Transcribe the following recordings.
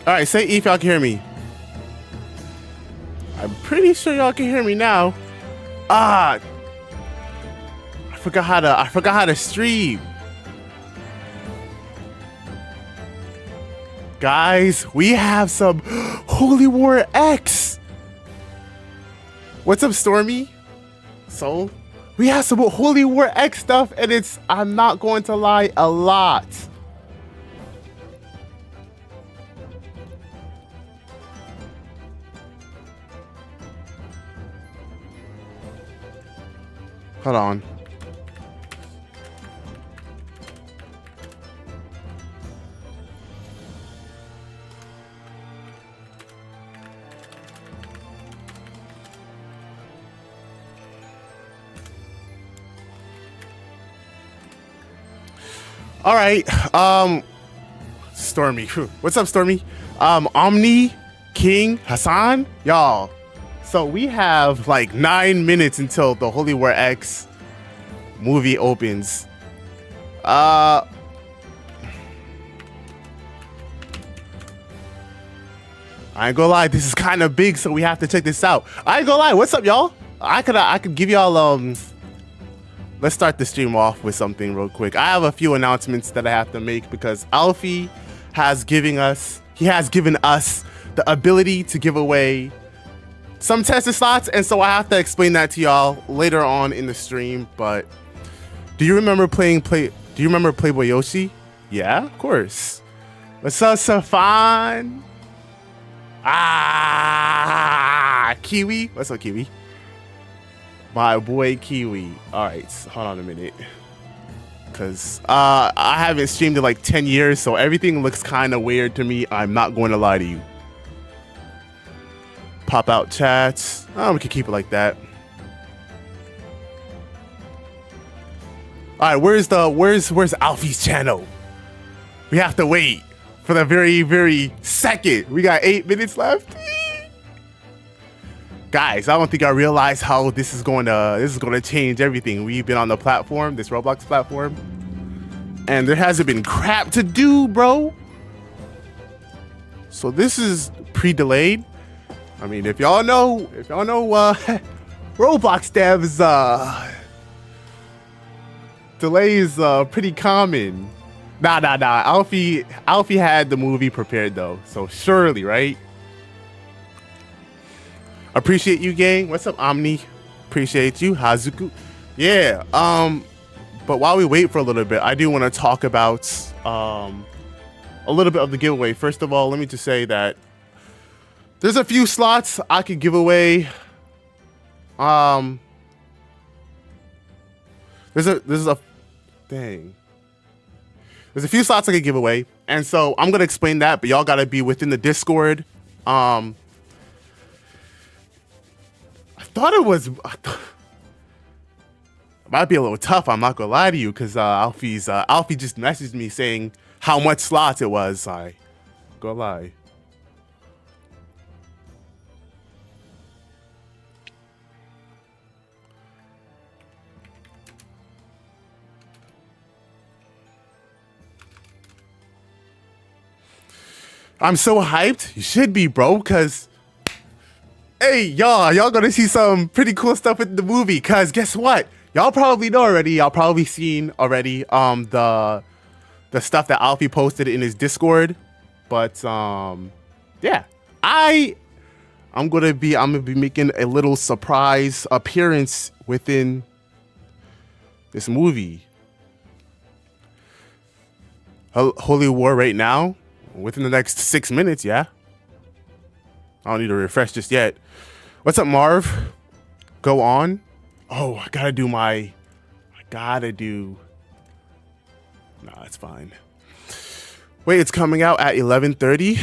All right, say if y'all can hear me. I'm pretty sure y'all can hear me now. Ah, I forgot how to stream. Guys, we have some Holy War X. What's up, Stormy? So, we have some Holy War X stuff, and it's, I'm not going to lie, a lot. Hold on. All right, Stormy. What's up, Stormy? Omni, King, Hassan, y'all. So we have like 9 minutes until the Holy War X movie opens. I ain't gonna lie, this is kind of big, so we have to check this out. I ain't gonna lie, what's up, y'all? I could give y'all let's start the stream off with something real quick. I have a few announcements that I have to make because Alfie has given us the ability to give away some tested slots, and so I have to explain that to y'all later on in the stream. But do you remember Playboy Yoshi? Yeah, of course. What's up, Safan? Kiwi. What's up, Kiwi? My boy Kiwi. All right, hold on a minute, because I haven't streamed in like 10 years, so everything looks kind of weird to me. I'm not going to lie to you. Pop out chats. Oh, we can keep it like that. All right, where's Alfie's channel? We have to wait for the very second. We got 8 minutes left. Guys, I don't think I realize how this is going to change everything. We've been on the platform, this Roblox platform, and there hasn't been crap to do, bro. So this is pre-delayed. I mean, if y'all know, Roblox devs, delay is pretty common. Nah. Alfie had the movie prepared though, so surely, right? Appreciate you, gang. What's up, Omni? Appreciate you, Hazuku. Yeah. But while we wait for a little bit, I do want to talk about a little bit of the giveaway. First of all, let me just say that there's a few slots I could give away. There's a few slots I could give away, and so I'm gonna explain that, but y'all gotta be within the Discord. I thought it might be a little tough. I'm not gonna lie to you, because Alfie just messaged me saying how much slots it was. I go lie. I'm so hyped. You should be, bro, because hey, y'all gonna see some pretty cool stuff with the movie, because guess what? Y'all probably know already. Y'all probably seen already the stuff that Alfie posted in his Discord. But yeah, I'm gonna be making a little surprise appearance within this movie. Holy War right now, within the next 6 minutes, yeah. I don't need to refresh just yet. What's up, Marv? Go on. Oh, I gotta do. Nah, it's fine. Wait, it's coming out at 11:30?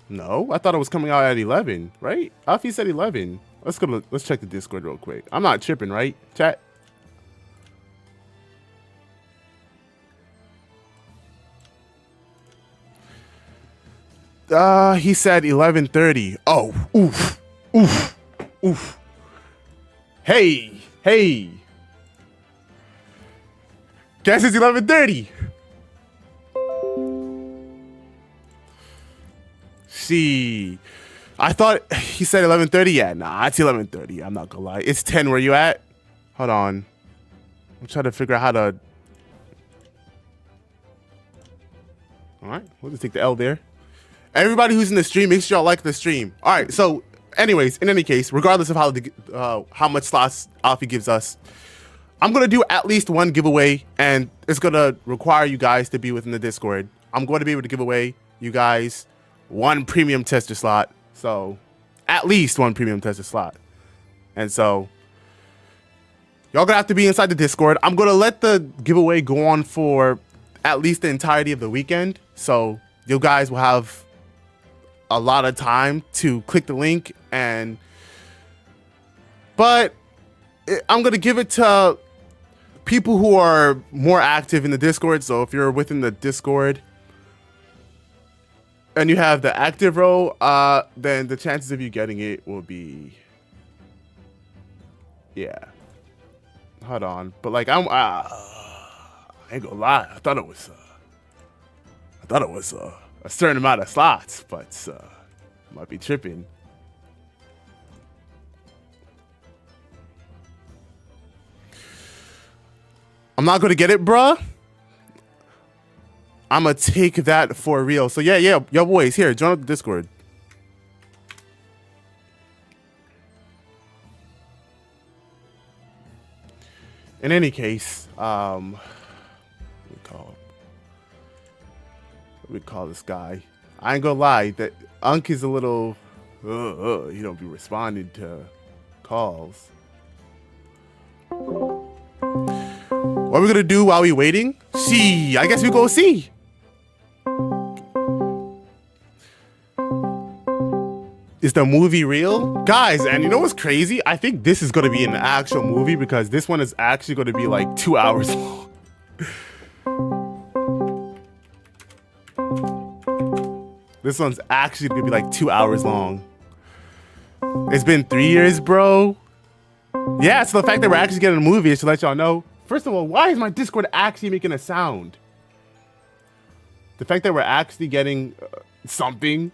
No, I thought it was coming out at 11, right? Alfie said 11. Let's check the Discord real quick. I'm not tripping, right, chat? He said 11:30. Oh, oof. Hey. Guess it's 11:30. See, I thought he said 11:30. Yeah, nah, it's 11:30. I'm not gonna lie. It's 10 where you at? Hold on. I'm trying to figure out how to. All right, we'll just take the L there. Everybody who's in the stream, make sure y'all like the stream. All right, so anyways, in any case, regardless of how much slots Alfie gives us, I'm gonna do at least one giveaway, and it's gonna require you guys to be within the Discord. I'm going to be able to give away you guys one premium tester slot, so at least one premium tester slot, and so y'all gonna have to be inside the Discord. I'm gonna let the giveaway go on for at least the entirety of the weekend, so you guys will have a lot of time to click the link, but I'm gonna give it to people who are more active in the Discord. So if you're within the Discord and you have the active role, then the chances of you getting it will be, yeah. Hold on, but like I ain't gonna lie, I thought it was a certain amount of slots, but might be tripping. I'm not gonna get it, bruh. I'm gonna take that for real. So yeah, yo boys, here, join up the Discord. In any case, we call this guy. I ain't gonna lie, that Unk is a little, he don't be responding to calls. What are we gonna do while we waiting? See, I guess we go see. Is the movie real? Guys, and you know what's crazy? I think this is gonna be an actual movie because this one is actually gonna be like 2 hours long. This one's actually gonna be like 2 hours long. It's been 3 years, bro. Yeah, so the fact that we're actually getting a movie is to let y'all know. First of all, why is my Discord actually making a sound? The fact that we're actually getting something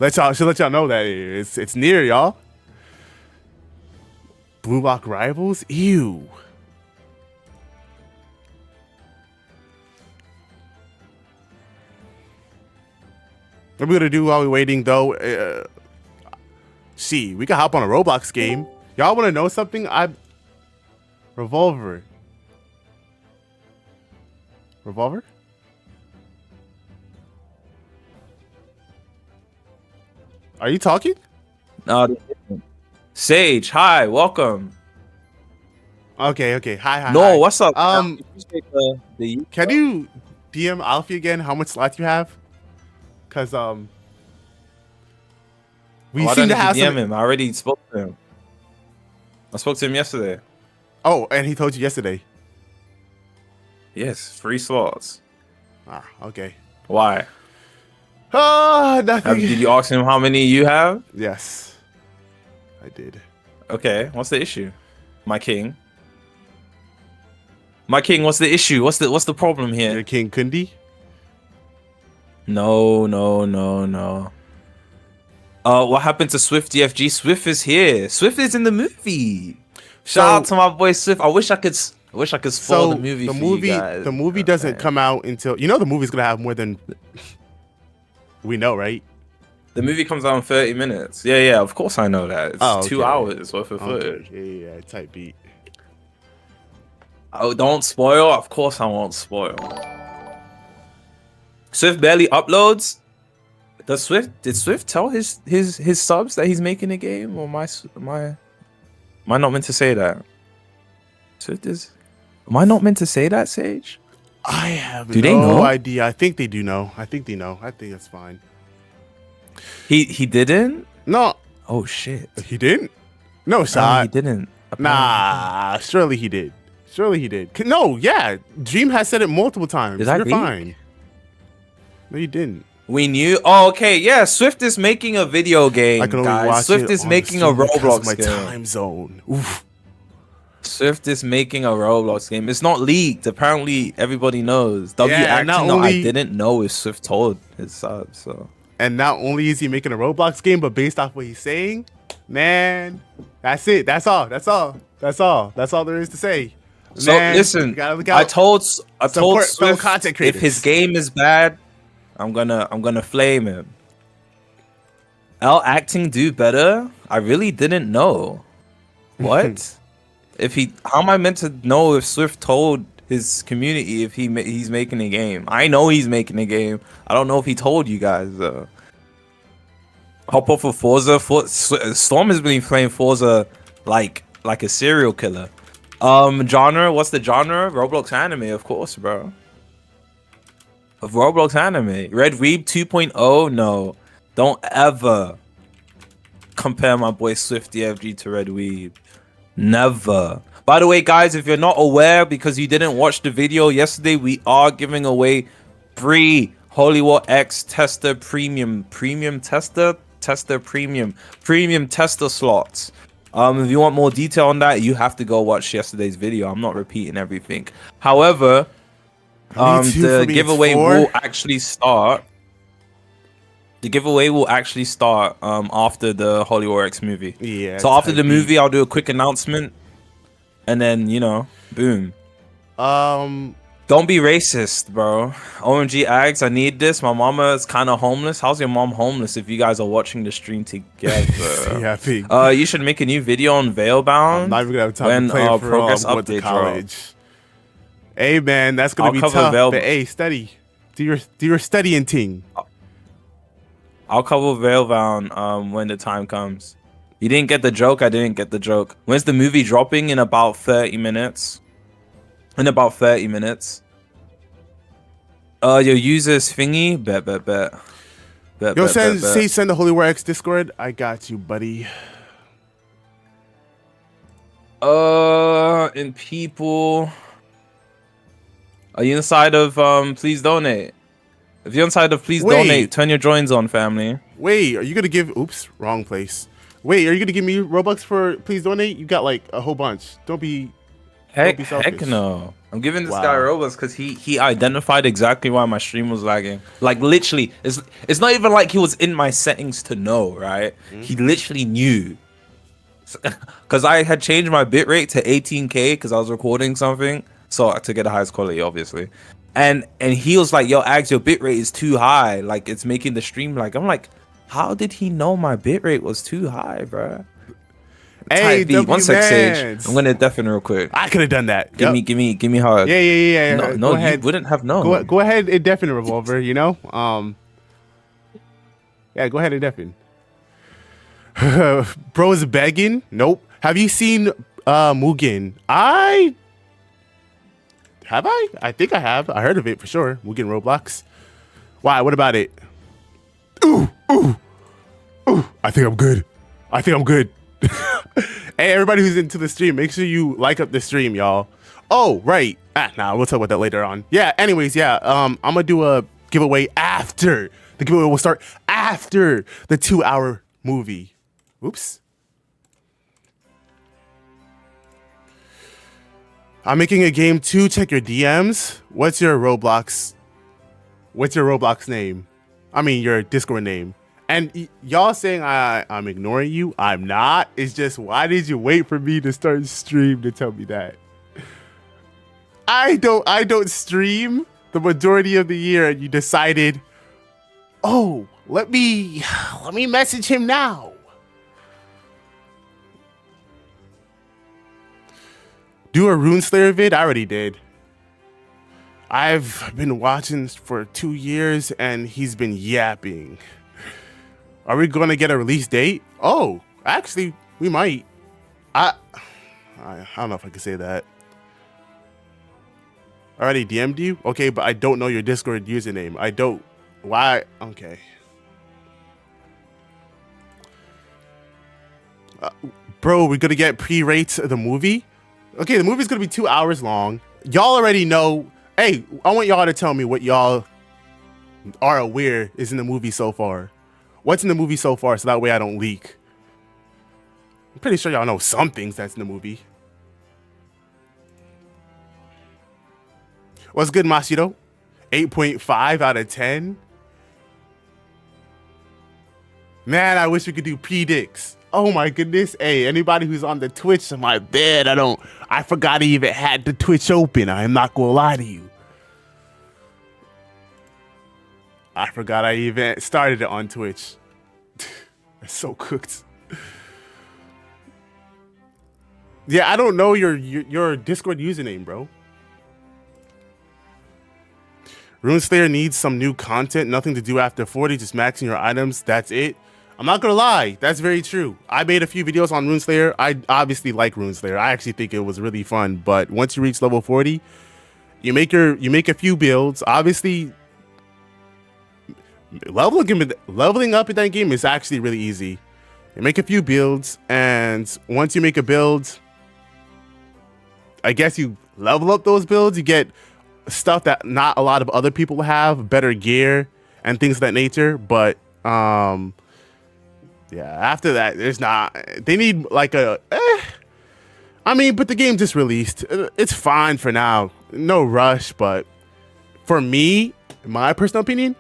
should let y'all know that it's near, y'all. Blue Lock Rivals? Ew. What are we gonna do while we're waiting, though? See, we can hop on a Roblox game. Y'all wanna know something? Revolver? Are you talking? No. Sage, hi, welcome. Okay. Hi. No, what's up? Can you DM Alfie again how much slots you have? Cause we seem to have DM him. I already spoke to him. I spoke to him yesterday. Oh, and he told you yesterday. Yes, 3 slots. Ah, okay. Why? Nothing. Did you ask him how many you have? Yes, I did. Okay, what's the issue? My king, what's the issue? What's the problem here? Your King Kundi? No. What happened to Swift DFG? Swift is here. Swift is in the movie. Shout out to my boy Swift. I wish I could spoil the movie. The movie doesn't come out until the movie's gonna have more than we know, right? The movie comes out in 30 minutes. Yeah, of course I know that. It's 2 hours worth of footage. Yeah, tight beat. Oh, don't spoil. Of course I won't spoil. Swift barely uploads. Did Swift tell his subs that he's making a game? Or am I not meant to say that? Swift is. Am I not meant to say that, Sage? I have Do they know? idea. I think they do know. I think they know. I think that's fine. He didn't? No. Oh shit. He didn't? No, shot. He didn't. Nah, surely he did. No, yeah. Dream has said it multiple times. You're fine. No, you didn't. We knew. Oh, okay. Yeah, Swift is making a video game, I can only guys. watch Swift it is on making the a stream because Roblox of my game. time zone. Oof. Swift is making a Roblox game. It's not leaked. Apparently, everybody knows. W Yeah, actually, not no, only- I didn't know if Swift told his subs. So And not only is he making a Roblox game, but based off what he's saying, man, that's it. That's all. That's all. That's all. That's all there is to say. So Man, listen, you gotta look I out. told Support fellow Swift content if creators. his game is bad, I'm gonna flame him. L acting do better? I really didn't know. What? How am I meant to know if Swift told his community if he's making a game? I know he's making a game. I don't know if he told you guys though. Hop off of Forza. Storm has been playing Forza like a serial killer. Genre? What's the genre? Roblox anime, of course, bro. Of Roblox anime. Red Weeb 2.0? No. Don't ever compare my boy Swift DFG to Red Weeb. Never. By the way, guys, if you're not aware because you didn't watch the video yesterday, we are giving away free Holy War X tester premium tester slots. If you want more detail on that, you have to go watch yesterday's video. I'm not repeating everything. However, the giveaway will actually start. The giveaway will actually start after the Holy War X movie. Yeah. So after the movie, I'll do a quick announcement, and then boom. Don't be racist, bro. OMG Ags, I need this. My mama is kind of homeless. How's your mom homeless if you guys are watching the stream together? Yeah, pig. You should make a new video on Veilbound. I'm not even gonna have time to play it for progress I'm going to update college. Hey man, that's gonna be tough. But hey, study. Do your studying thing. I'll cover Veilbound when the time comes. You didn't get the joke. I didn't get the joke. When's the movie dropping? In about 30 minutes. Your user's thingy. Bet. Yo, send the Holy War X Discord. I got you, buddy. In people. Are you inside of please donate? If you're inside of please donate, turn your joins on, family. Wait, are you gonna give oops, wrong place. Wait, are you gonna give me Robux for please donate? You got like a whole bunch. Don't be Heck no. I'm giving this guy Robux because he identified exactly why my stream was lagging. Like literally, it's not even like he was in my settings to know, right? He literally knew. Because I had changed my bitrate to 18K because I was recording something. So to get the highest quality, obviously. And he was like, yo, Ags, your bitrate is too high. Like it's making the stream like I'm like, how did he know my bitrate was too high, bro? Hey, one sec, Sage. I'm gonna deafen real quick. I could have done that. Give me hard. Yeah. No, you wouldn't have known. Go ahead and deafen Revolver. Yeah, go ahead and deafen. Bro is begging. Nope. Have you seen Mugen? I think I have. I heard of it for sure. Mugen Roblox. Why? What about it? Ooh. I think I'm good. Hey, everybody who's into the stream, make sure you like up the stream, y'all. Oh, right. We'll talk about that later on. Yeah, anyways, I'm gonna do a giveaway after. The giveaway will start after the 2-hour movie. Oops. I'm making a game too. Check your DMs. What's your Roblox name? I mean, your Discord name. And y'all saying I'm ignoring you. I'm not. It's just, why did you wait for me to start stream to tell me that? I don't stream the majority of the year, and you decided, oh, let me message him now. Do a Rune Slayer vid? I already did. I've been watching for 2 years and he's been yapping. Are we going to get a release date? Oh, actually, we might. I don't know if I can say that. Already DM'd you? Okay, but I don't know your Discord username. I don't. Why? Okay. Bro, we're going to get pre-rates of the movie? Okay, the movie's going to be 2 hours long. Y'all already know. Hey, I want y'all to tell me what y'all are aware is in the movie so far. What's in the movie so far, so that way I don't leak. I'm pretty sure y'all know some things that's in the movie. What's good, Mashiro? 8.5 out of 10. Man, I wish we could do predicts. Oh my goodness. Hey, anybody who's on the Twitch, my bad. I forgot I even had the Twitch open. I am not gonna lie to you. I forgot I even started it on Twitch. It's so cooked. Yeah, I don't know your Discord username, bro. RuneSlayer needs some new content. Nothing to do after 40, just maxing your items. That's it. I'm not gonna lie, that's very true. I made a few videos on RuneSlayer. I obviously like RuneSlayer. I actually think it was really fun. But once you reach level 40, you make a few builds. Obviously, leveling up in that game is actually really easy. You make a few builds, and once you make a build, I guess you level up those builds. You get stuff that not a lot of other people have, better gear and things of that nature. But yeah, after that, there's not. They need like a. I mean, but the game just released. It's fine for now. No rush. But for me, in my personal opinion,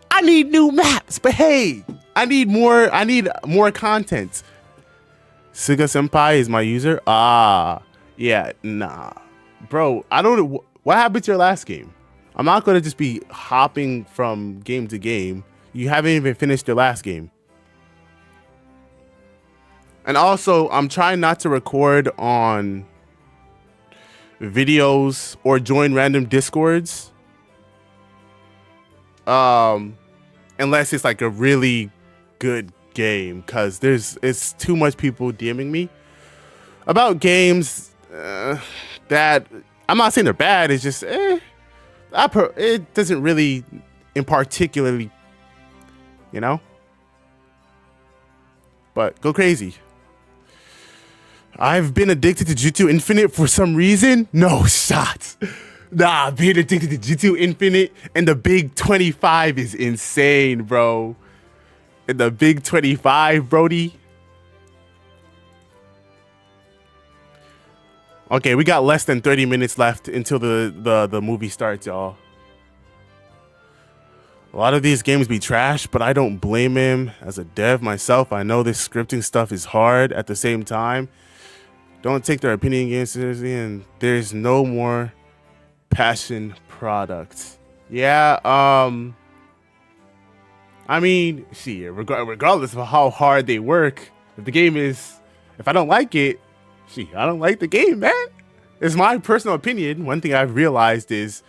I need new maps. But hey, I need more. I need more content. Suga Senpai is my user. Yeah, nah, bro. I don't know what happened to your last game. I'm not gonna just be hopping from game to game. You haven't even finished your last game. And also, I'm trying not to record on videos or join random Discords. Unless it's like a really good game, because it's too much people DMing me about games that I'm not saying they're bad. It's just it doesn't really in particularly, you know. But go crazy. I've been addicted to G2 Infinite for some reason. No shot. Nah, being addicted to G2 Infinite and the big 25 is insane, bro. And the big 25, Brody. Okay, we got less than 30 minutes left until the movie starts, y'all. A lot of these games be trash, but I don't blame him. As a dev myself, I know this scripting stuff is hard. At the same time, don't take their opinion against seriously, and there's no more passion product. Yeah, I mean, see, regardless of how hard they work, if I don't like it, I don't like the game, man. It's my personal opinion. One thing I've realized is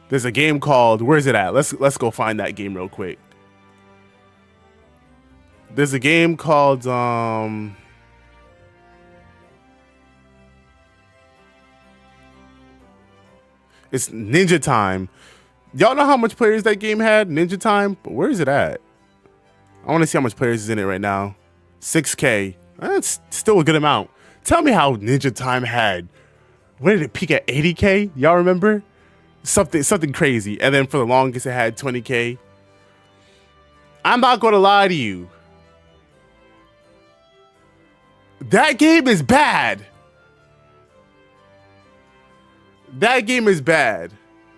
there's a game called, where is it at? Let's go find that game real quick. There's a game called it's Ninja Time. Y'all know how much players that game had? Ninja Time? But where is it at? I want to see how much players is in it right now. 6K. That's still a good amount. Tell me how Ninja Time had. When did it peak at 80K? Y'all remember? Something crazy. And then for the longest, it had 20K. I'm not going to lie to you. That game is bad. That game is bad.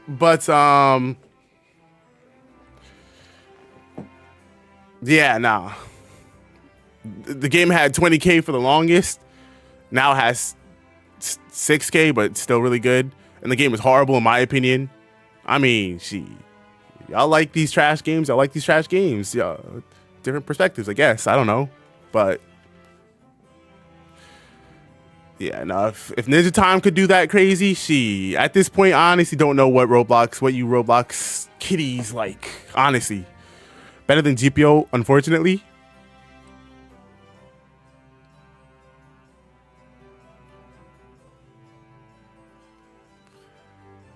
But, yeah, nah. The game had 20K for the longest. Now it has 6K, but still really good. And the game is horrible in my opinion. I mean, y'all like these trash games. I like these trash games. Yeah, different perspectives, I guess. I don't know, but yeah, no. If Ninja Time could do that crazy, at this point, I honestly don't know what you Roblox kiddies like. Honestly, better than GPO, unfortunately.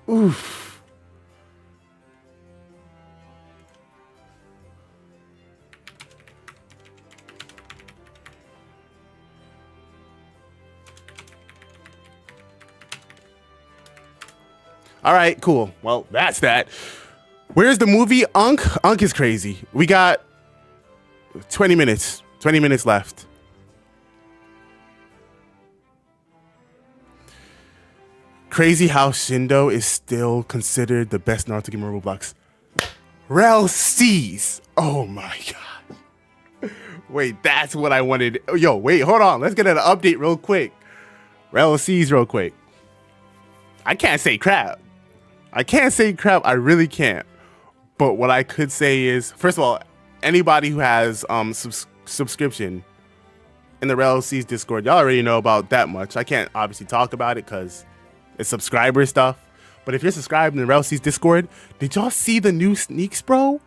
Oof. All right, cool. Well, that's that. Where's the movie? Unk is crazy. We got 20 minutes. 20 minutes left. Crazy how Shindo is still considered the best Naruto game in Roblox. Rel C's. Oh my god. Wait, that's what I wanted. Yo, wait, hold on. Let's get an update real quick. RLCs real quick. I can't say crap. I can't say crap. I really can't. But what I could say is, first of all, anybody who has subscription in the RLCs Discord, y'all already know about that much. I can't obviously talk about it because it's subscriber stuff. But if you're subscribed in the RLCs Discord, did y'all see the new sneaks, bro?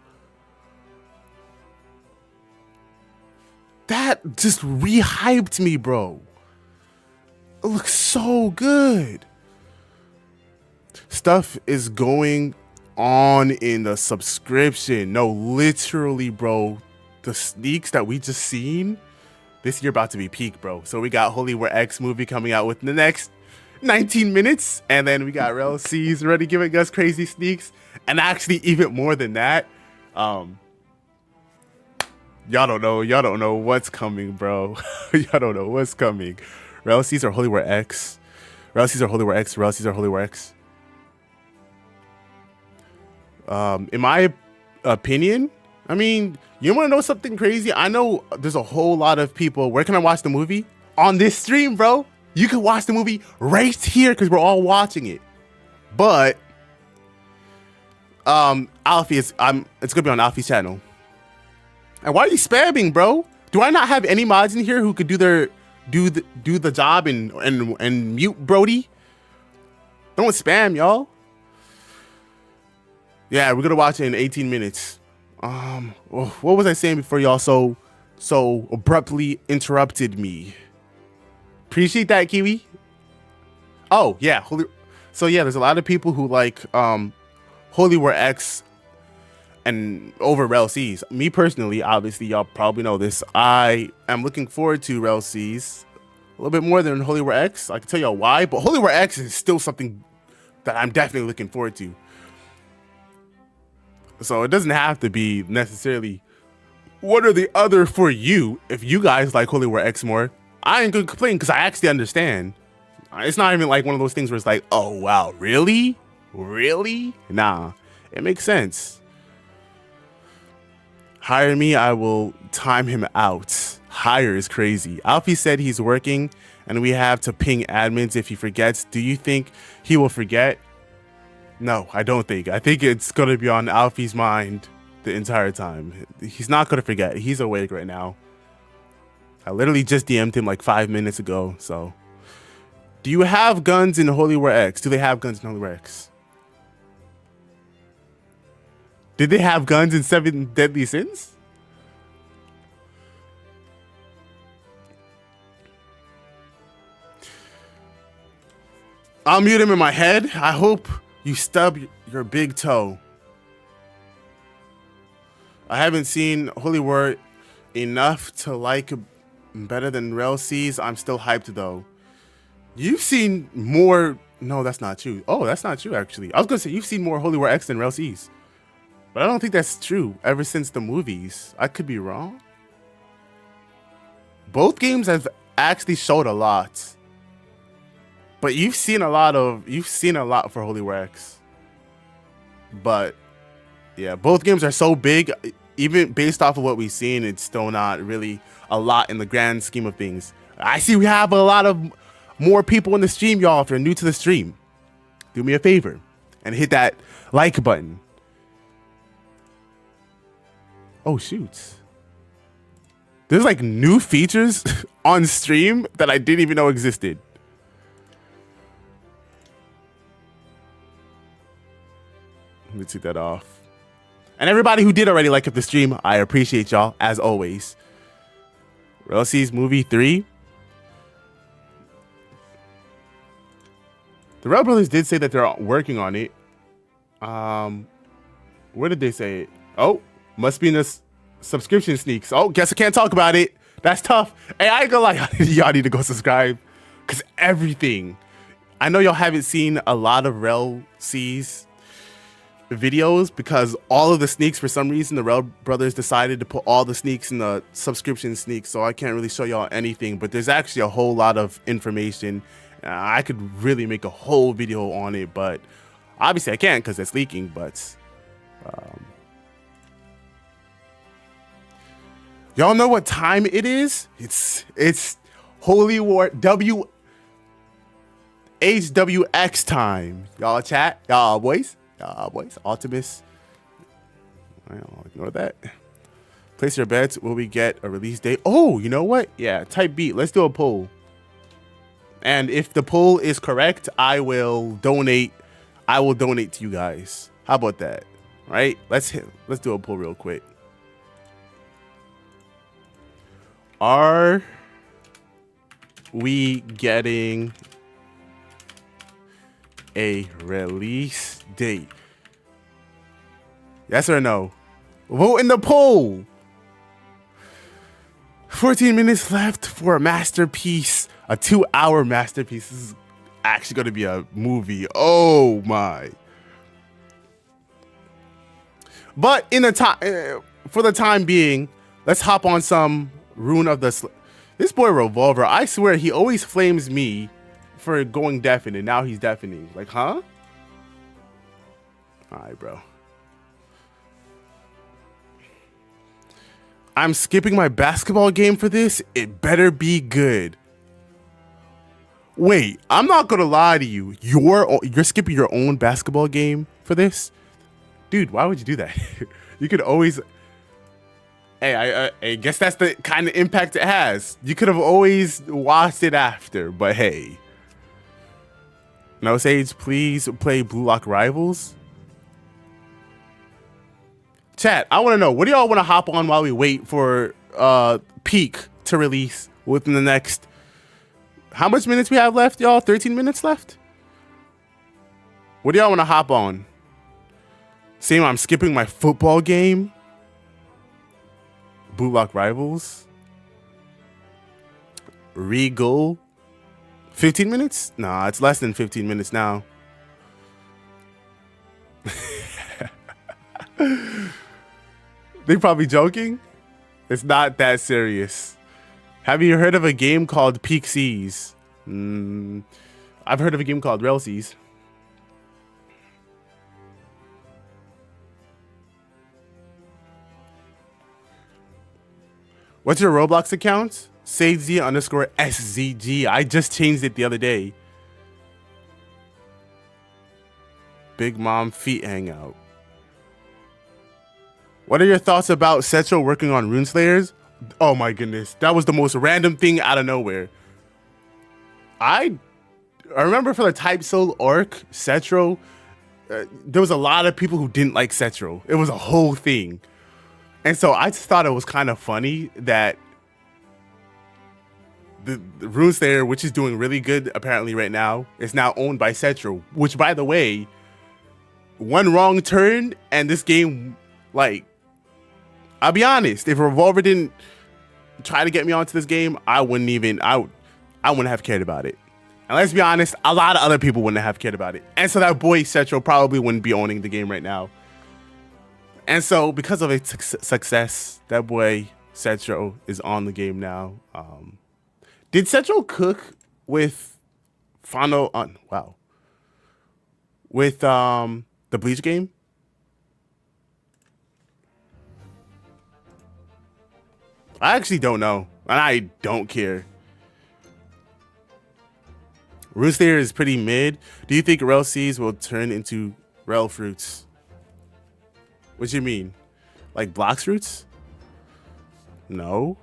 That just re-hyped me, bro. It looks so good. Stuff is going on in the subscription. No, literally, bro. The sneaks that we just seen this year about to be peak, bro. So we got War X Movieee coming out within the next 19 minutes. And then we got RLCs already giving us crazy sneaks. And actually even more than that. Y'all don't know what's coming, bro. Y'all don't know what's coming. RLCs are War X. RLCs are War X. RLCs are War X. In my opinion, I mean, you want to know something crazy? I know there's a whole lot of people. Where can I watch the movie? On this stream, bro. You can watch the movie right here because we're all watching it. But Alfie it's gonna be on Alfie's channel. And why are you spamming, bro? Do I not have any mods in here who could do the job and mute Brody? Don't spam, y'all. Yeah, we're gonna watch it in 18 minutes. What was I saying before y'all so abruptly interrupted me? Appreciate that, Kiwi. Oh yeah, so yeah, there's a lot of people who like War X and over RLCs. Me personally, obviously, y'all probably know this. I am looking forward to RLCs a little bit more than War X. I can tell y'all why, but War X is still something that I'm definitely looking forward to. So it doesn't have to be necessarily what are the other for you. If you guys like War X more, I ain't gonna complain because I actually understand. It's not even like one of those things where it's like, oh wow, really? Really? Nah, it makes sense. Hire me, I will time him out. Hire is crazy. Alfie said he's working and we have to ping admins if he forgets. Do you think he will forget? No, I don't think. I think it's going to be on Alfie's mind the entire time. He's not going to forget. He's awake right now. I literally just DM'd him like 5 minutes ago. So, do you have guns in War X? Do they have guns in War X? Did they have guns in 7 Deadly Sins? I'll mute him in my head. I hope you stub your big toe. I haven't seen Holy War enough to like better than RLCs. I'm still hyped though. You've seen more. No, that's not true. Oh, that's not true actually. I was gonna say you've seen more Holy War X than RLCs. But I don't think that's true ever since the movies. I could be wrong. Both games have actually showed a lot. But you've seen a lot for Holy War X. But yeah, both games are so big, even based off of what we've seen, it's still not really a lot in the grand scheme of things. I see we have a lot of more people in the stream, y'all. If you're new to the stream, do me a favor and hit that like button. Oh shoot. There's like new features on stream that I didn't even know existed. Let me take that off. And everybody who did already like up the stream, I appreciate y'all as always. RLC's Movie 3. The Red Brothers did say that they're working on it. Where did they say it? Oh, must be in the subscription sneaks. Oh, guess I can't talk about it. That's tough. Hey, I ain't gonna lie. Y'all need to go subscribe. Because everything. I know y'all haven't seen a lot of RLC's videos because all of the sneaks, for some reason, the Rel Brothers decided to put all the sneaks in the subscription sneaks. So I can't really show y'all anything. But there's actually a whole lot of information. I could really make a whole video on it. But obviously I can't because it's leaking. But Y'all know what time it is? It's Holy War HWX time. Y'all chat, y'all boys, Optimus. I'll ignore that. Place your bets. Will we get a release date? Oh, you know what? Yeah, type beat. Let's do a poll. And if the poll is correct, I will donate to you guys. How about that? Right? Let's do a poll real quick. Are we getting a release date? Yes or no? Vote in the poll. 14 minutes left for a masterpiece, a 2-hour masterpiece. This is actually going to be a movie. Oh my. But in the time, for the time being, let's hop on some Rune of the This boy Revolver, I swear he always flames me for going deafened, and now he's deafening. Like, huh? All right, bro. I'm skipping my basketball game for this. It better be good. Wait, I'm not gonna lie to you. You're skipping your own basketball game for this? Dude, why would you do that? You could always... Hey, I guess that's the kind of impact it has. You could have always watched it after, but hey. No Sage, please play Blue Lock Rivals. Chat, I want to know, what do y'all want to hop on while we wait for Peak to release within the next... How much minutes we have left, y'all? 13 minutes left? What do y'all want to hop on? Same, I'm skipping my football game. Blue Lock Rivals. Regal. 15 minutes? Nah, it's less than 15 minutes now. They probably joking. It's not that serious. Have you heard of a game called Peak Seas? I've heard of a game called Rail Seas. What's your Roblox account? SageZ_SZG. I just changed it the other day. Big Mom Feet Hangout. What are your thoughts about Setro working on Runeslayers? Oh my goodness, that was the most random thing out of nowhere. I remember for the Type Soul Orc, Setro, there was a lot of people who didn't like Setro. It was a whole thing. And so I just thought it was kind of funny that the Runeslayer, which is doing really good apparently right now, is now owned by Setro, which, by the way, one wrong turn and this game, like, I'll be honest, if Revolver didn't try to get me onto this game, I wouldn't have cared about it. And let's be honest, a lot of other people wouldn't have cared about it. And so that boy Setro probably wouldn't be owning the game right now. And so because of its success, that boy Setro is on the game now. Did Setro cook with with the Bleach game? I actually don't know, and I don't care. Runeslayer is pretty mid. Do you think Rel Seeds will turn into Rel Fruits? What do you mean? Like Blox Fruits? No.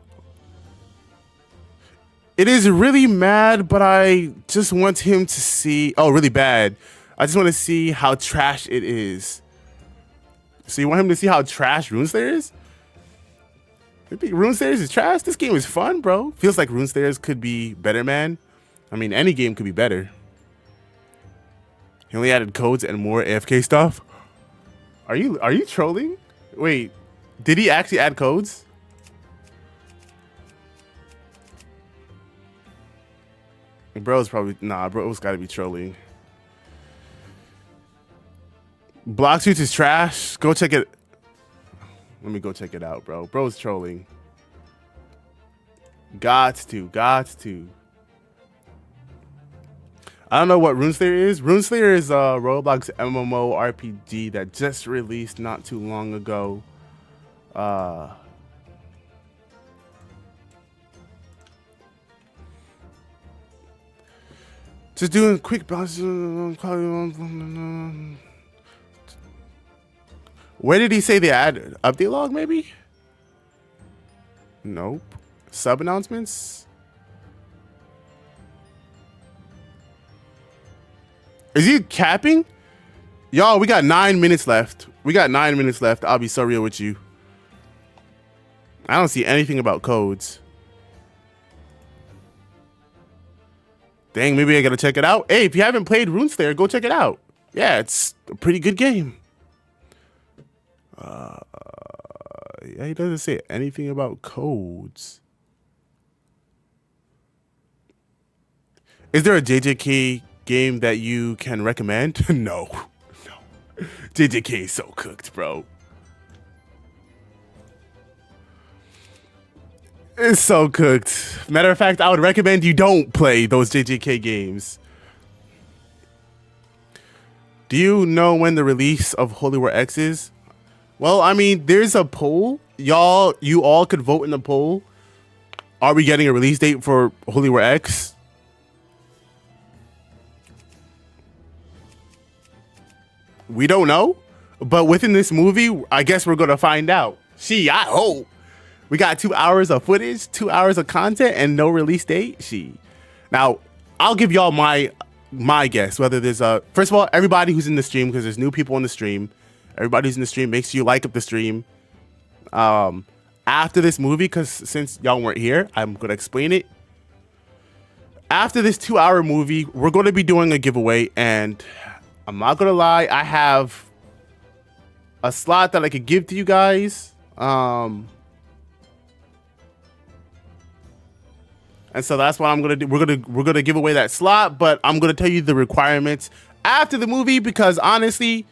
It is really mad, but I just want him to see... Oh, really bad. I just want to see how trash it is. So you want him to see how trash Runeslayer is? You think Runeslayers is trash? This game is fun, bro. Feels like Runeslayers could be better, man. I mean, any game could be better. He only added codes and more AFK stuff. Are you trolling? Wait, did he actually add codes? Bro's probably bro's gotta be trolling. Bloxsuits is trash. Go check it. Let me go check it out, bro. Bro's trolling. Got to. I don't know what Runeslayer is. Runeslayer is a Roblox MMORPG that just released not too long ago. Just doing a quick bounce. Where did he say they add update log? Maybe. Nope. Sub announcements. Is he capping? Y'all, we got 9 minutes left. I'll be so real with you. I don't see anything about codes. Dang, maybe I gotta check it out. Hey, if you haven't played RuneSlayer, go check it out. Yeah, it's a pretty good game. Yeah, he doesn't say anything about codes. Is there a JJK game that you can recommend? No. JJK is so cooked, bro. It's so cooked. Matter of fact, I would recommend you don't play those JJK games. Do you know when the release of Holy War X is? Well, I mean, there's a poll. You all could vote in the poll. Are we getting a release date for Holy War X? We don't know. But within this movie, I guess we're going to find out. I hope. We got 2 hours of footage, 2 hours of content, and no release date. Now, I'll give y'all my guess. Whether there's first of all, everybody who's in the stream, because there's new people in the stream. Everybody who's in the stream, make sure you like up the stream. After this movie, because since y'all weren't here, I'm gonna explain it. After this 2 hour movie, we're gonna be doing a giveaway, and I'm not gonna lie, I have a slot that I could give to you guys. And so that's what I'm gonna do. We're gonna give away that slot, but I'm gonna tell you the requirements after the movie, because honestly,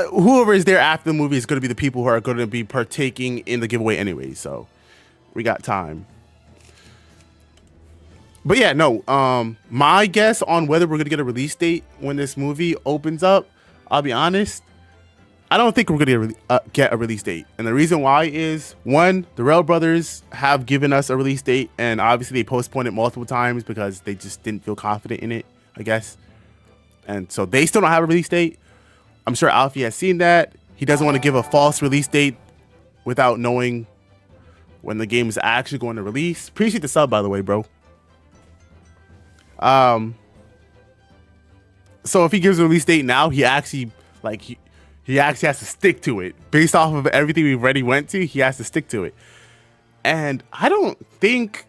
whoever is there after the movie is gonna be the people who are gonna be partaking in the giveaway anyway. So we got time. But yeah, no. My guess on whether we're gonna get a release date when this movie opens up, I'll be honest, I don't think we're gonna get a release date, and the reason why is, one, the Rail Brothers have given us a release date, and obviously they postponed it multiple times because they just didn't feel confident in it, I guess, and so they still don't have a release date. I'm sure Alfie has seen that. He doesn't want to give a false release date without knowing when the game is actually going to release. Appreciate the sub, by the way, bro. So if he gives a release date now, he actually has to stick to it. Based off of everything we've already went to, he has to stick to it. And I don't think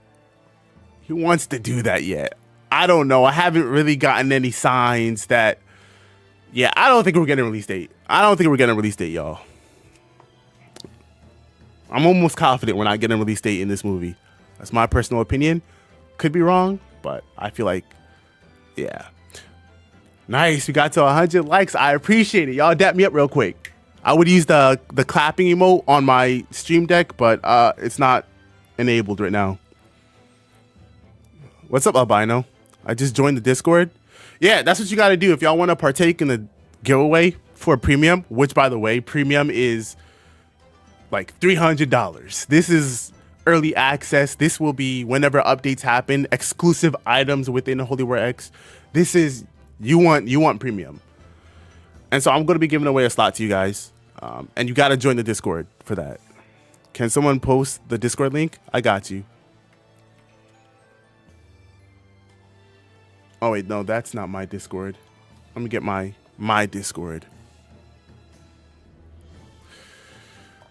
he wants to do that yet. I don't know. I haven't really gotten any signs that, yeah, I don't think we're getting a release date. Y'all. I'm almost confident we're not getting a release date in this movie. That's my personal opinion. Could be wrong, but I feel like, yeah. Nice, we got to 100 likes. I appreciate it. Y'all dap me up real quick. I would use the clapping emote on my stream deck, but it's not enabled right now. What's up, Albino? I just joined the Discord. Yeah, that's what you got to do if y'all want to partake in the giveaway for premium, which, by the way, premium is like $300. This is early access. This will be whenever updates happen, exclusive items within Holy War X. This is... You want premium. And so I'm going to be giving away a slot to you guys. And you got to join the Discord for that. Can someone post the Discord link? I got you. Oh, wait, no, that's not my Discord. Let me get my Discord.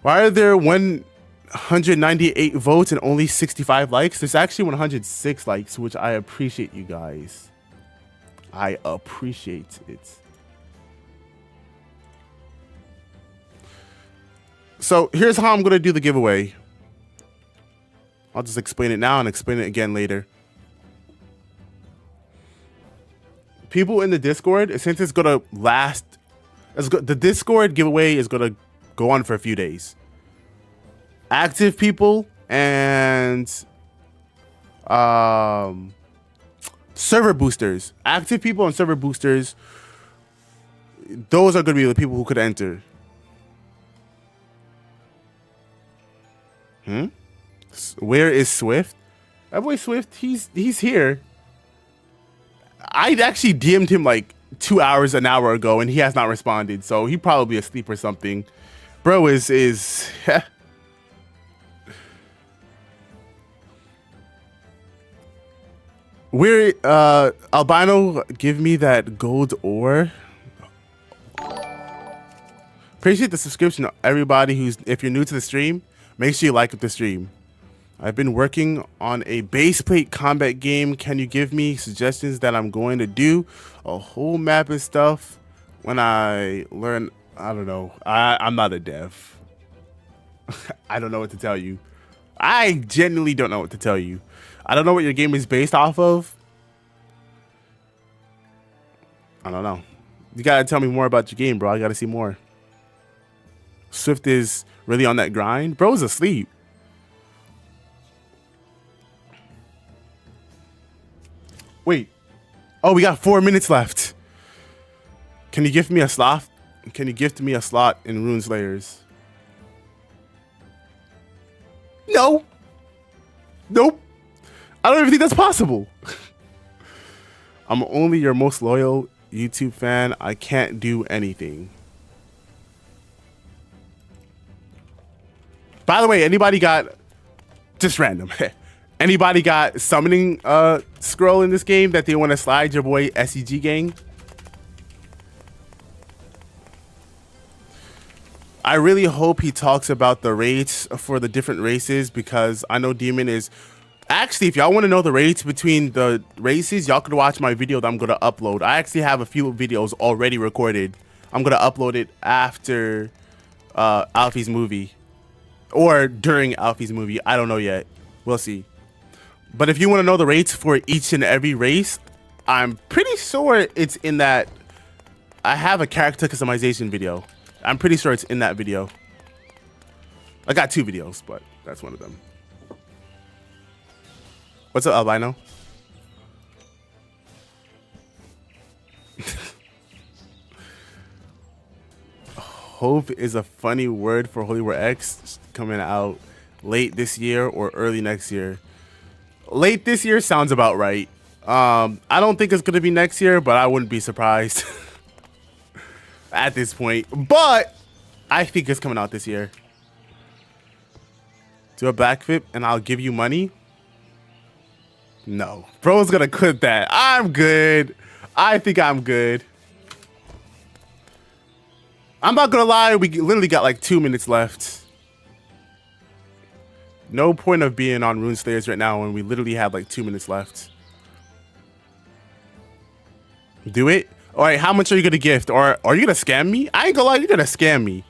Why are there 198 votes and only 65 likes? There's actually 106 likes, which I appreciate, you guys. I appreciate it. So here's how I'm going to do the giveaway. I'll just explain it now and explain it again later. People in the Discord, since it's going to last, the Discord giveaway is going to go on for a few days. Active people and server boosters. Active people and server boosters, those are going to be the people who could enter. Where is Swift? That boy Swift, he's here. I actually DM'd him like 2 hours, an hour ago, and he has not responded. So he probably asleep or something. Bro is we're albino, give me that gold ore. Appreciate the subscription, everybody who's, if you're new to the stream, make sure you like the stream. I've been working on a base plate combat game. Can you give me suggestions that I'm going to do a whole map and stuff when I learn? I don't know. I'm not a dev. I don't know what to tell you. I genuinely don't know what to tell you. I don't know what your game is based off of. I don't know. You gotta tell me more about your game, bro. I gotta see more. Swift is really on that grind. Bro's asleep. Wait. Oh, we got 4 minutes left. Can you gift me a slot? Can you gift me a slot in Rune Slayers? No. Nope. I don't even think that's possible. I'm only your most loyal YouTube fan. I can't do anything. By the way, anybody got, just random, anybody got summoning scroll in this game that they want to slide your boy SEG gang? I really hope he talks about the rates for the different races, because I know Demon is, actually, if y'all want to know the rates between the races, y'all could watch my video that I'm going to upload. I actually have a few videos already recorded. I'm going to upload it after Alfie's movie. Or during Alfie's movie. I don't know yet. We'll see. But if you want to know the rates for each and every race, I'm pretty sure it's in that. I have a character customization video. I'm pretty sure it's in that video. I got 2 videos, but that's one of them. What's up, albino? Hope is a funny word for Holy War X, coming out late this year or early next year. Late this year sounds about right. I don't think it's gonna be next year, but I wouldn't be surprised at this point. But I think it's coming out this year. Do a backflip and I'll give you money. No, bro's gonna quit that. I'm good. I think I'm good. I'm not gonna lie, we literally got like 2 minutes left. No point of being on Rune Slayers right now when we literally have like 2 minutes left. Do it? Alright, how much are you gonna gift? Or are you gonna scam me? I ain't gonna lie, you're gonna scam me.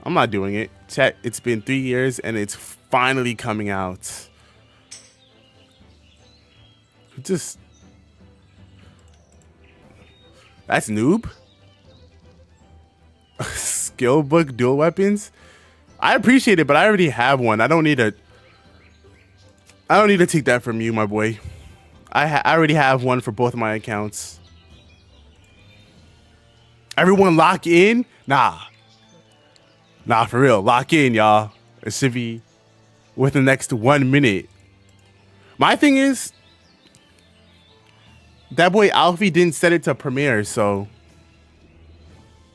I'm not doing it. Chat, it's been 3 years and it's finally coming out. Just... That's noob? Skill book dual weapons. I appreciate it, but I already have one. I don't need to take that from you, my boy. I already have one for both of my accounts. Everyone lock in? Nah, for real, lock in, y'all. It should be within the next 1 minute. My thing is, that boy Alfie didn't set it to premiere, so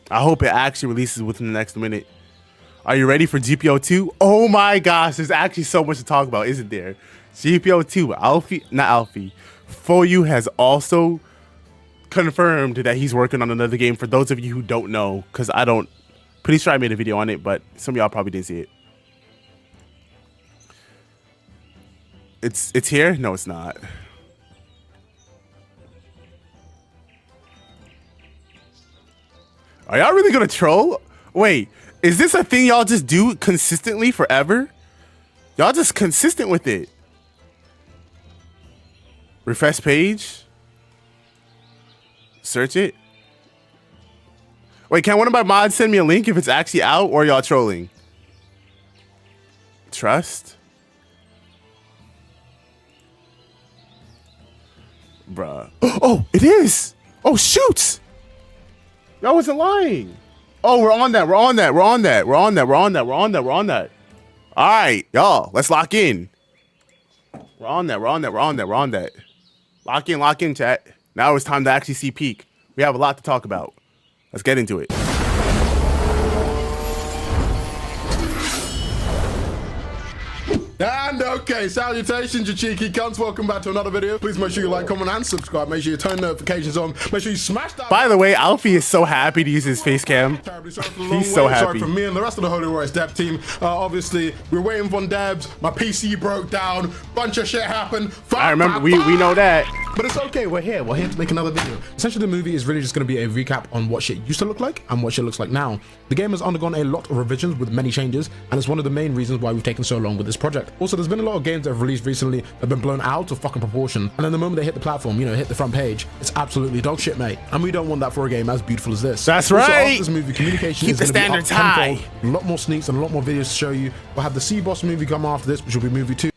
I hope it actually releases within the next minute. Are you ready for GPO 2? Oh my gosh, there's actually so much to talk about, isn't there? GPO 2, Alfie. Foyu has also confirmed that he's working on another game, for those of you who don't know, because pretty sure I made a video on it, but some of y'all probably didn't see it. It's here? No, it's not. Are y'all really gonna troll? Wait, is this a thing y'all just do consistently forever? Y'all just consistent with it. Refresh page. Search it. Wait, can one of my mods send me a link if it's actually out, or y'all trolling? Trust? Bruh. Oh, it is! Oh, shoot! Y'all wasn't lying. Oh, we're on that. All right, y'all, let's lock in. We're on that. Lock in, chat. Now it's time to actually see peak. We have a lot to talk about. Let's get into it. And okay, salutations, you cheeky cunts. Welcome back to another video. Please make sure you like, comment, and subscribe. Make sure you turn notifications on. Make sure you smash that. By the way, Alfie is so happy to use his face cam. He's so happy. Sorry for me and the rest of the Holy War X dev team. Obviously, we're waiting for devs. My PC broke down. Bunch of shit happened. I remember, we know that. But it's okay, we're here to make another video. Essentially, the movie is really just going to be a recap on what shit used to look like and what shit looks like now. The game has undergone a lot of revisions with many changes, and it's one of the main reasons why we've taken so long with this project. Also, there's been a lot of games that have released recently that have been blown out of fucking proportion, and then the moment they hit the platform, hit the front page, it's absolutely dog shit, mate. And we don't want that for a game as beautiful as this. That's also, right. After this movie, communication Keep is the going to be standards up high. tenfold, a lot more sneaks and a lot more videos to show you. We'll have the C-Boss movie come after this, which will be movie 2.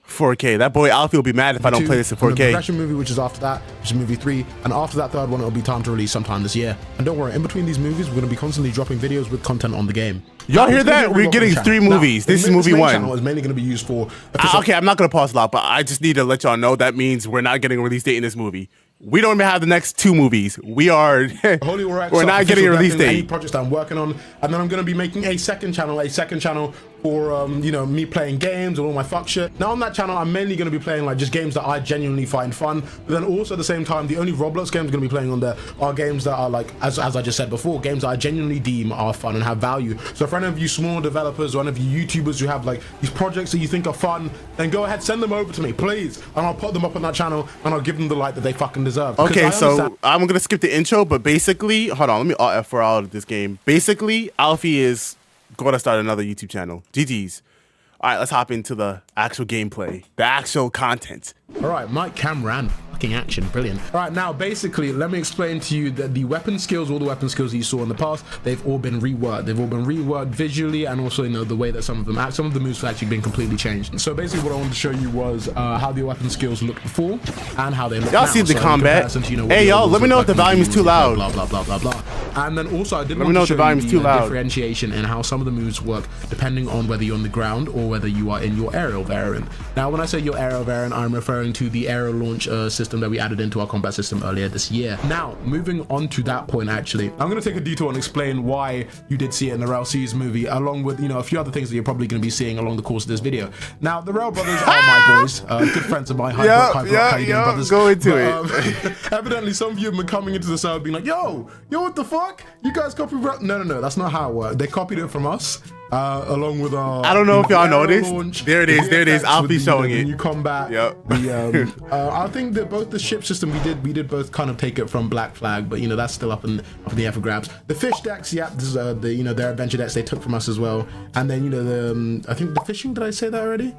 4K. That boy Alfie will be mad if I don't play this in 4K. And the progression movie, which is after that, which is movie 3, and after that third one, it'll be time to release sometime this year. And don't worry, in between these movies, we're going to be constantly dropping videos with content on the game. Y'all hear that? We're getting 3 movies. This is movie 1. Channel is mainly going to be used for. Okay, I'm not gonna pause a lot, but I just need to let y'all know that means we're not getting a release date in this movie. We don't even have the next 2 movies. We are. Holy War X, we're not getting a release date. Any projects that I'm working on, and then I'm going to be making a second channel for me playing games and all my fuck shit. Now on that channel, I'm mainly going to be playing like just games that I genuinely find fun. But then also at the same time, the only Roblox games I'm going to be playing on there are games that are like, as I just said before, games that I genuinely deem are fun and have value. So for any of you small developers or any of you YouTubers who have like these projects that you think are fun, then go ahead, send them over to me, please, and I'll put them up on that channel and I'll give them the light that they fucking deserve. Okay, so I'm gonna skip the intro, but basically, hold on, let me Alt F4 out of this game. Basically, Alfie is going to start another YouTube channel. GG's. All right, let's hop into the actual gameplay, the actual content. All right, Mike Cameron, fucking action, brilliant. All right, now basically, let me explain to you that the weapon skills, all the weapon skills that you saw in the past, they've all been reworked. They've all been reworked visually, and also the way that some of them act. Some of the moves have actually been completely changed. So basically, what I wanted to show you was how the weapon skills looked before and how they look now. Y'all see the combat? Hey, y'all, let me know if the volume is too loud. Blah blah blah blah blah. And then also, I did let me know if the volume is too loud. Differentiation and how some of the moves work depending on whether you're on the ground or whether you are in your aerial variant. Now, when I say your aerial variant, I'm referring to the aerial launch system that we added into our combat system earlier this year. Now, moving on to that point, actually, I'm going to take a detour and explain why you did see it in the YESSUUHH movie, along with a few other things that you're probably going to be seeing along the course of this video. Now, the Rail brothers are my boys, good friends of mine. Brothers. Go into it. Evidently, some of you have been coming into the server being like, yo, what the fuck? You guys copied Rail? No, that's not how it worked. They copied it from us. Along with our, I don't know if y'all noticed. There it is. Alfie showing it. New combat. Yep. I think that both the ship system we did both kind of take it from Black Flag, but that's still up in the air for grabs. The fish decks, yeah, this is their adventure decks they took from us as well. And then I think the fishing. Did I say that already?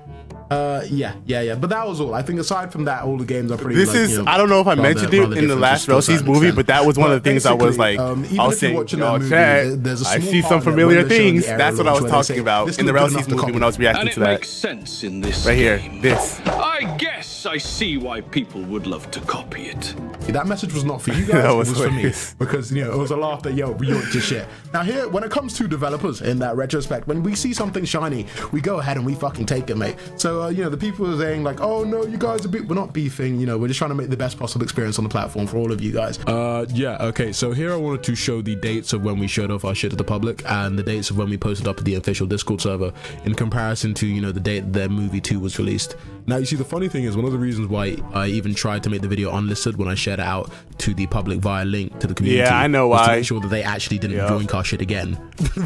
Yeah. But that was all. I think aside from that, all the games are pretty. This is I don't know if I mentioned it in the last YESSUUHH movie, but that was one of the things I was like, I was saying, I see some familiar things. That's what I was talking about in the YESSUUHH movie when I was reacting to that. Makes sense in this right here. game. This. I guess I see why people would love to copy it. That message was not for you guys. It was for me because it was a laugh that we want your shit. Now here, when it comes to developers in that retrospect, when we see something shiny, we go ahead and we fucking take it, mate. So the people are saying like, oh no, you guys we're not beefing. We're just trying to make the best possible experience on the platform for all of you guys. Okay. So here I wanted to show the dates of when we showed off our shit to the public and the dates of when we posted up at the official Discord server in comparison to the date that movie 2 was released. Now you see, the funny thing is, one of the reasons why I even tried to make the video unlisted when I shared it out to the public via link to the community, I know was why, to make sure that they actually didn't join our shit again.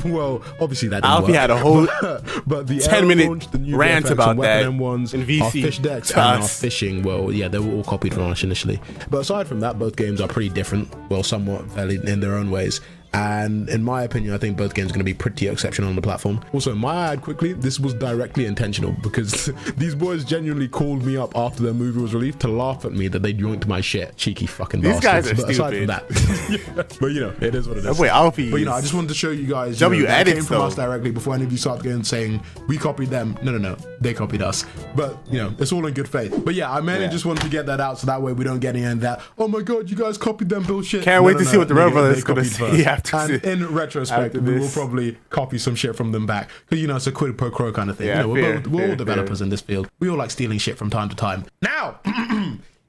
Well, obviously that didn't Alfie work. had a whole but the 10-minute rant about that ones, in VC. our fish decks and our fishing, well, yeah, they were all copied from us initially. But aside from that, both games are pretty different, well, somewhat fairly in their own ways. And in my opinion, I think both games are going to be pretty exceptional on the platform. Also, might I add quickly, this was directly intentional because these boys genuinely called me up after their movie was released to laugh at me that they yoinked my shit. Cheeky fucking bastards. These guys are but aside stupid. from that, but it is what it is. Wait, Alfie. But I just wanted to show you guys. W that edits came from though. us directly before any of you start going saying we copied them. No, they copied us. But it's all in good faith. But yeah, I mainly just wanted to get that out so that way we don't get any of that. Oh my god, you guys copied them bullshit. Can't wait to see what the Rail brothers is going to say after and in retrospect, we will probably copy some shit from them back because it's a quid pro quo kind of thing. Yeah, we're all developers in this field. We all like stealing shit from time to time. Now,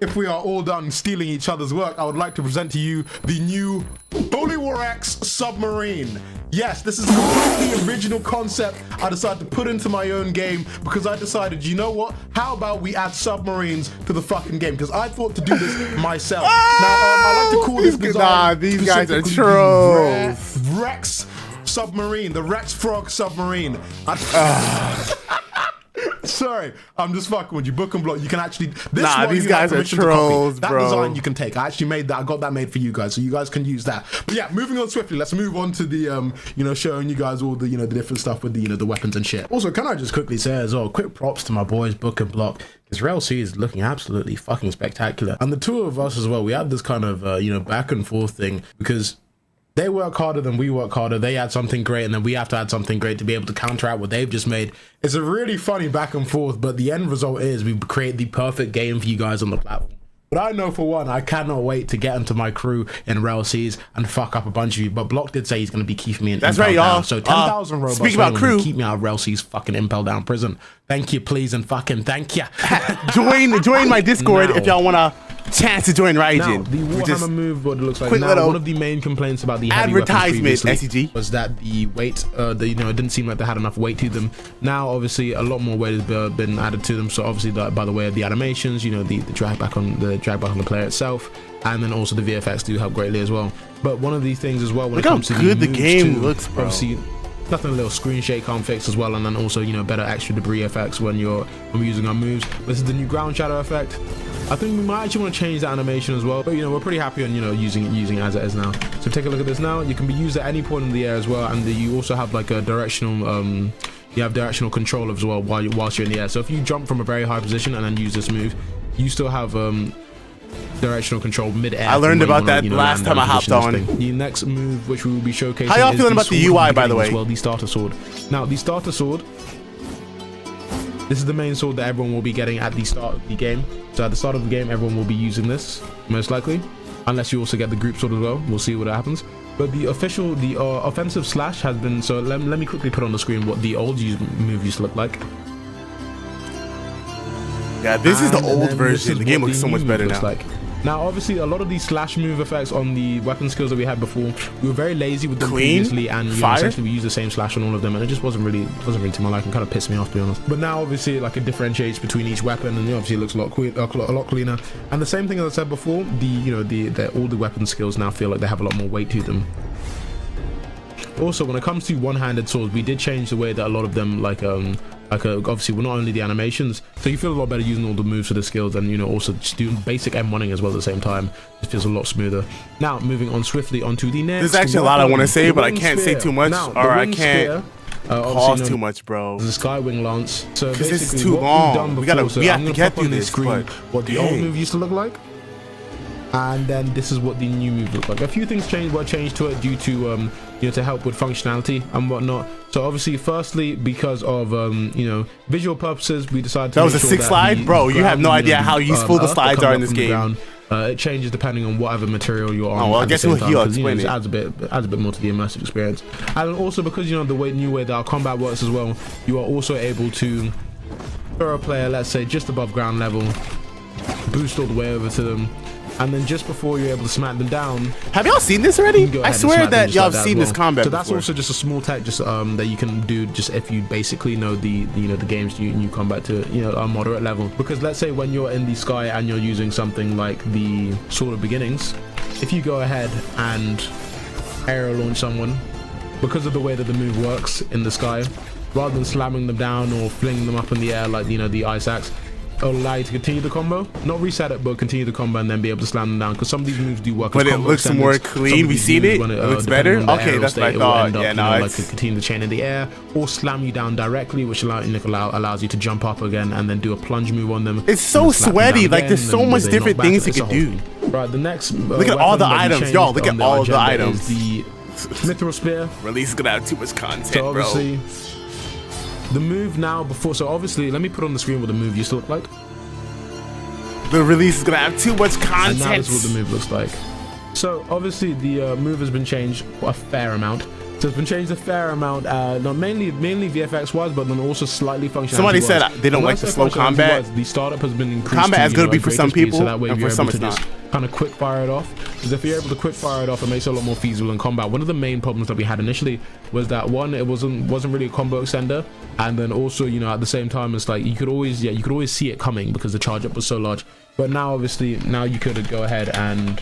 if we are all done stealing each other's work, I would like to present to you the new Holy War X submarine. Yes, this is a completely original concept I decided to put into my own game because I decided, you know what? How about we add submarines to the fucking game? Because I thought to do this myself. Now, I like to call this design. Nah, these guys are trolls. Rex submarine, the Rex Frog submarine. Sorry, I'm just fucking with you. Book and block. You can actually. These guys are trolls, that bro. design you can take. I actually made that. I got that made for you guys, so you guys can use that. But yeah, moving on swiftly. Let's move on to the showing you guys all the the different stuff with the the weapons and shit. Also, can I just quickly say as well, quick props to my boys Book and Block. Because RLC is looking absolutely fucking spectacular, and the two of us as well. We had this kind of back and forth thing because they work harder than we work harder. They add something great, and then we have to add something great to be able to counteract what they've just made. It's a really funny back and forth, but the end result is we create the perfect game for you guys on the platform. But I know for one, I cannot wait to get into my crew in RLCs and fuck up a bunch of you. But Block did say he's going to be keeping me in. That's right, y'all. So 10,000 robots. Speaking about crew, keep me out of RLC's fucking Impel Down prison. Thank you, please, and fucking thank you. join my Discord if y'all want to chance to join Raijin. Now, the Warhammer move, what it looks like quick now, one of the main complaints about the heavy advertisement SEG was that the weight, it didn't seem like they had enough weight to them. Now, obviously, a lot more weight has been added to them. So obviously, by the way of the animations, the drag back on the player itself, and then also the VFX do help greatly as well. But one of these things as well when it comes to the game looks, bro. Obviously, nothing a little screen shake can't fix as well, and then also better extra debris effects when we're using our moves. This is the new ground shadow effect. I think we might actually want to change the animation as well, but we're pretty happy on using it as it is now. So take a look at this now. You can be used at any point in the air as well, and you also have like a directional you have directional control as well whilst you're in the air. So if you jump from a very high position and then use this move, you still have directional control mid-air. I learned about that last time I hopped on. The next move which we will be showcasing. How y'all feeling about the UI, by the way? Well, the starter sword. Now the starter sword, this is the main sword that everyone will be getting at the start of the game. So at the start of the game, everyone will be using this, most likely. Unless you also get the group sword as well. We'll see what happens. But the offensive slash has been... So let me quickly put on the screen what the old move used to look like. Yeah, this is the old version. The game looks so much better now. Now, obviously, a lot of these slash move effects on the weapon skills that we had before, we were very lazy with them previously, and essentially we used the same slash on all of them, and it just wasn't really to my liking. Kind of pissed me off, to be honest. But now, obviously, it differentiates between each weapon, and obviously it looks a lot cleaner. And the same thing as I said before, all the weapon skills now feel like they have a lot more weight to them. Also, when it comes to one-handed swords, we did change the way that a lot of them obviously we're not only the animations, so you feel a lot better using all the moves for the skills, and also just doing basic M1ing as well at the same time. It feels a lot smoother. Now moving on swiftly onto the next. There's actually a lot I want to say, but I can't say too much, or I can't pause too much, bro. The Skywing Lance. So because this is too long. We have to get through this. What the old move used to look like, and then this is what the new move looked like. A few things were changed to it due to to help with functionality and whatnot. So obviously, firstly, because of visual purposes, we decided to. That was a 6 slide, bro. You have no idea how useful the slides are in this game. It changes depending on whatever material you're on. Oh, well, I guess he'll explain it. Adds a bit more to the immersive experience, and also because the new way that our combat works as well, you are also able to throw a player, let's say, just above ground level, boost all the way over to them, and then just before you're able to smack them down. Have y'all seen this already? I swear that y'all have seen this combat before. So that's also just a small tech that you can do just if you basically know the game's new combat to a moderate level. Because let's say when you're in the sky and you're using something like the Sword of Beginnings, if you go ahead and aerial launch someone, because of the way that the move works in the sky, rather than slamming them down or flinging them up in the air like the ice axe, it'll allow you to continue the combo, not reset it, but continue the combo and then be able to slam them down, because some of these moves do work. But it looks more clean. We've seen it. It looks better. Okay, that's what I thought. Yeah, no, like continue the chain in the air or slam you down directly, which allows you to jump up again and then do a plunge move on them. It's so sweaty. Like there's so much different things you can do. Right, the next. Look at all the items, y'all. Look at all the items. The Mythical Spear. Release is gonna have too much content, so obviously, the move now before. So obviously, let me put on the screen what the move used to look like. The release is gonna have too much content. And now this is what the move looks like. So obviously the move has been changed a fair amount. So it's been changed a fair amount, not mainly VFX wise, but then also slightly functionality. Somebody said they don't like the slow combat. The startup has been increased. Combat is going to be for some people, so that way and for some it's not. Kind of quick fire it off, because if you're able to quick fire it off, it makes it a lot more feasible in combat. One of the main problems that we had initially was that one, it wasn't really a combo extender, and then also, you know, at the same time, it's like you could always see it coming because the charge up was so large. But now, obviously, now you could go ahead and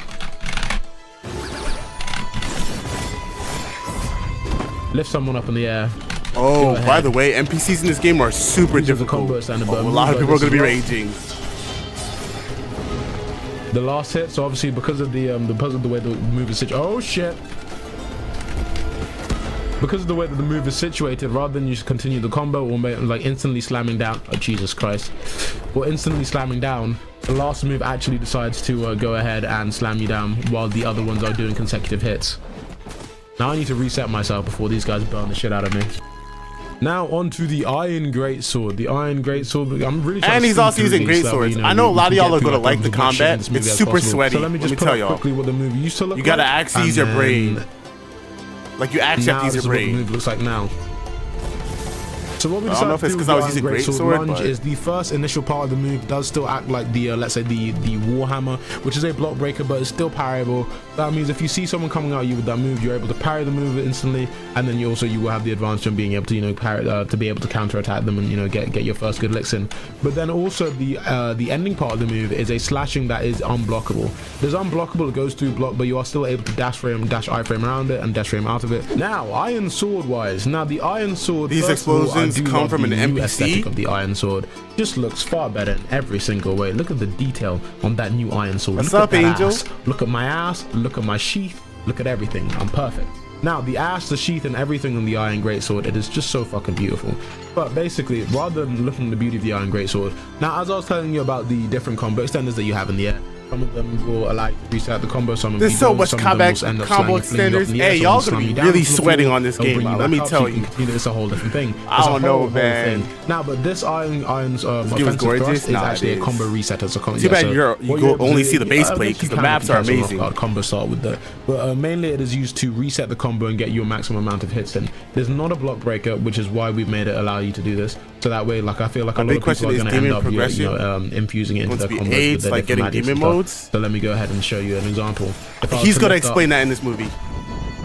lift someone up in the air. Oh, by the way, NPCs in this game are super difficult. A lot of people are going to be raging. The last hit, so obviously because of the way the move is situated. Oh shit! Because of the way that the move is situated, rather than you just continue the combo or like instantly slamming down. Oh Jesus Christ! Or instantly slamming down. The last move actually decides to go ahead and slam you down while the other ones are doing consecutive hits. Now I need to reset myself before these guys burn the shit out of me. Now on to the Iron Greatsword. The Iron Greatsword. I'm really trying and he's also using Greatswords. I know a lot of y'all are going to like the combat. It's super sweaty. So let me just tell y'all quickly what the move used to look like. You got to actually use your brain. Like you actually have to use your brain. What the move looks like now. So what we I don't know if it's because I was using Greatsword, lunge is the first initial part of the move does still act like the let's say the Warhammer, which is a block breaker, but it's still parryable. That means if you see someone coming at you with that move, you're able to parry the move instantly, and then you will have the advantage of being able to, you know, parry, to be able to counter attack them and, you know, get your first good licks in. But then also the ending part of the move is a slashing that is unblockable. There's unblockable, it goes through block, but you are still able to dash iframe around it and dash frame out of it. Now Iron Sword wise, now the Iron Sword, these explosions come from an NPC. Aesthetic of the Iron Sword just looks far better in every single way. Look at the detail on that new Iron Sword. What's up, Angel? Look at my ass, look at my sheath, look at everything. I'm perfect. Now the ass, the sheath, and everything on the Iron Greatsword, it is just so fucking beautiful. But basically, rather than looking at the beauty of the Iron Greatsword, now as I was telling you about the different combo extenders that you have in the air, some of them will allow you to reset the combo. Some of them, there's so much combo extenders. Hey, y'all gonna be really sweating on this game. Let me tell you. It's a whole different thing. I don't know, man. Now, but this Iron's offensive thrust is actually a combo resetter. So too bad you only see the base plate because the maps are amazing. Combo start with that, but mainly it is used to reset the combo and get you a maximum amount of hits in. There's not a block breaker, which is why we've made it allow you to do this. So that way, like I feel like a lot of people are going to end up infusing it into their combos with their different magic stuff. So let me go ahead and show you an example. He's going to explain that in this movie.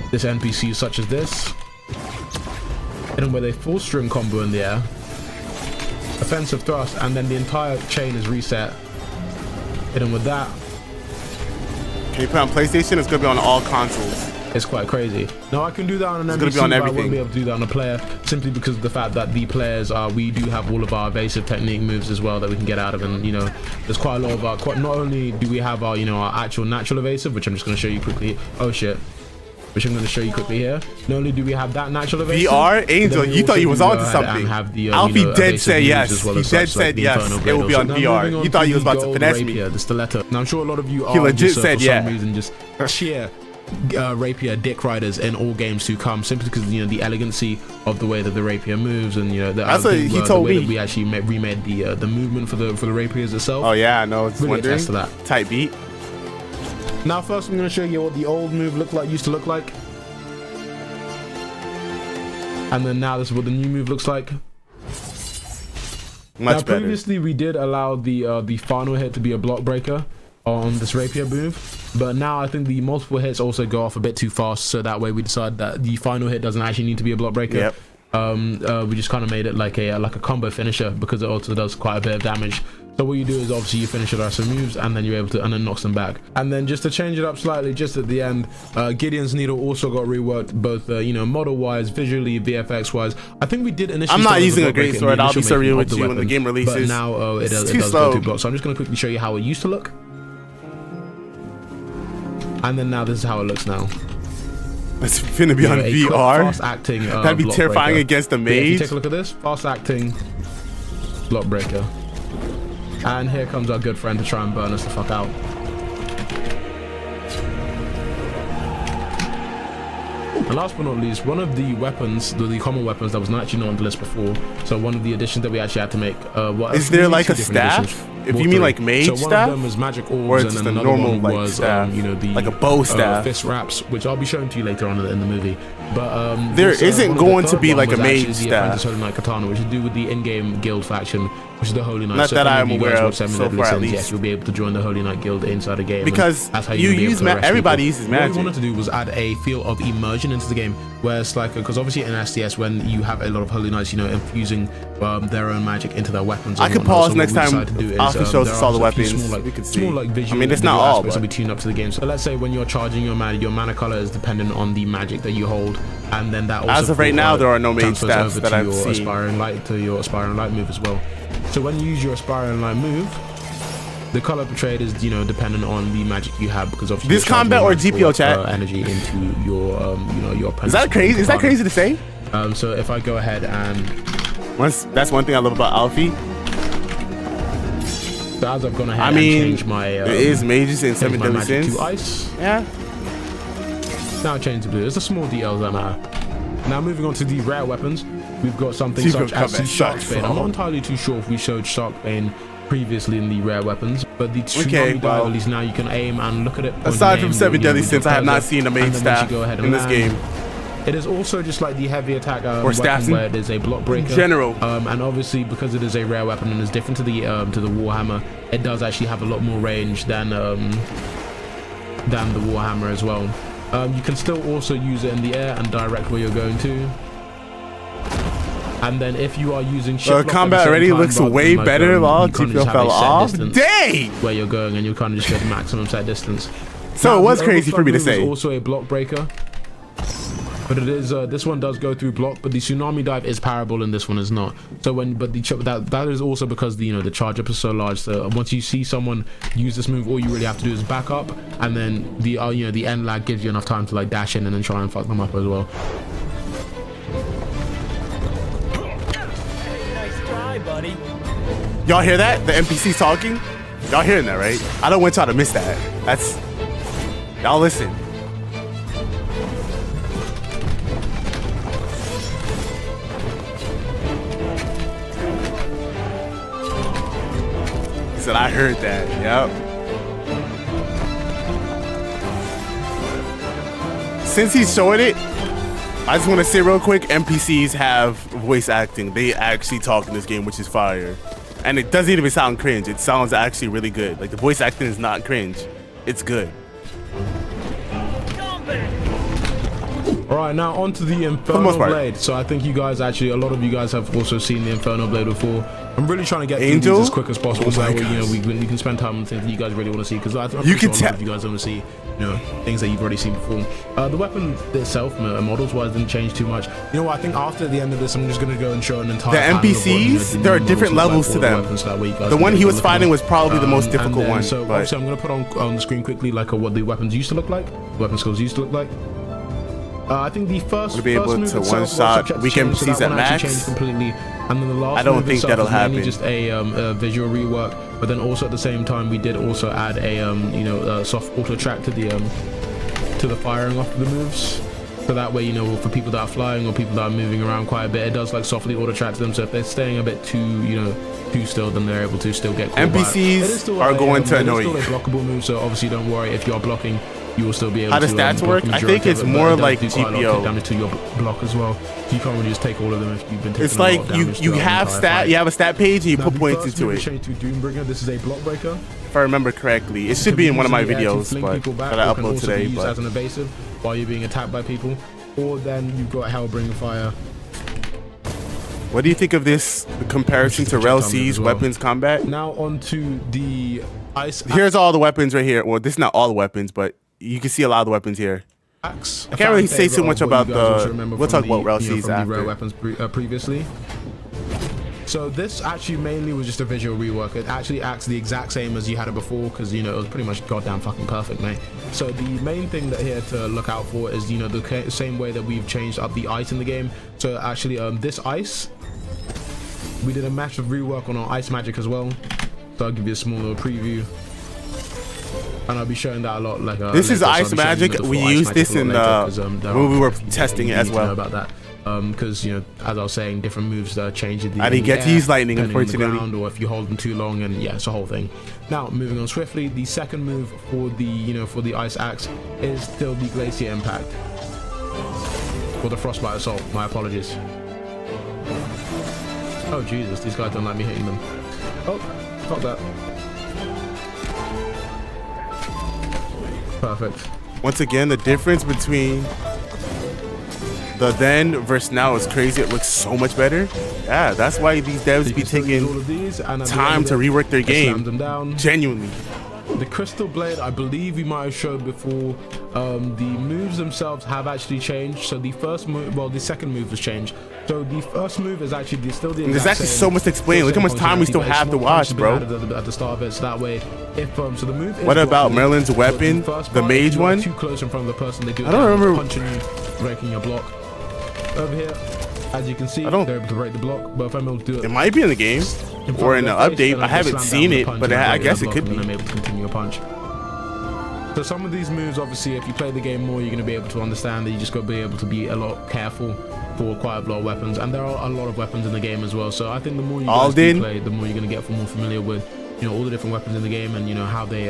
This NPC such as this, and with a full string combo in the air, offensive thrust, and then the entire chain is reset. And with that, can you put it on PlayStation? It's going to be on all consoles. It's quite crazy. Now I can do that on an NPC, but I won't be able to do that on a player simply because of the fact that the players we do have all of our evasive technique moves as well that we can get out of, and you know, there's quite a lot of not only do we have our, you know, our actual natural evasive, which I'm just going to show you quickly. Oh shit. Which I'm going to show you quickly here. Not only do we have that natural evasive, VR Angel, you thought you was onto something. Alfie dead said yes. He dead said yes. It will be on VR. You thought you was about to finesse me. The stiletto. Now I'm sure a lot of you are. He legit said yeah. For some reason just cheer Rapier dick riders in all games to come, simply because, you know, the elegancy of the way that the Rapier moves, and you know that's what he told me. That we actually remade the movement for the Rapiers itself. Oh yeah, I know. It's really attest to that. Tight beat. Now first I'm going to show you what the old move used to look like, and then now this is what the new move looks like. Much better. Previously we did allow the final hit to be a block breaker on this Rapier move, but now I think the multiple hits also go off a bit too fast, so that way we decide that the final hit doesn't actually need to be a block breaker. Yep. We just kind of made it like a combo finisher, because it also does quite a bit of damage. So what you do is obviously you finish the rest of the moves, and then you're able to, and then knocks them back. And then just to change it up slightly, just at the end, Gideon's Needle also got reworked, both you know, model wise, visually, VFX wise. I think we did initially. I'm not using a Greatsword. I'll be so real with you when the game releases. But now it does go through blocks. So I'm just going to quickly show you how it used to look. And then now this is how it looks now. It's finna be on VR. Fast acting. That'd be terrifying against the mage. If you take a look at this, fast acting block breaker. And here comes our good friend to try and burn us the fuck out. And last but not least, one of the weapons, the common weapons that was actually not on the list before, so one of the additions that we actually had to make. Is there like a staff? If you mean like mage staff? So one of them is magic orbs, and then another one was, you know, the like a bow staff, fist wraps, which I'll be showing to you later on in the movie. But there this, isn't one of the going to third be one like a was actually mage the Apprentice Holy Knight Katana, which is to do with the in-game guild faction, which is the Holy Knight. Not so that if any I'm of you guys aware watch of Seven so Deadly far, at Sins, least. yes, you'll be able to join the Holy Knight guild inside the game. Because that's how you be able use to arrest everybody people. uses What magic. we wanted to do was add a feel of immersion into the game, where it's like, because obviously in SDS, when you have a lot of Holy Knights, you know, infusing their own magic into their weapons. I and could whatnot. pause So next what we time decided to do is, Alfie shows there us are all the a few weapons. small, like, We can see. small, like, I mean, it's not all, aspects but that we tune up to the game. So let's say when you're charging your mana color is dependent on the magic that you hold, and then that also as of right now, there are no mage transfers stats over that to I've your seen. aspiring light, to your aspiring light move as well. So when you use your aspiring light move, the color portrayed is, you know, dependent on the magic you have, because obviously This combat or GPO chat energy into your you know, your is that crazy? Is that crazy to say? So if I go ahead and that's one thing I love about Alfie. so as I've gone ahead I mean, and changed my there is mages in Seven Deadly magic Sins. to ice. Yeah. Now change to blue. It's the small details that matter. Now moving on to the rare weapons, we've got something You such can as come the at Shark's shots, Bane. I'm bro. not entirely too sure if we showed Shark Bane previously in the rare weapons, but the Tsunami Okay, Dive, well, at least now you can aim and look at it. point aside and from aim, Seven you know, Deadly with Sins, your I have not cursor, seen a main and then once you staff go ahead and in this land, game. it is also just like the heavy attack Or weapon, staffing. where it is a block breaker. In general. And obviously because it is a rare weapon and is different to the Warhammer, it does actually have a lot more range than the Warhammer as well. You can still also use it in the air and direct where you're going to. And then if you are using combat already looks way better. Lol, GPO fell off. Dang! Where you're going, and you kind of just get maximum set distance. So it was the crazy for me to overflow move say. is also a block breaker, but it is this one does go through block, but the Tsunami Dive is parable and this one is not. So that is also because the the charge up is so large. So once you see someone use this move, all you really have to do is back up, and then the the end lag gives you enough time to like dash in and then try and fuck them up as well. Y'all hear that? The NPC talking? Y'all hearing that, right? I don't want y'all to miss that. That's... Y'all listen. He said, I heard that. Yep. Since he's showing it, I just want to say real quick, NPCs have voice acting. They actually talk in this game, which is fire. And it doesn't even sound cringe. It sounds actually really good. Like, the voice acting is not cringe. It's good. Alright, now on to the Infernal Blade. So I think you guys actually, a lot of you guys have also seen the Infernal Blade before. I'm really trying to get through these as quick as possible, so that way, we can spend time on things that you guys really want to see, because I'm pretty sure a lot of you guys want to see things that you've already seen before. The weapon itself, models wise, didn't change too much. You know what, I think after the end of this, I'm just going to go and show an entire The NPCs, there are different levels to them. The one he was fighting was probably the most difficult one. So obviously I'm going to put on the screen quickly like what the weapons used to look like, weapon skills used to look like. I think the first be able move to itself one shot weekend so MCs that at one actually max. changed completely, and then the last I don't move think itself that'll is mainly happen. just a visual rework, but then also at the same time we did also add a soft auto track to the firing off the moves. So that way, for people that are flying or people that are moving around quite a bit, it does like softly auto track to them. So if they're staying a bit too still, then they're able to still get caught. NPCs are going to annoy you. It is still a blockable move, so obviously don't worry if you're blocking. You will still be able to. How the stats work? I think it's more like GPO. Damage to your block as well. You can't really just take all of them if you've been taking. It's like you have you have a stat page and you put points into it. Change to Doombringer. This is a block breaker. If I remember correctly, it should be in one of my videos, but that I upload today. But as an evasive while you're being attacked by people, or then you've got Hellbringer Fire. What do you think of this comparison to Rel C's weapons combat? Now onto the ice. Here's all the weapons right here. Well, this is not all the weapons, but you can see a lot of the weapons here. I can't really say too much about the. We'll talk about Rel C's after. Rare weapons previously. So this actually mainly was just a visual rework. It actually acts the exact same as you had it before, because it was pretty much goddamn fucking perfect, mate. So the main thing that here to look out for is the same way that we've changed up the ice in the game. So actually this ice, we did a massive rework on our ice magic as well. So I'll give you a small little preview. And I'll be showing that a lot. This is ice magic. We used this in when we were testing it as well. About that. Because as I was saying, different moves change in the I didn't get to use lightning, unfortunately. Ground, or if you hold them too long, and yeah, it's a whole thing. Now moving on swiftly, the second move for the for the ice axe is still the glacier impact. Or the frostbite assault. My apologies. Oh Jesus, these guys don't like me hitting them. Oh, fuck that. Perfect. Once again, the difference between the then versus now is crazy. It looks so much better. Yeah, that's why these devs be taking time to rework their game. Them down. Genuinely. The Crystal Blade, I believe we might have showed before, the moves themselves have actually changed. So the first move, well, the second move has changed. So the first move is actually still the exact There's actually so much to explain. Look how much time we still have to watch, bro. At the start of it, so that way, if so the move. Is what about Merlin's weapon, the mage one? Too close in front of the person, they do. I don't remember punching you, breaking your block. Over here, as you can see, they're able to break the block. But if I'm able to do it, it might be in the game or in the update. I haven't seen it, but I guess it could be. And I'm able to continue a punch. So some of these moves, obviously, if you play the game more, you're going to be able to understand that you just got to be able to be a lot careful for quite a lot of weapons, and there are a lot of weapons in the game as well. So I think the more you guys play, the more you're going to get more familiar with, you know, all the different weapons in the game, and you know how they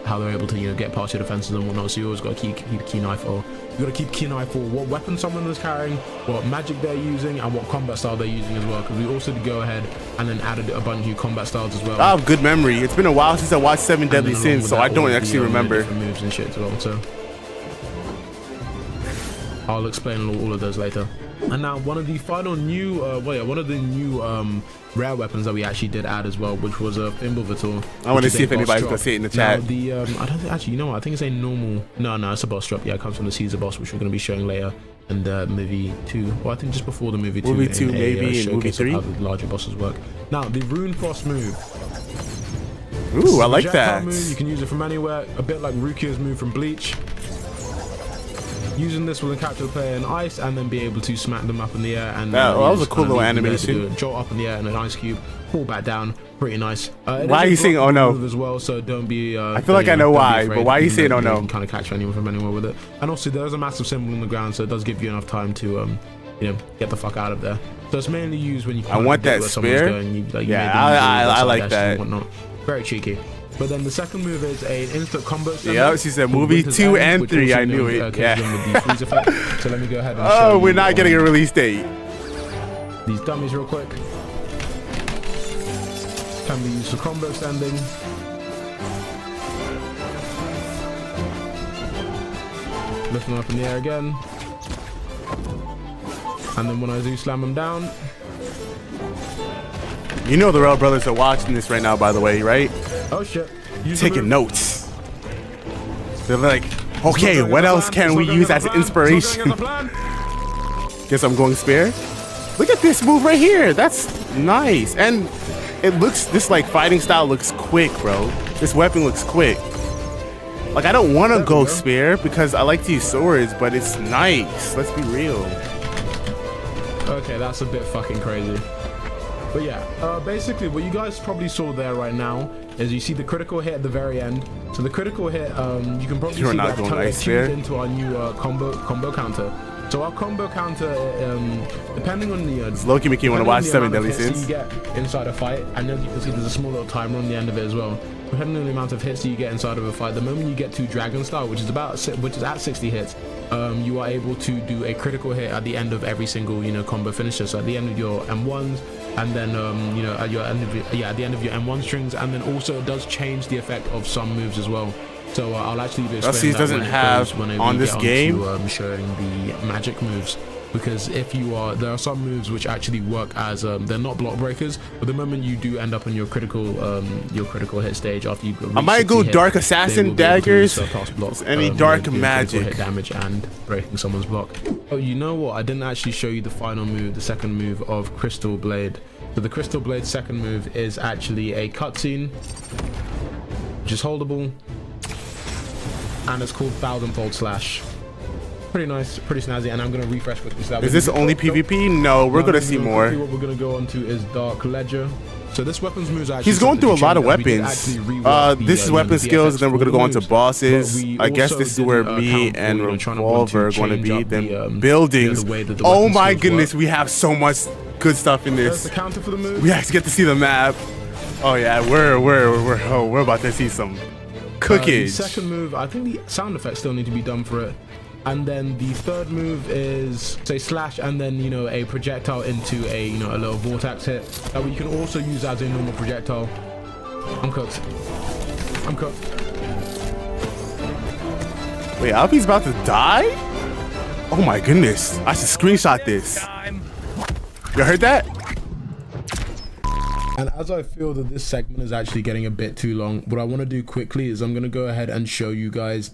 how they're able to, you know, get past your defenses and whatnot. So you always got to keep a keen eye for. You got to keep a keen eye for what weapon someone is carrying, what magic they're using, and what combat style they're using as well. Because we also did go ahead and then added a bunch of new combat styles as well. I have good memory. It's been a while since I watched 7 Deadly Sins, so I don't actually remember. Moves and shit as well. So I'll explain all of those later. And now one of the final new, one of the new rare weapons that we actually did add as well, which was a Individuality. I want to see if anybody's gonna see it in the chat. Now, the I don't think, actually, you know what? I think it's a normal. No, it's a boss drop. Yeah, it comes from the Caesar boss, which we're going to be showing later. And movie 2. Well, I think just before the movie 2. Movie 2 maybe, and movie 3. How the larger bosses work. Now the Rune Frost move. Ooh, I like that. Move, you can use it from anywhere. A bit like Rapier's move from Bleach. Using this will capture the player in ice and then be able to smack them up in the air. And that was a cool little animation. Jolt up in the air and an ice cube, fall back down. Pretty nice. Why are you saying "oh no"? As well, so don't be. I feel like I know why, but why are you saying "oh no"? You can kind of catch anyone from anywhere with it. And also, there's a massive symbol on the ground, so it does give you enough time to, you know, get the fuck out of there. So it's mainly used when you. I want that spear. Yeah, I like that. Very cheeky. But then the second move is an instant combo. Yeah, she said movie 2 and 3. I knew it. Yeah. So let me go ahead and oh, we're not getting a release date. These dummies real quick. Can be used for combo standing. Lift them up in the air again. And then when I do slam them down. You know the Rail Brothers are watching this right now, by the way, right? Oh shit. Taking notes. They're like, okay, what else can we use as inspiration? Guess I'm going spare. Look at this move right here. That's nice. And it looks, this like fighting style looks quick, bro. This weapon looks quick. Like I don't want to go spare because I like to use swords, but it's nice. Let's be real. Okay, that's a bit fucking crazy. But yeah, basically what you guys probably saw there right now is you see the critical hit at the very end. So the critical hit, you can probably see that tuned into our new combo counter. So our combo counter, depending on the it's low-key making you want to watch 7 Deadly Sins. You get inside a fight, and as you can see, there's a small little timer on the end of it as well. Depending on the amount of hits that you get inside of a fight, the moment you get to Dragon Style, which is at 60 hits, you are able to do a critical hit at the end of every single, you know, combo finisher. So at the end of your M1s, and then you know, at the end of your M1 strings, and then also it does change the effect of some moves as well. So I'll actually be explaining that doesn't have on this game showing the magic moves, because if you are, there are some moves which actually work as they're not block breakers, but the moment you do end up in your critical hit stage after you I might go dark assassin daggers, blocks, any dark magic hit damage and breaking someone's block. Oh, you know what, I didn't actually show you the final move, the second move of Crystal Blade. So the Crystal Blade second move is actually a cutscene which is holdable, and it's called Thousandfold Slash. Pretty nice, pretty snazzy, and I'm gonna refresh quickly. So is this only PvP? No, we're gonna see more. What we're gonna go on to is Dark Ledger. So this weapons moves actually. He's going through a lot of weapons. This is weapon skills, and then we're gonna go on to bosses. I guess this is where me and Revolver are going to be. Then buildings. Oh my goodness, we have so much good stuff in this. The counter for the move. We actually get to see the map. Oh yeah, we're about to see some cookies. The second move, I think the sound effects still need to be done for it. And then the third move is say slash and then a projectile into a a little vortex hit that you can also use as a normal projectile. I'm cooked. I'm cooked. Wait, Alfie's about to die? Oh my goodness. I should screenshot this. You heard that? And as I feel that this segment is actually getting a bit too long, what I want to do quickly is I'm going to go ahead and show you guys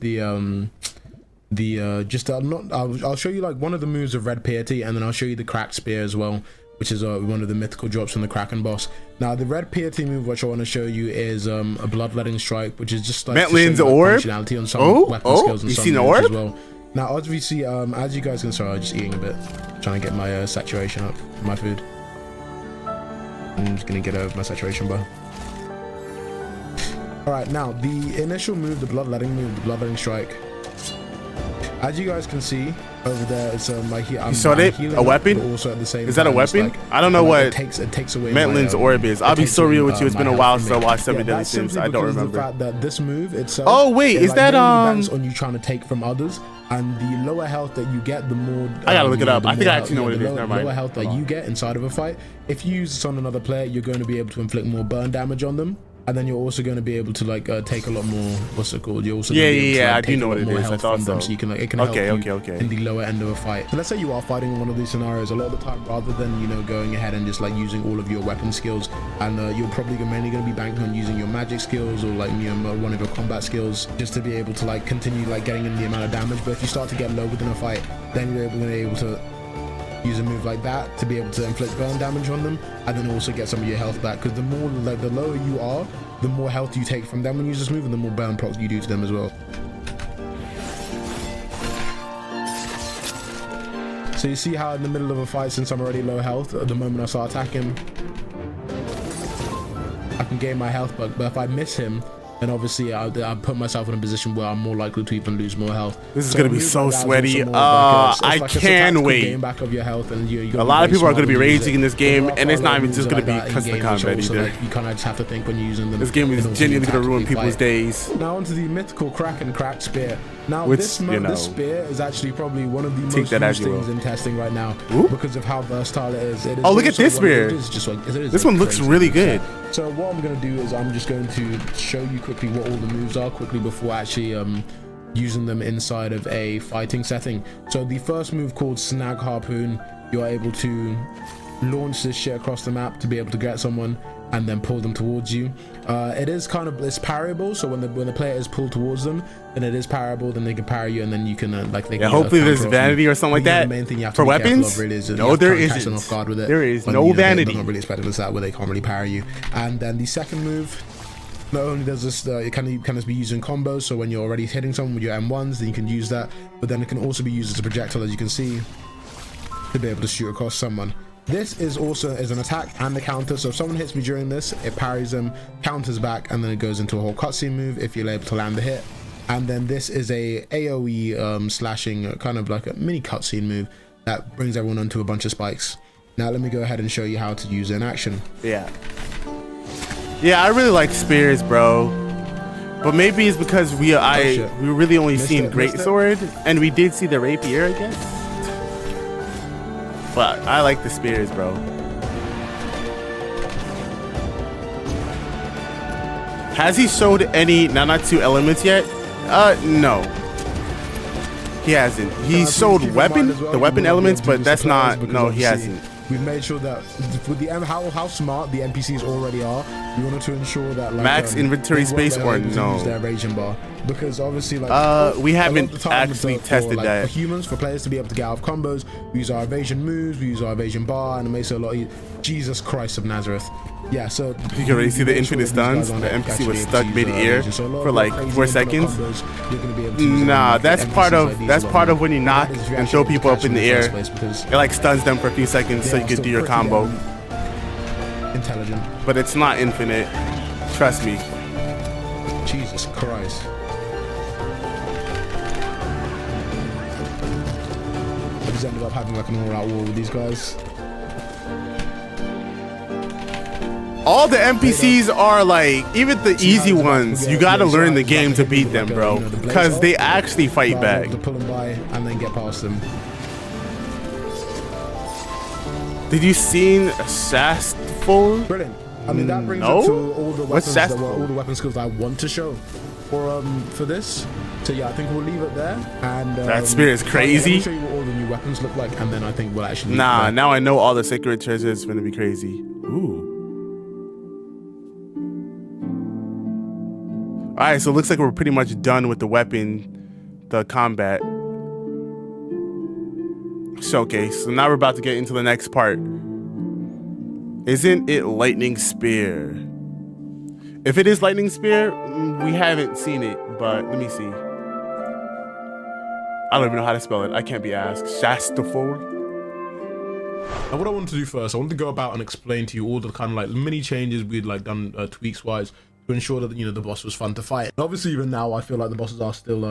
I'll show you like one of the moves of Red Piety, and then I'll show you the cracked spear as well, which is one of the mythical drops from the Kraken boss. Now the Red Piety move which I want to show you is a bloodletting strike, which is just like Metlin's orb functionality on some weapon skills and you some seen the moves orb as well. Now obviously as you guys can sorry, I'm just eating a bit, trying to get my saturation up for my food. I'm just gonna get over my saturation bar. All right, now the initial move, the bloodletting strike. As you guys can see over there, it's you saw it? A weapon? Also at the same is that a weapon? like, I don't know what it takes away Metlin's orb is. I'll be so real with you. It's been a while since I watched 7 Deadly Sins. I don't remember. The fact that this move itself. Oh wait, is that depends on you trying to take from others, and the lower health that you get, the more. I gotta look it up. I think I actually know what it is. Never mind. The lower health that you get inside of a fight, if you use this on another player, you're going to be able to inflict more burn damage on them. And then you're also going to be able to like take a lot more. What's it called? You're also I do know what it is. I thought so. So you can it can help you in the lower end of a fight. So let's say you are fighting in one of these scenarios. A lot of the time, rather than going ahead and just like using all of your weapon skills, and you're probably mainly going to be banking on using your magic skills or like one of your combat skills just to be able to like continue like getting in the amount of damage. But if you start to get low within a fight, then you're able to use a move like that to be able to inflict burn damage on them, and then also get some of your health back, because the more like the lower you are, the more health you take from them when you use this move, and the more burn procs you do to them as well. So you see how in the middle of a fight, since I'm already low health, at the moment I start attacking, I can gain my health back, but if I miss him, then obviously I put myself in a position where I'm more likely to even lose more health. This is gonna be so sweaty. I can wait. Gain back of your health, and a lot of people are gonna be raging in this game, and it's not even just gonna be custom combat either. You kind of just have to think when you're using them. This game is genuinely gonna ruin people's days. Now onto the mythical cracked spear. Now this spear is actually probably one of the most used things in testing right now because of how versatile it is. Oh, look at this spear. This one looks really good. So what I'm going to do is I'm just going to show you quickly what all the moves are quickly before actually using them inside of a fighting setting. So the first move, called Snag Harpoon, you're able to launch this shit across the map to be able to get someone and then pull them towards you. It's parryable, so when the player is pulled towards them, then it is parryable, then they can parry you, and then you can hopefully there's vanity or something like that. The main thing you have to for be weapons of really is no, there isn't. Catch them off guard with it. There is no vanity. They're not really expected this out where they can't really parry you. And then the second move, not only does this it can be used in combos, so when you're already hitting someone with your M1s, then you can use that, but then it can also be used as a projectile, as you can see, to be able to shoot across someone. This is also an attack and a counter, so if someone hits me during this, it parries them, counters back, and then it goes into a whole cutscene move if you're able to land the hit. And then this is a AoE slashing, kind of like a mini cutscene move that brings everyone onto a bunch of spikes. Now let me go ahead and show you how to use it in action. Yeah, I really like spears, bro. But maybe it's because we really only seen Greatsword, and we did see the Rapier, I guess. But I like the spears, bro. Has he showed any Nanatsu elements yet? No. He hasn't. He showed the weapon elements, but that's not. No, he hasn't. We've made sure that with how smart the NPCs already are, we wanted to ensure that max inventory space or no. Use their raging bar, because obviously we haven't actually tested that. For humans, for players to be able to get out of combos, we use our evasion moves, we use our evasion bar, and it makes it a lot easier. Jesus Christ of Nazareth. Yeah, so you can already see the infinite stuns. The NPC was stuck mid-air for like 4 seconds. Nah, that's part of when you knock and throw people up in the air. It like stuns them for a few seconds so you can do your combo. Intelligent. But it's not infinite. Trust me. Jesus Christ. I just ended up having like an all-out war with these guys. All the NPCs are like, even the easy ones, you gotta learn the game to beat them, bro. Because they actually fight back. To pull them by and then get past them. Did you seen Shastful? Brilliant. I mean, that brings up to all the weapons that were all the weapon skills I want to show for this. So yeah, I think we'll leave it there. And that spirit is crazy. Let me show you what all the new weapons look like, and then I think we'll actually. Nah, now I know all the sacred treasures is gonna be crazy. Ooh. All right, so it looks like we're pretty much done with the combat showcase. So now we're about to get into the next part. Isn't it lightning spear? If it is lightning spear, we haven't seen it, but let me see. I don't even know how to spell it. I can't be asked. Shastaful. And what I want to do first, I want to go about and explain to you all the kind of like mini changes we'd like done tweaks wise to ensure that the boss was fun to fight. And obviously, even now, I feel like the bosses are still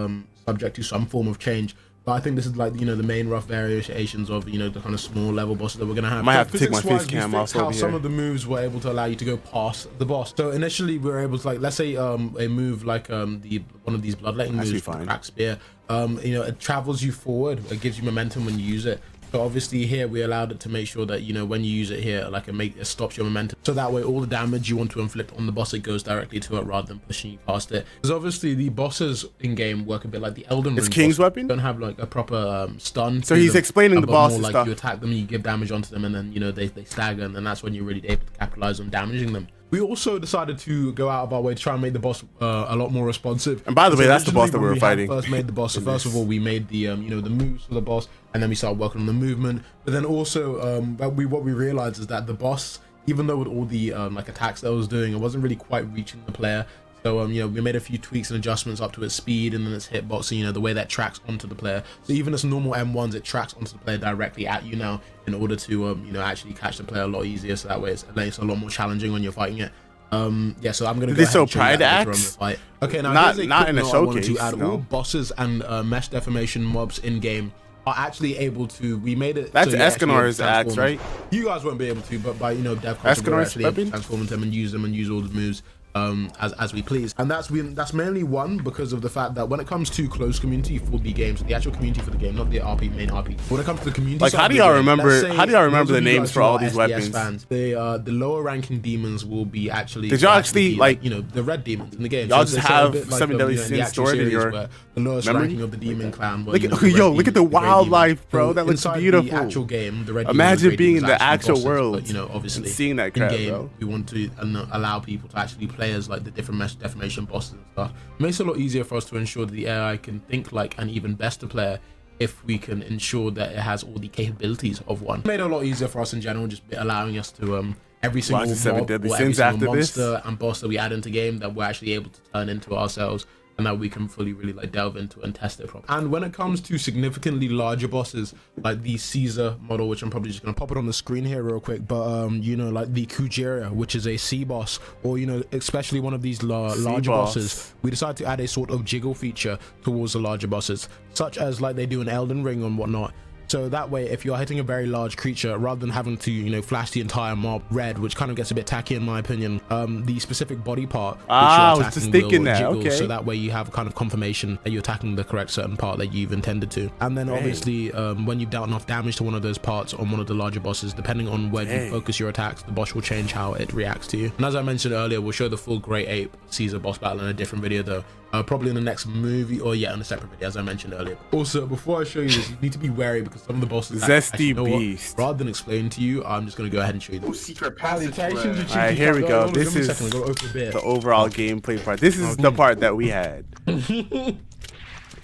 subject to some form of change. But I think this is like the main rough variations of the kind of small level bosses that we're gonna have. Might have to take my face cam off over here. Some of the moves were able to allow you to go past the boss. So initially we were able to, like, let's say a move like one of these bloodletting moves, crack spear. It travels you forward. It gives you momentum when you use it. So obviously here we allowed it to make sure that when you use it here, like it stops your momentum. So that way all the damage you want to inflict on the boss, it goes directly to it rather than pushing you past it. Because obviously the bosses in game work a bit like the Elden Ring. It's King's weapon. Don't have like a proper stun. So he's explaining the boss more like stuff. You attack them, you give damage onto them, and then they stagger, and then that's when you're really able to capitalize on damaging them. We also decided to go out of our way to try and make the boss a lot more responsive. And by the way, that's the boss that we were fighting. First made the boss. So first of all, we made the the moves for the boss, and then we started working on the movement. But then also, what we realized is that the boss, even though with all the like attacks that it was doing, it wasn't really quite reaching the player. So we made a few tweaks and adjustments up to its speed and then its hitbox, so the way that tracks onto the player. So even as normal M1s, it tracks onto the player directly at you now in order to actually catch the player a lot easier. So that way it's a lot more challenging when you're fighting it. Yeah, so I'm gonna go ahead and show you that later on the fight. Okay, now not in a showcase. To add all bosses and mesh deformation mobs in game are actually able to. We made it. That's so Escanor's axe, right? You guys won't be able to, but by dev content, we're actually able to transform them and use all the moves as we please. And that's mainly one because of the fact that when it comes to closed community for the games, the actual community for the game, not the main RP, when it comes to the community, like how do y'all remember the names for all these weapons? Fans, the lower ranking demons will be actually, did y'all actually like the red demons in the game? Y'all just have 7 deadly sins stored in your the lowest ranking of the demon clan. Look at the wildlife, bro. That looks beautiful. The actual game, the red imagine being in the actual world, but, obviously seeing that crap, bro. We want to allow people to actually play as like the different mesh deformation bosses and stuff. It makes it a lot easier for us to ensure that the AI can think like an even better player if we can ensure that it has all the capabilities of one. It made it a lot easier for us in general, just allowing us to every single mob or every single monster and boss that we add into game that we're actually able to turn into ourselves, and that we can fully really like delve into and test it properly. And when it comes to significantly larger bosses like the Caesar model, which I'm probably just gonna pop it on the screen here real quick, but like the Kujeria, which is a sea boss, or especially one of these larger bosses, we decided to add a sort of jiggle feature towards the larger bosses, such as like they do in Elden Ring and whatnot. So that way, if you're hitting a very large creature, rather than having to, flash the entire mob red, which kind of gets a bit tacky in my opinion, the specific body part I was just thinking that, jiggle, okay. so that way you have kind of confirmation that you're attacking the correct certain part that you've intended to. And then obviously, when you've dealt enough damage to one of those parts on one of the larger bosses, depending on where you focus your attacks, the boss will change how it reacts to you. And as I mentioned earlier, we'll show the full Great Ape Caesar boss battle in a different video though. Probably in the next movie, or in a separate video, as I mentioned earlier. Also, before I show you this, you need to be wary because some of the bosses Zesty Beast. Rather than explain to you, I'm just going to go ahead and show you this. Secret passage. Alright, here we go. This is the overall gameplay part. This is the part that we had.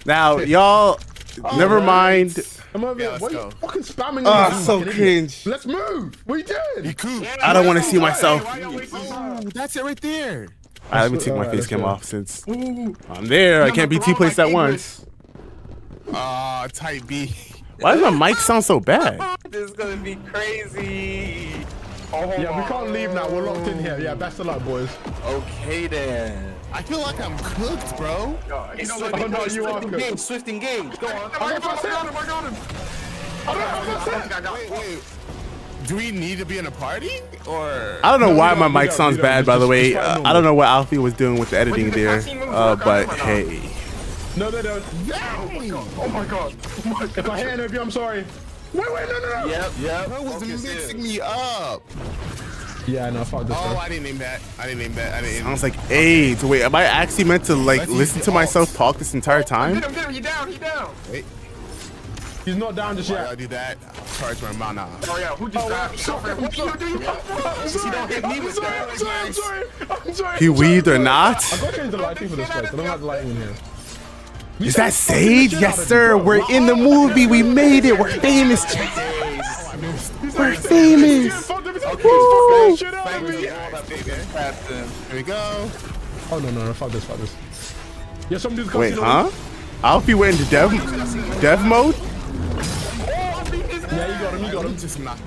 Now, y'all, never mind. I'm over here. Why are you fucking spamming? Oh, so cringe. Let's move. We did. I don't want to see myself. That's it right there. Alright, let me take my face cam off since I'm there. I can't be two places at once. Type B. Why does my mic sound so bad? This is gonna be crazy. Yeah, we can't leave now. We're locked in here. Yeah, best of luck, boys. Okay then. I feel like I'm cooked, bro. Swift engage. Go on. I got him. Wait. Do we need to be in a party or? I don't know No, why we my don't, we mic don't, sounds we don't. bad, by the Just way. fight normal. I don't know what Alfie was doing with the editing there, but hey. No, they don't. Oh my god. Oh my god. If I hit any of you, I'm sorry. Wait, no. Yep. Bro was mixing me up. Yeah, no, fuck this. Oh, bro. I didn't name that. Sounds like AIDS. Wait, am I actually meant to like listen to myself talk this entire time? Get him. He down. Wait, He's not down just why yet. I do that? Charge my mana. Oh yeah, who just grabbed me? What do you do? I'm don't hit me with that. I'm sorry. He weaved or not? I gotta change the lighting for this place. I don't like the lighting in here. Is that Sage? Yes, sir. We're in the movie. We made it. We're famous. We're famous. Woo! Here we go. Oh no, fuck this. Yeah, some dude's Wait, cutscene huh? Alfie went into dev mode? Yeah, you got him. Just not.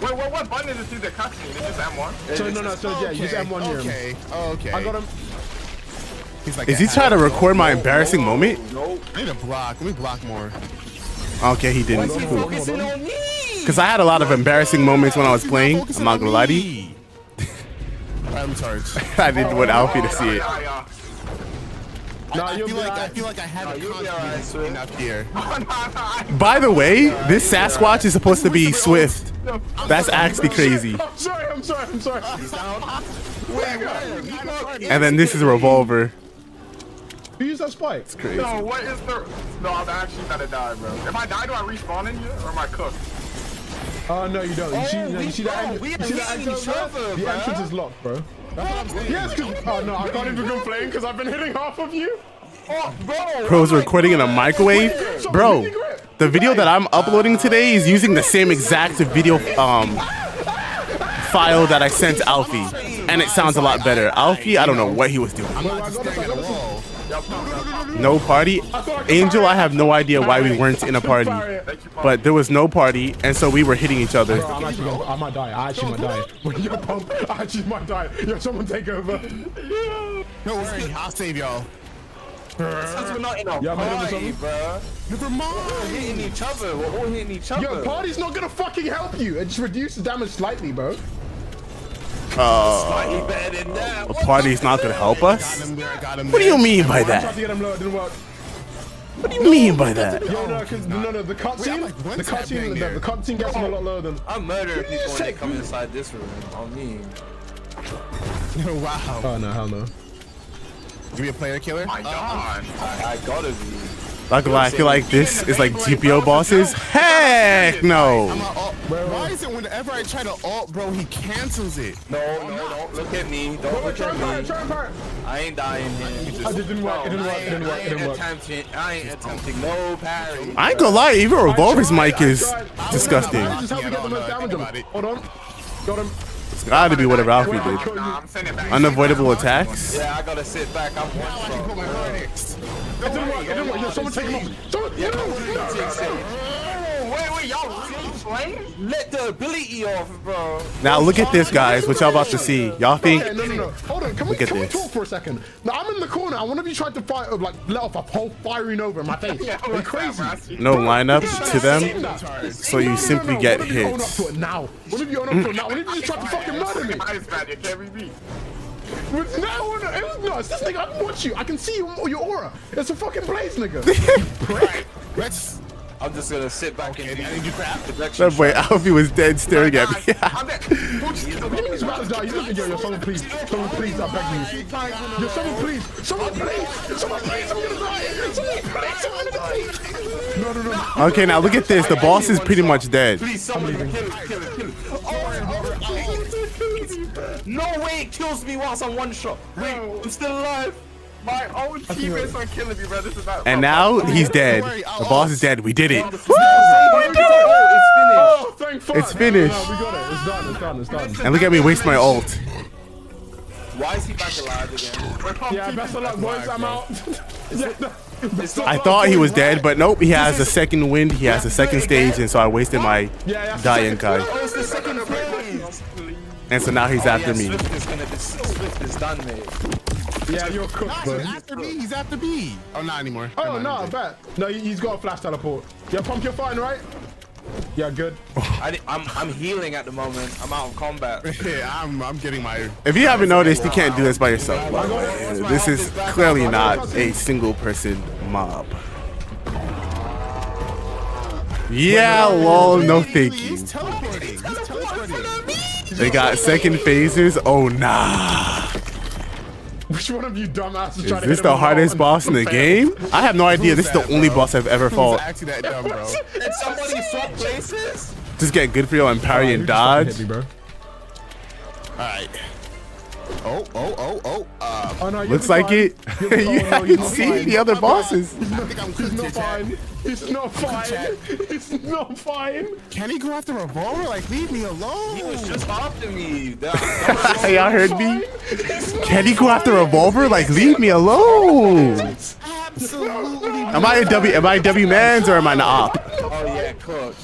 Wait, what button is it through the cutscene? Is it just M1? So yeah, you just M1 here. Okay. I got him. He's like, Is he trying to record my embarrassing moment? I need to block. Let me block more. Okay, he didn't. Focusing on me. Because I had a lot of embarrassing moments when I was playing. I'm not gonna lie to you. I'm charged. I didn't want Alfie to see it. Yeah. Nah, you'll be I alright. feel like I have a confidence enough here. By the way, this Sasquatch is supposed to be Swift. That's actually crazy. I'm sorry. And then this is a revolver. Who used that spike? It's crazy. No, what is the... No, I'm actually gonna die, bro. If I die, do I respawn in here, or am I cooked? No, you don't. You see that? we You are see that hitting entrance? each other, The bro. entrance is locked, bro. Yes, oh no, I can't even complain because I've been hitting half of you. Oh, bro! Bro's recording in a microwave? Bro, the video that I'm uploading today is using the same exact video file that I sent Alfie. And it sounds a lot better. Alfie, I don't know what he was doing. I'm not just staring at the wall. No party? Angel, I have no idea why we weren't in a party. But there was no party, and so we were hitting each other. Bro, I might die. I actually might die. When you're pumped, I actually might die. Yo, someone take over. No worry, I'll save y'all. Since we're not in a Yeah, man, party, bro. Never We're mind. hitting each other. We're all hitting each other. Yo, party's not gonna fucking help you. It just reduces damage slightly, bro. Slightly better than that. A party's not gonna help us? Got him there, got him What do you there. mean by I tried that? to get him low, it didn't work. What do you mean by that? Yo, no, because no, the cutscene, like, when's the that cutscene, bang there? the cutscene gets him a lot lower than. I'm murdering people when they take- come inside this room. On me. Wow. Oh no, hell no. Give me a player killer. My God. I gotta be. Not gonna lie, I feel like this is like GPO bosses. Heck no! Why is it whenever I try to ult, bro, he cancels it? No, don't look at me. Don't look Try and at me. parry. I ain't dying here. It didn't work. It didn't work. I ain't attempting no parry. I ain't gonna lie, even Revolver's mic is disgusting. Just help me get the most damage on him. Hold on. Got him. It's gotta be whatever Alfie did. Nah, I'm sending it back. Unavoidable attacks. Yeah, I gotta sit back. I'm one shot. It didn't work. Yo, someone take him off. Someone. Wait, y'all really playing? Let the ability off, bro. Now look at this, guys. What y'all about to see? Y'all think? Okay, no. Hold on. Can we this. talk for a second? Now I'm in the corner. I want to be trying to fire, like, let off a whole firing over in my face. Like crazy. No lineups to them, so you simply get One of you own up hits. to it now. One of you own up to it now. One of you just tried to fucking murder me. Ice magic, can't be beat. No, it's this nigga. I can watch you. I can see your aura. It's a fucking blaze, nigga. Let's. I'm just gonna sit back and I need you crap. That boy Alfie was dead staring at me. I'm dead. Who just killed me? He's about to die. Yo, someone please. Someone please, I beg you. Yo, someone please. Someone please. Someone please. I'm gonna die. Someone please. I'm gonna die. No. Okay, now look at this. The boss is pretty much dead. Please, someone kill it. No way it kills me whilst I'm one shot. Wait, I'm still alive. My own teammates are killing me, bro. This is not. And now he's dead. The boss is dead. We did it. It's finished. Oh, thank fuck. It's finished. No, we got it. It's done. And look at me waste my ult. Why is he back alive again? Yeah, best of luck, boys. I'm out. I thought he was dead, but nope. He has a second wind. He has a second stage, and so I wasted my dying Kai. Oh, it's the second phase. And so now he's after me. Swift is done, mate. Yeah, you're cooked, bro. He's after me. Oh, not anymore. Oh, no, I bet. No, he's got a flash teleport. Yeah, Pump, you're fine, right? Yeah, good. I'm healing at the moment. I'm out of combat. Yeah, I'm getting my. If you haven't noticed, you can't do this by yourself. By the way. This is clearly not a single person mob. Yeah, lol, no thank you. He's teleporting. He's teleporting. They got second phasers. Oh nah. Which one of you dumbasses Is trying to this hit him the with hardest a boss in the game? I have no idea. This is the only boss I've ever Who's fought. actually that dumb, bro? Did somebody swap places? Just get good for you and parry and dodge. Hit me, bro. All right. Oh. Oh, no, Looks like it. You can see the other bosses. I think I'm He's cooked not here, Chad. fine. He's not fine. He's not fine. Can he go after a revolver? Like, leave me alone. He was just after me. Y'all heard me? Can he go after a revolver? Like, leave me alone. Absolutely. Am I W mans or am I an op? Oh yeah, cook.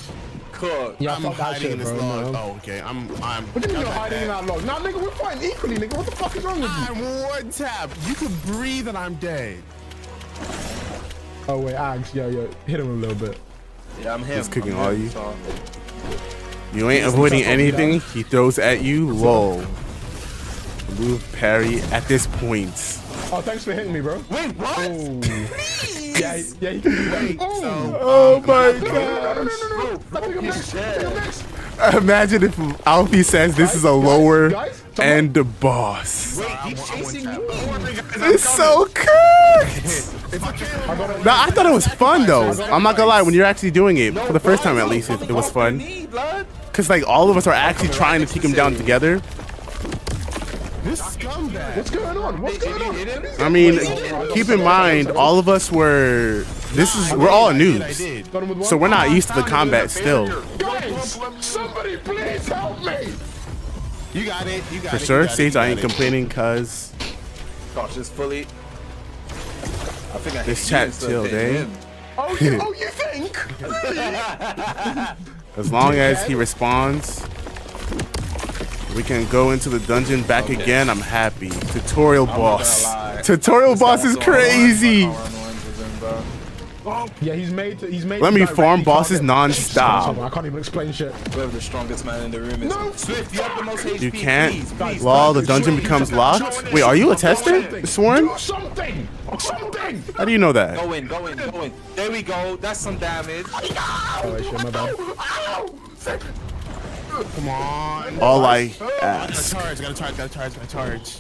Yeah, I'm fuck that hiding shit, in this bro. log. No. Oh, okay. What do you mean you're hiding in that log? Nah, nigga, we're fighting equally, nigga. What the fuck is wrong with you? I'm one tap. You can breathe and I'm dead. Oh, wait, Ags. Yo, hit him a little bit. Yeah, I'm him. He's kicking I'm all him, you. so- You ain't avoiding anything. He throws at you. Lol. Move parry at this point. Oh, thanks for hitting me, bro. Wait, what? Oh. Yeah, he can do that. Oh my god. Imagine if Alfie says this is a lower end boss. Wait, he's chasing me. It's so cooked. Nah, I thought it was fun though. I'm not gonna lie, when you're actually doing it, for the first time at least, it was fun. Cause like all of us are actually trying to take him down together. This scumbag. What's going on? What's going on? I mean, keep in mind, all of us were, we're all noobs. Got him with one. So we're not used to the combat still. Guys, somebody please help me. You got it. You got For it. sure, you got it, Sage, you I got ain't it. complaining cause Gosh, it's fully. I think I this hit chat you instead of chill, hitting eh? him. Oh, you think? as long as he responds, we can go into the dungeon back again. I'm happy. Tutorial boss. Tutorial boss is crazy. Yeah, he's made. Let me directly farm bosses target. non-stop. I can't even explain shit. Whoever the strongest man in the room is. No. Swift, you have the most HP. You can't. Please. While the dungeon becomes locked. Wait, are you a tester, Sworn? Do something. Something. How do you know that? Go in. There we go. That's some damage. Oh, wait, shit, my bad. Come on. All I Gotta ask. gotta charge.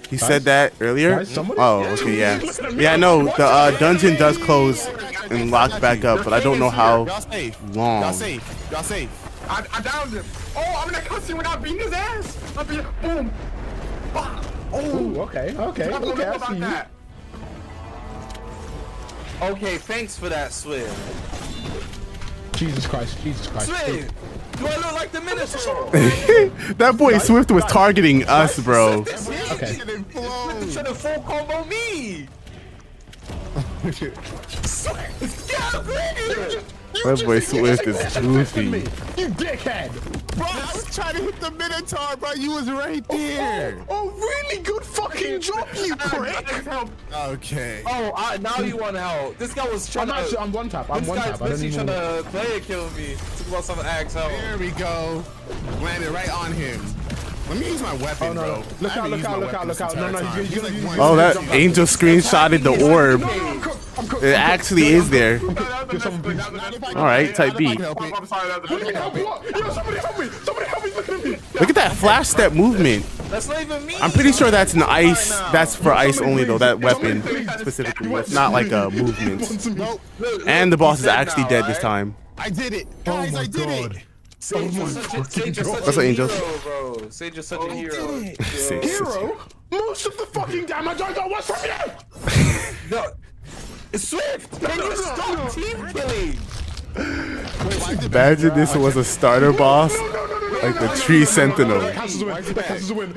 He said that earlier? Guys, somebody- Oh, okay, yeah. Yeah, no, the dungeon does close and lock back up, but I don't know how Y'all safe. long. Y'all safe. I downed him. Oh, I'm in a cutscene without beating his ass. I'm being boom. Bah. Ooh, okay, I see you. Okay, thanks for that, Swift. Jesus Christ. Swift, do I look like the Minotaur? That boy Swift was targeting us, bro. Okay. Swift trying to full combo me. Swift, get out of here. That boy Swift is goofy. You dickhead. Bro, I was trying to hit the Minotaur, bro. You was right there. Oh, really good fucking job, you prick. Okay. Oh, now you want help. This guy was trying to. I'm one tap. This guy's busy trying to player kill me. Talk about some axe help. There we go. Landed right on him. Let me use my weapon, Oh, no. bro. Look I haven't out. used my weapon this No, entire time. he's gonna use one- Oh, that angel screenshotted the orb. I'm cooked. It actually is there. Give someone please. All right, type B. Help me. Yo, somebody help me. Look at me. Look at that flash step movement. That's not even me. I'm pretty sure that's an ice. That's for ice only though. That weapon specifically. It's not like a movement. Nope. And the boss is actually dead this time. I did it. Guys, I did it. Sage is such That's a an angel. hero, bro. Sage is such a hero. Hero? Most of the fucking damage I got was from you! No. Swift, can you stop team killing? Imagine this was a starter boss, like the tree sentinel. Castle's a win. Why is it back? Castle's a win.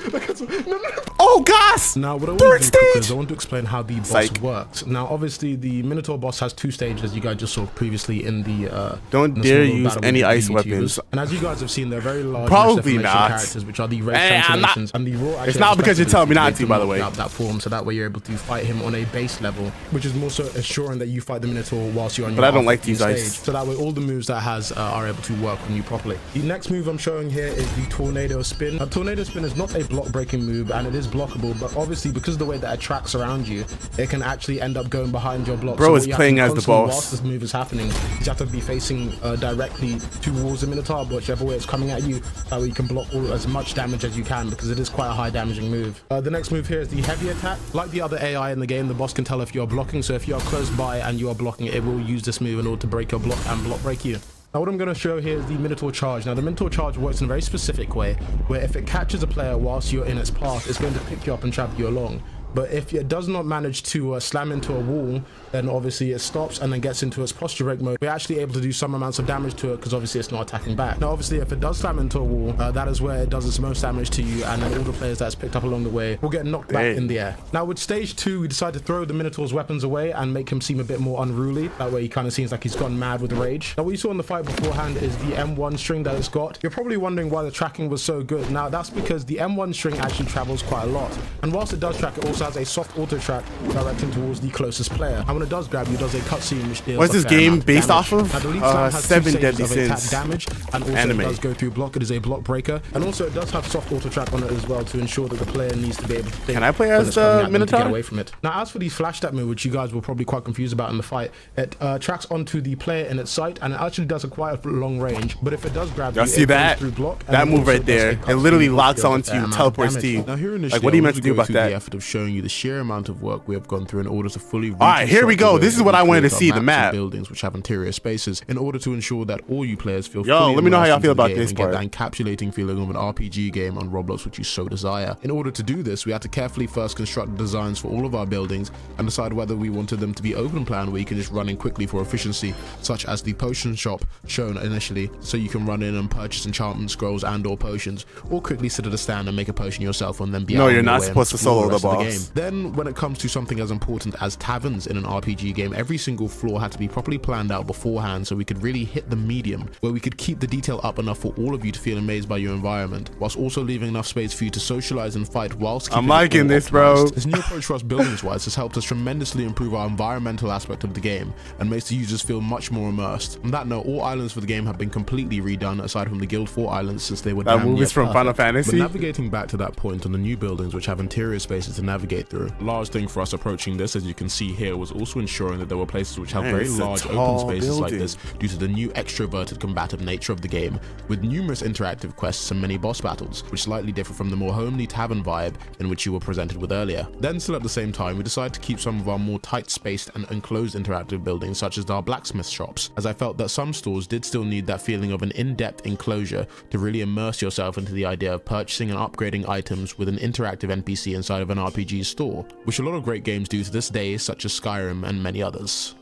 Oh Oh, gosh! Now, what I Third want to do stage. is I want to explain how the boss Psych. works. Now, obviously, the Minotaur boss has 2 stages, as you guys just saw previously in the. Don't in the dare small use battle any with the ice YouTubers. weapons. And as you guys have seen, they're very large Probably deformation not. characters, which are the race Hey, I'm not- transformations. And the raw It's not because you're telling me not to, by the way. Out that form, so that way you're able to fight him on a base level, which is more so assuring that you fight the Minotaur whilst you're on your But I don't like half-moving these stage. ice. So that way all the moves that it has are able to work on you properly. The next move I'm showing here is the Tornado Spin. A Tornado Spin is not a block breaking move, and it is blockable, but obviously because of the way that it tracks around you, it can actually end up going behind your block. Bro So is what you have playing to as the constantly, boss. whilst this move is happening, you have to be facing directly towards the Minotaur, whichever way it's coming at you, that way you can block as much damage as you can, because it is quite a high damaging move. The next move here is the Heavy Attack. Like the other AI in the game, the boss can tell if you're blocking, so if you are close by and you are blocking, it will use this move in order to break your block and block break you. Now what I'm going to show here is the Minotaur Charge. Now the Minotaur Charge works in a very specific way, where if it catches a player whilst you're in its path, it's going to pick you up and travel you along. But if it does not manage to slam into a wall, then obviously it stops and then gets into its posture break mode. We're actually able to do some amounts of damage to it because obviously it's not attacking back. Now obviously if it does slam into a wall, that is where it does its most damage to you, and then all the players that's picked up along the way will get knocked back in the air. Now with stage 2, we decided to throw the Minotaur's weapons away and make him seem a bit more unruly. That way he kind of seems like he's gone mad with rage. Now what you saw in the fight beforehand is the M1 string that it's got. You're probably wondering why the tracking was so good. Now that's because the M1 string actually travels quite a lot, and whilst it does track, it also has a soft auto track directing towards the closest player, and when it does grab you, it does a cutscene which deals What's this a fair game amount based damage. off of? Now, the lead slam has 2 Seven stages Deadly of attack Sins damage, and also anime. it does go through block. It is a block breaker, and also it does have soft auto track on it as well to ensure that the player needs to be able to think. Can I play when as it's coming at them to Minotaur? get away from it. Now as for the flash step move, which you guys were probably quite confused about in the fight, it tracks onto the player in its sight, and it actually does a quite a long range, but if it does grab you, Y'all see it goes that? through block, and That it move also right does there. a It cutscene literally which locks deals a onto fair you, amount of teleports damage. to you. Now here initially, Like, what are you meant to do go about through that? the effort of showing you the sheer amount of work we have gone through in order to fully Alright, here we reconstruct go. the way This is that what we I wanted to create see, our the maps and map. buildings which have interior spaces in order to ensure that all you players feel Yo, fully let me know how y'all immersed feel into the about game this and part. get that encapsulating feeling of an RPG game on Roblox which you so desire. In order to do this, we had to carefully first construct the designs for all of our buildings and decide whether we wanted them to be open plan where you can just run in quickly for efficiency, such as the potion shop shown initially, so you can run in and purchase enchantment scrolls and or potions, or quickly sit at a stand and make a potion yourself and then be No, out on you're your not way and supposed to explore solo rest the of boss. game. Then when it comes to something as important as taverns in an RPG game, every single floor had to be properly planned out beforehand so we could really hit the medium where we could keep the detail up enough for all of you to feel amazed by your environment, whilst also leaving enough space for you to socialize and fight whilst keeping I'm liking it all this, bro. optimized. This new approach for us buildings wise has helped us tremendously improve our environmental aspect of the game and makes the users feel much more immersed. On that note, all islands for the game have been completely redone aside from the Guild 4 islands, since they were That damn move near is from perfect. Final Fantasy? But navigating back to that point on the new buildings which have interior spaces to navigate through, a large thing for us approaching this, as you can see here, was also ensuring that there were places which have Man, very it's a large open tall spaces like building. this due to the new extroverted combative nature of the game, with numerous interactive quests and many boss battles, which slightly differ from the more homely tavern vibe in which you were presented with earlier. Then still at the same time, we decided to keep some of our more tight-spaced and enclosed interactive buildings such as our blacksmith shops, as I felt that some stores did still need that feeling of an in-depth enclosure to really immerse yourself into the idea of purchasing and upgrading items with an interactive NPC inside of an RPG store, which a lot of great games do to this day, such as Skyrim and many others.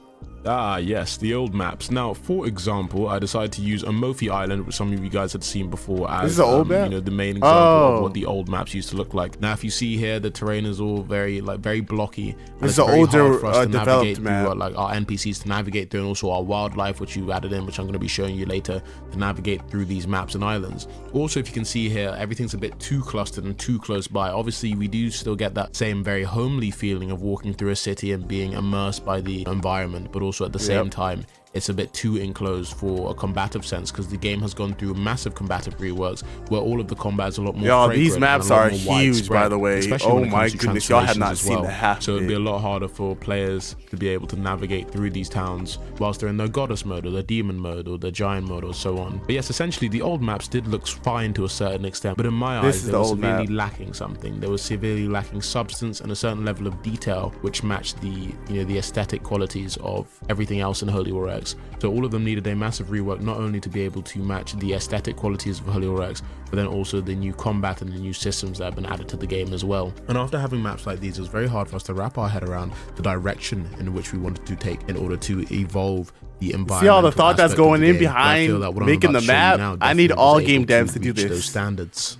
Ah yes, the old maps. Now, for example, I decided to use Amalfi Island, which some of you guys had seen before as This is an old map? you know, the main example of Oh. what the old maps used to look like. Now, if you see here, the terrain is all very blocky. and This it's is an very older, hard for us to developed navigate map. through, like our NPCs to navigate through, and also our wildlife, which you added in, which I'm going to be showing you later, to navigate through these maps and islands. Also, if you can see here, everything's a bit too clustered and too close by. Obviously, we do still get that same very homely feeling of walking through a city and being immersed by the environment, but also at the same time, it's a bit too enclosed for a combative sense, because the game has gone through massive combative reworks where all of the combat is a lot more Yo, fragrant these and maps a lot are more huge, widespread, by the way. especially Oh when it my comes to goodness, y'all have translations not as seen well. the half So it'd be bit. a lot harder for players to be able to navigate through these towns whilst they're in their goddess mode or their demon mode or their giant mode or so on. But yes, essentially the old maps did look fine to a certain extent, but in my This eyes is they the were old severely map. lacking something. They were severely lacking substance and a certain level of detail which matched the, you know, the aesthetic qualities of everything else in Holy War X. So all of them needed a massive rework, not only to be able to match the aesthetic qualities of Holy War X, but then also the new combat and the new systems that have been added to the game as well. And after having maps like these, it was very hard for us to wrap our head around the direction in which we wanted to take in order to evolve the environment. See all the thought that's going in behind making the map? I need all game devs to do Those this. standards.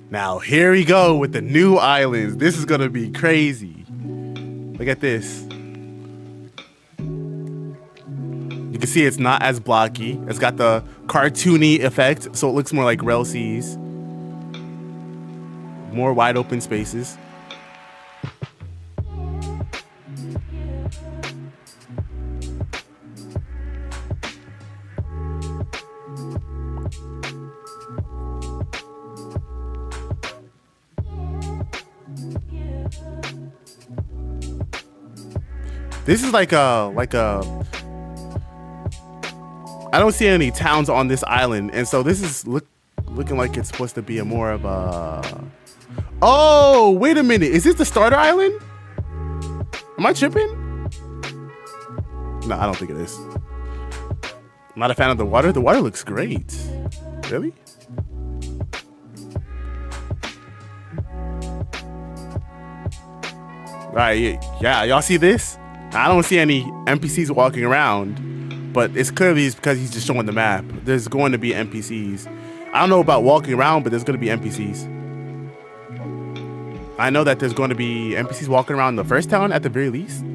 Now here we go with the new islands. This is gonna be crazy. Look at this. You can see it's not as blocky. It's got the cartoony effect, so it looks more like Rel Seas. More wide open spaces. This is like a I don't see any towns on this island, and so this is looking like it's supposed to be a more of a. Oh, wait a minute! Is this the starter island? Am I tripping? No, I don't think it is. I'm not a fan of the water. The water looks great. Really? All right, yeah, y'all see this? I don't see any NPCs walking around, but it's clearly because he's just showing the map. There's going to be NPCs. I don't know about walking around, but there's going to be NPCs. I know that there's going to be NPCs walking around the first town at the very least.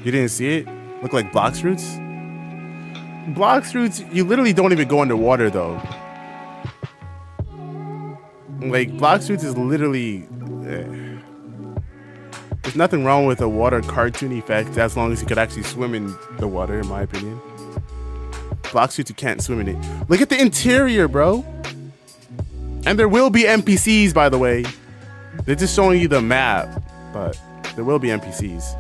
You didn't see it? Look like Blox Roots? Blox Roots, you literally don't even go underwater though. Like, Blox Roots is literally... There's nothing wrong with a water cartoon effect as long as you could actually swim in the water, in my opinion. Blox Roots, you can't swim in it. Look at the interior, bro. And there will be NPCs, by the way. They're just showing you the map, but there will be NPCs.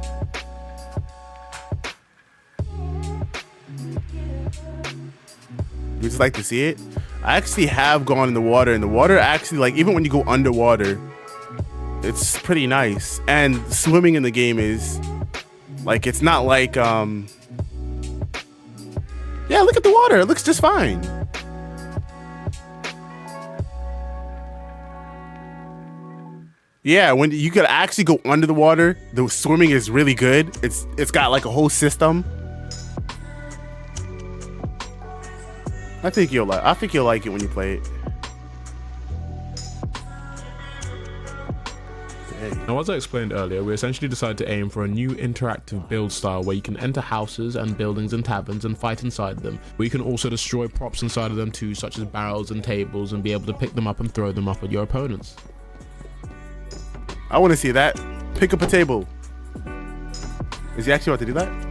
You just like to see it? I actually have gone in the water, and the water actually, like, even when you go underwater, it's pretty nice. And swimming in the game is like, it's not like yeah, look at the water, it looks just fine. Yeah, when you could actually go under the water, the swimming is really good. It's got like a whole system. I think you'll like it when you play it. Now, as I explained earlier, we essentially decided to aim for a new interactive build style where you can enter houses and buildings and taverns and fight inside them. We can also destroy props inside of them too, such as barrels and tables, and be able to pick them up and throw them up at your opponents. I want to see that. Pick up a table. Is he actually about to do that?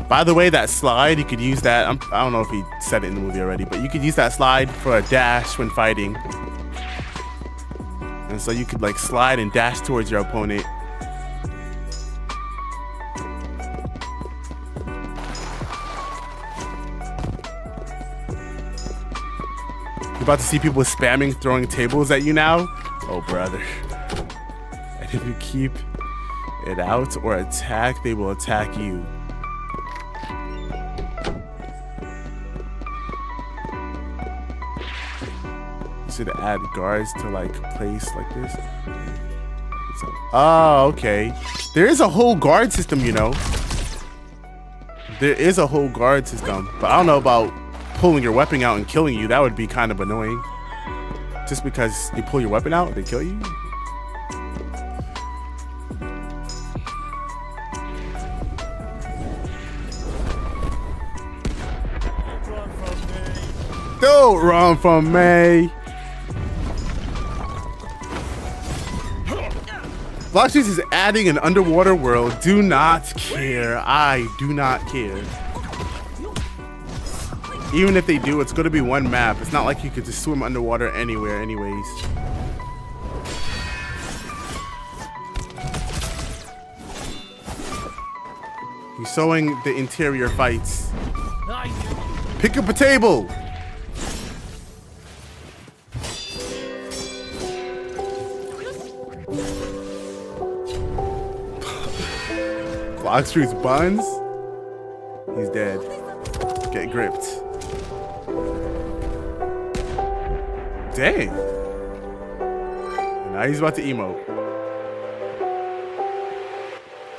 By the way, that slide, you could use that. I don't know if he said it in the movie already, but you could use that slide for a dash when fighting. And so you could like slide and dash towards your opponent. You're about to see people spamming throwing tables at you now? Oh, brother. And if you keep it out or attack, they will attack you. Should add guards to like place like this. So, oh, okay. There is a whole guard system, you know. There is a whole guard system, but I don't know about pulling your weapon out and killing you. That would be kind of annoying. Just because you pull your weapon out, they kill you. Don't run from me. Blox Roots is adding an underwater world. Do not care. I do not care. Even if they do, it's going to be one map. It's not like you could just swim underwater anywhere anyways. He's showing the interior fights. Pick up a table. Blox Roots buns. He's dead. Get gripped. Dang. Now he's about to emote.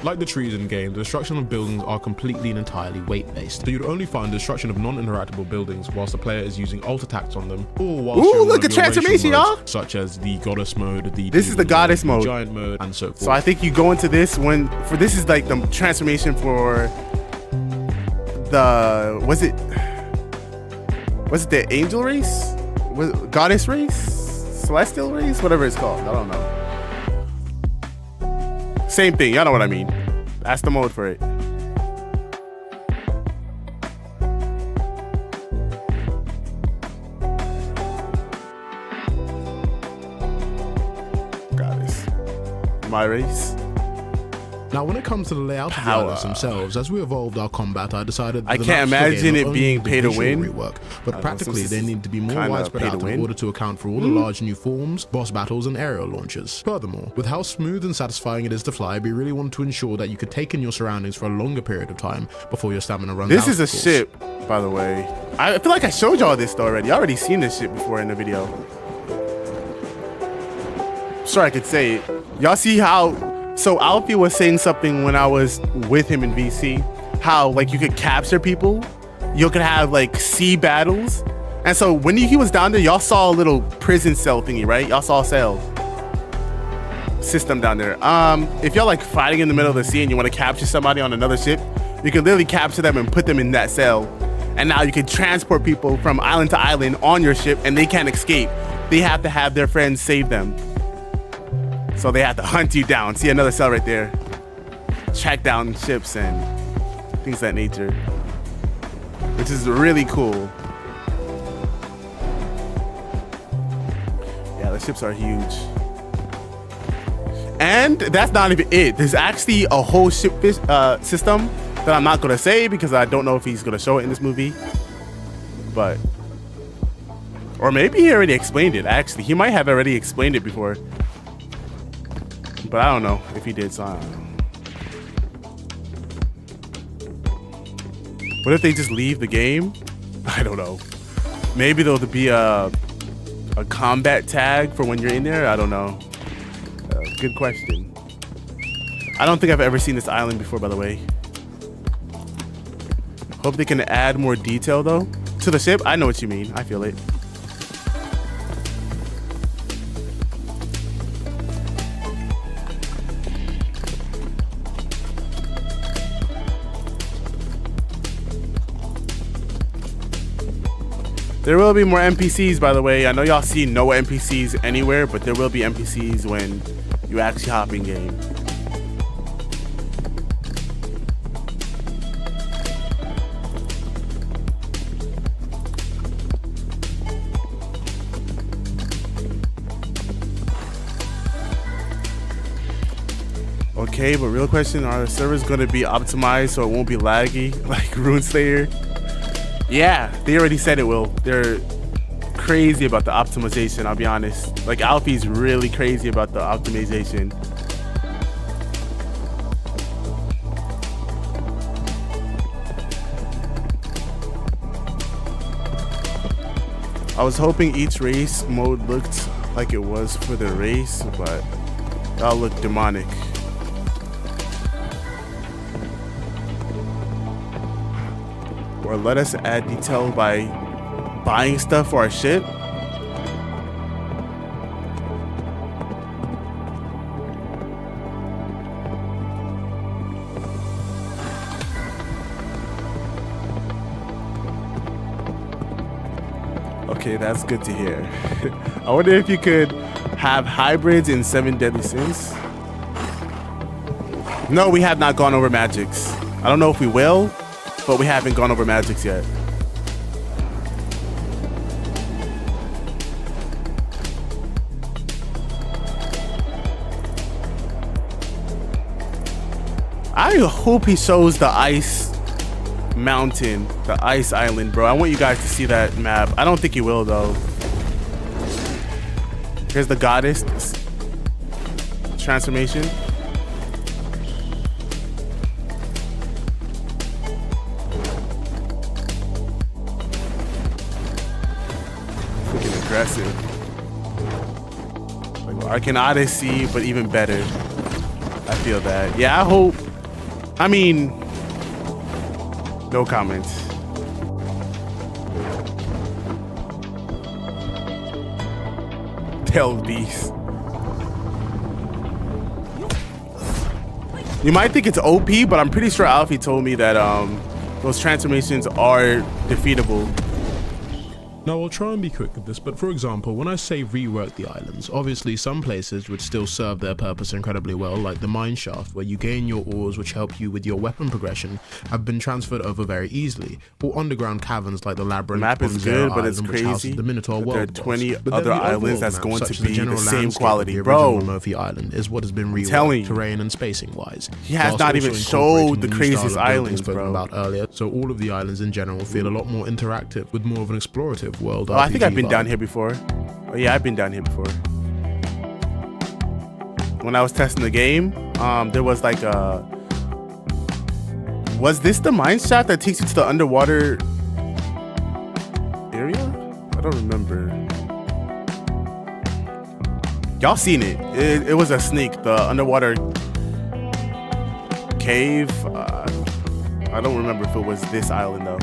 Like the trees in game, the destruction of buildings are completely and entirely weight-based. So you'd only find destruction of non-interactable buildings whilst the player is using alt attacks on them, or whilst Ooh, you're look at transformation, y'all. such as the goddess mode, this is the goddess mode, giant mode, and so forth. So I think you go into this this is like the transformation for the was it the angel race, goddess race, celestial race, whatever it's called. I don't know. Same thing, y'all know what I mean. That's the mode for it. Goddess. My race. Now, when it comes to the layout of the islands themselves, as we evolved our combat, I decided that I can't imagine it being pay to win. Rework, but practically they need to be more widespread out in order to account for all the large new forms, boss battles, and aerial launches. Furthermore, with how smooth and satisfying it is to fly, we really want to ensure that you could take in your surroundings for a longer period of time before your stamina runs out. This is a ship, by the way. I feel like I showed y'all this already. I already seen this shit before in the video. Sure, I could say it. Y'all see how... So Alfie was saying something when I was with him in VC, how like you could capture people, you could have like sea battles, and so when he was down there, y'all saw a little prison cell thingy, right? Y'all saw a cell system down there. If y'all like fighting in the middle of the sea and you want to capture somebody on another ship, you can literally capture them and put them in that cell, and now you can transport people from island to island on your ship, and they can't escape. They have to have their friends save them. So they have to hunt you down. See another cell right there. Track down ships and things of that nature. Which is really cool. Yeah, the ships are huge. And that's not even it. There's actually a whole ship system that I'm not gonna say because I don't know if he's gonna show it in this movie. But, or maybe he already explained it. Actually, he might have already explained it before. But I don't know if he did, so I don't know. What if they just leave the game? I don't know. Maybe there'll be a combat tag for when you're in there? I don't know. Good question. I don't think I've ever seen this island before, by the way. Hope they can add more detail, though. To the ship? I know what you mean. I feel it. There will be more NPCs, by the way. I know y'all see no NPCs anywhere, but there will be NPCs when you actually hop in game. Okay, but real question, are the servers going to be optimized so it won't be laggy like Rune Slayer? Yeah, they already said it will. They're crazy about the optimization, I'll be honest. Like Alfie's really crazy about the optimization. I was hoping each race mode looked like it was for the race, but y'all look demonic. Or let us add detail by buying stuff for our ship. Okay, that's good to hear. I wonder if you could have hybrids in 7 Deadly Sins. No, we have not gone over magics. I don't know if we will, but we haven't gone over magics yet. I hope he shows the ice mountain, the ice island, bro. I want you guys to see that map. I don't think he will, though. Here's the goddess transformation. Aggressive. Like Arcane Odyssey, but even better. I feel that. Yeah, I hope I mean, no comments. Tail beast. You might think it's OP, but I'm pretty sure Alfie told me that those transformations are defeatable. Now I'll try and be quick with this, but for example, when I say rework the islands, obviously some places would still serve their purpose incredibly well, like the mine shaft, where you gain your ores which help you with your weapon progression, have been transferred over very easily, or underground caverns like the labyrinth. The map is good, but it's island, crazy. The Minotaur there are world 20 boss. other islands that's going to be the same quality, bro. Murphy Island is what has been reworked terrain and spacing wise. He has not even showed the craziest islands, bro. About earlier, so all of the islands in general feel a lot more interactive with more of an explorative world. Oh, I think I've been down here before. Oh yeah, I've been down here before. When I was testing the game, there was like a... Was this the mine shaft that takes you to the underwater area? I don't remember. Y'all seen it. It was a sneak, the underwater cave. I don't remember if it was this island though.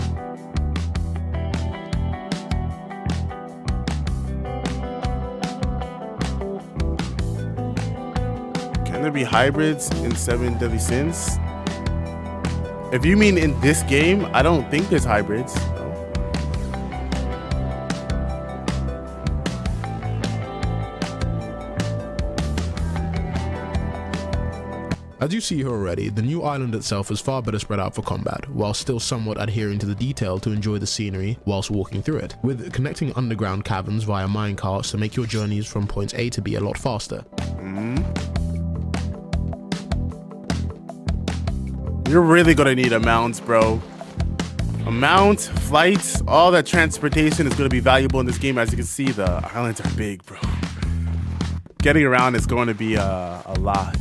Can there be hybrids in 7 Deadly Sins? If you mean in this game, I don't think there's hybrids. No. As you see here already, the new island itself is far better spread out for combat, while still somewhat adhering to the detail to enjoy the scenery whilst walking through it, with connecting underground caverns via minecarts to make your journeys from points A to B a lot faster. You're really gonna need a mount, bro. A mount, flights, all that transportation is gonna be valuable in this game. As you can see, the islands are big, bro. Getting around is going to be a lot.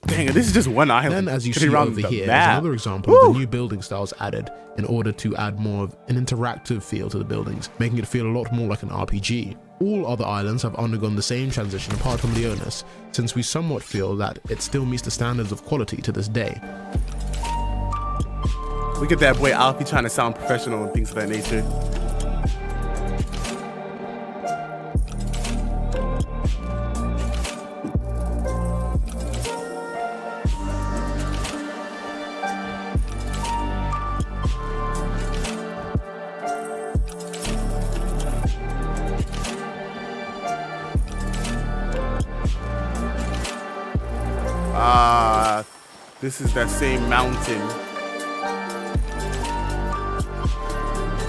Dang it, this is just one island. Then, as you see over here, there's another example of the new building styles added in order to add more of an interactive feel to the buildings, making it feel a lot more like an RPG. All other islands have undergone the same transition apart from Leonis, since we somewhat feel that it still meets the standards of quality to this day. Look at that boy Alfie trying to sound professional and things of that nature. This is that same mountain.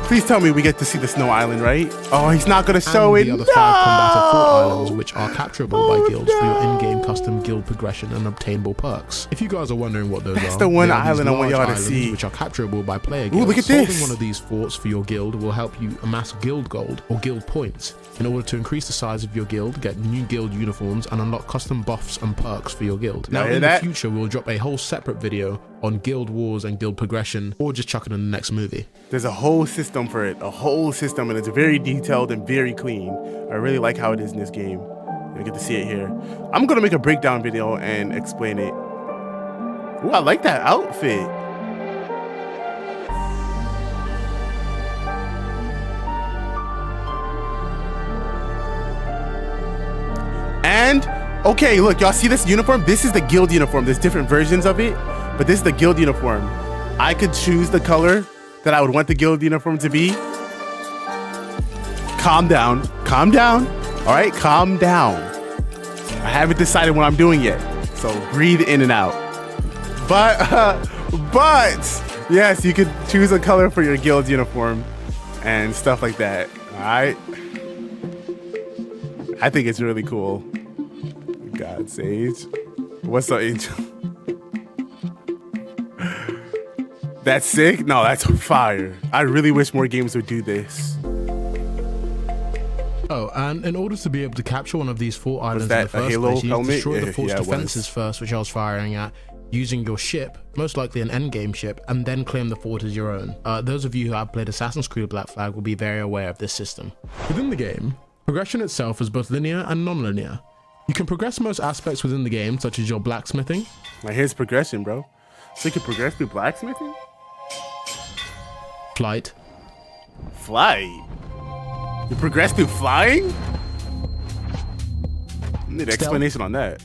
Please tell me we get to see the snow island, right? Oh, he's not gonna show it. The other 5 combative fort islands, which are capturable by guilds for your in-game custom guild progression and obtainable perks. If you guys are wondering what those are, that's the one island I want y'all to see, which are capturable by player guilds. Ooh, look at this. Solving one of these forts for your guild will help you amass guild gold or guild points in order to increase the size of your guild, get new guild uniforms, and unlock custom buffs and perks for your guild. Now, in the future, we'll drop a whole separate video on guild wars and guild progression, or just chuck it in the next movie. There's a whole system for it, a whole system, and it's very detailed and very clean. I really like how it is in this game. You get to see it here. I'm gonna make a breakdown video and explain it. Ooh, I like that outfit. And, okay, look, y'all see this uniform? This is the guild uniform. There's different versions of it, but this is the guild uniform. I could choose the color that I would want the guild uniform to be. Calm down, calm down. All right, calm down. I haven't decided what I'm doing yet, so breathe in and out. But yes, you could choose a color for your guild uniform and stuff like that. All right. I think it's really cool. God, Sage. What's up, Angel? That's sick? No, that's fire. I really wish more games would do this. Oh, and in order to be able to capture one of these 4 islands in the first place, you need to destroy the fort's defenses first, which I was firing at, using your ship, most likely an endgame ship, and then claim the fort as your own. Those of you who have played Assassin's Creed Black Flag will be very aware of this system. Within the game, progression itself is both linear and non-linear. You can progress most aspects within the game, such as your blacksmithing. Now here's progression, bro. So you can progress through blacksmithing? Flight. Flight? You progress through flying? I need an explanation on that.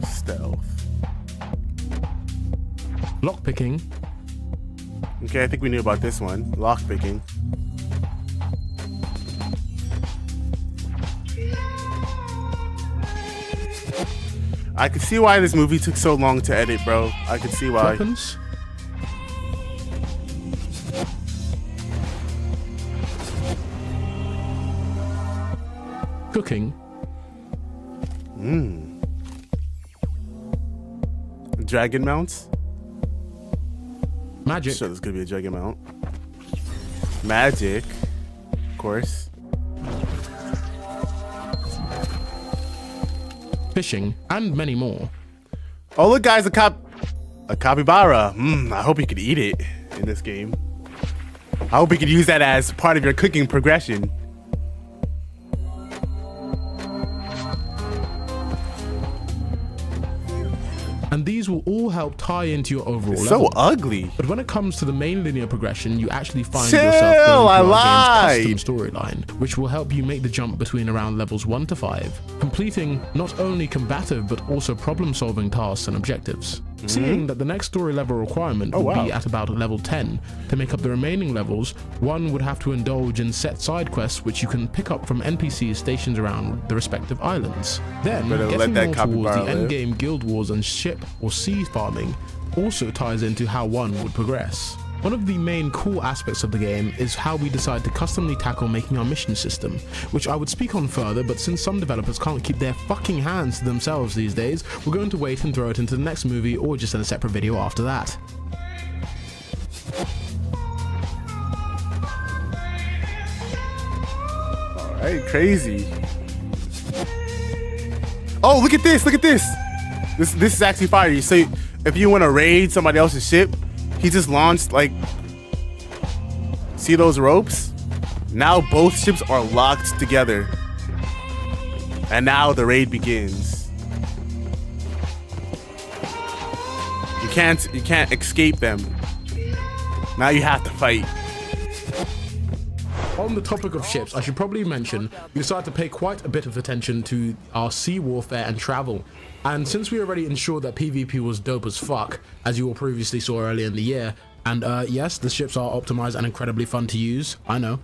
Stealth. Lockpicking. Okay, I think we knew about this one. Lockpicking. I could see why this movie took so long to edit, bro. I could see why. Weapons. Cooking. Dragon mounts? Magic. Sure, there's gonna be a dragon mount. Magic, of course. Fishing, and many more. Oh, look, guys, a capybara. I hope you could eat it in this game. I hope you could use that as part of your cooking progression. And these will all help tie into your overall It's so level. ugly. But when it comes to the main linear progression, you actually find Chill, yourself going I through our lied. game's custom storyline, which will help you make the jump between around levels 1 to 5, completing not only combative but also problem-solving tasks and objectives. Seeing that the next story level requirement would be at about level 10, to make up the remaining levels, one would have to indulge in set side quests which you can pick up from NPCs stationed around the respective islands. Then, Better let getting that more towards capybara the live. endgame guild wars and ship or sea farming also ties into how one would progress. One of the main cool aspects of the game is how we decide to customly tackle making our mission system, which I would speak on further, but since some developers can't keep their fucking hands to themselves these days, we're going to wait and throw it into the next movie or just in a separate video after that. Alright, crazy. Oh, look at this, look at this. This is actually fire. So if you want to raid somebody else's ship, he just launched, like, see those ropes? Now both ships are locked together. And now the raid begins. You can't escape them. Now you have to fight. On the topic of ships, I should probably mention we decided to pay quite a bit of attention to our sea warfare and travel. And since we already ensured that PvP was dope as fuck, as you all previously saw earlier in the year, and yes, the ships are optimized and incredibly fun to use, I know.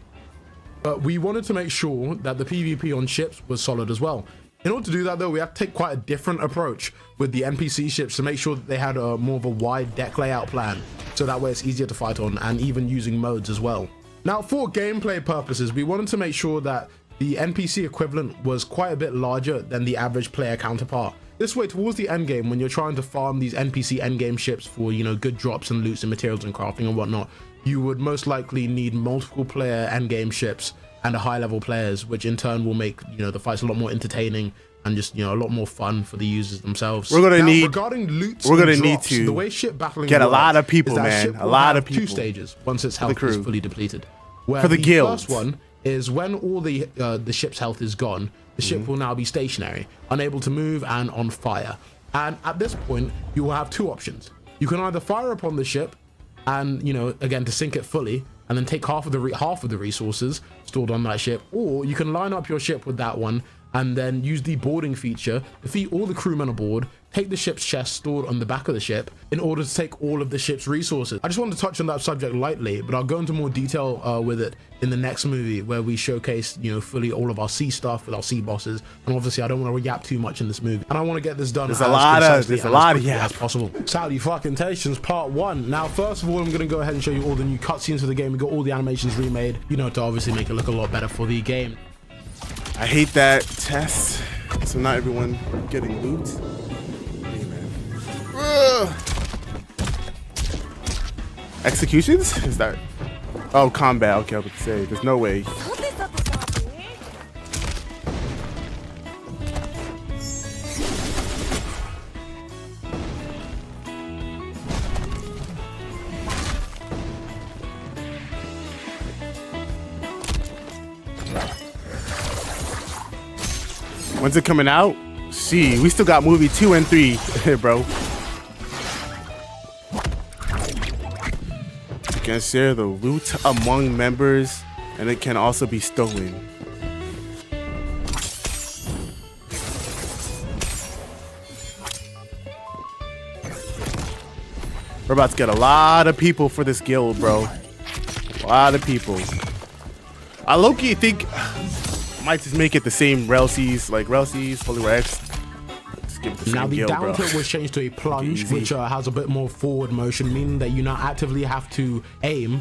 But we wanted to make sure that the PvP on ships was solid as well. In order to do that though, we had to take quite a different approach with the NPC ships to make sure that they had a more of a wide deck layout plan, so that way it's easier to fight on, and even using modes as well. Now, for gameplay purposes, we wanted to make sure that the NPC equivalent was quite a bit larger than the average player counterpart. This way, towards the end game, when you're trying to farm these NPC endgame ships for, you know, good drops and loots and materials and crafting and whatnot, you would most likely need multiple player endgame ships and a high level players, which in turn will make, you know, the fights a lot more entertaining and just, you know, a lot more fun for the users themselves. We're gonna need regarding loots, we're gonna and need drops, to the way ship battling get a works lot of people, is that man. ship A will lot have of people. 2 stages once its health crew. is fully depleted. Where For the guild. first one is when all the ship's health is gone, the ship will now be stationary, unable to move and on fire. And at this point, you will have 2 options. You can either fire upon the ship and, you know, again, to sink it fully, and then take half of the resources stored on that ship, or you can line up your ship with that one and then use the boarding feature, defeat all the crewmen aboard, take the ship's chest stored on the back of the ship in order to take all of the ship's resources. I just wanted to touch on that subject lightly, but I'll go into more detail with it in the next movie, where we showcase, you know, fully all of our sea stuff with our sea bosses. And obviously I don't want to yap too much in this movie, and I want to get this done There's a lot of quickly yap as possible. Salutations part 1. Now, first of all, I'm gonna go ahead and show you all the new cutscenes for the game. We got all the animations remade, you know, to obviously make it look a lot better for the game. I hate that test. So not everyone getting loot. Hey, man. Ugh. Executions? Is that? Oh, combat. Okay, I was about to say. There's no way. When's it coming out? See, we still got movie 2 and 3, bro. You can share the loot among members, and it can also be stolen. We're about to get a lot of people for this guild, bro. A lot of people. I low-key think I might just make it the same Relsies, like Relsies, Holy War X. Now the down tilt was changed to a plunge, which has a bit more forward motion, meaning that you now actively have to aim.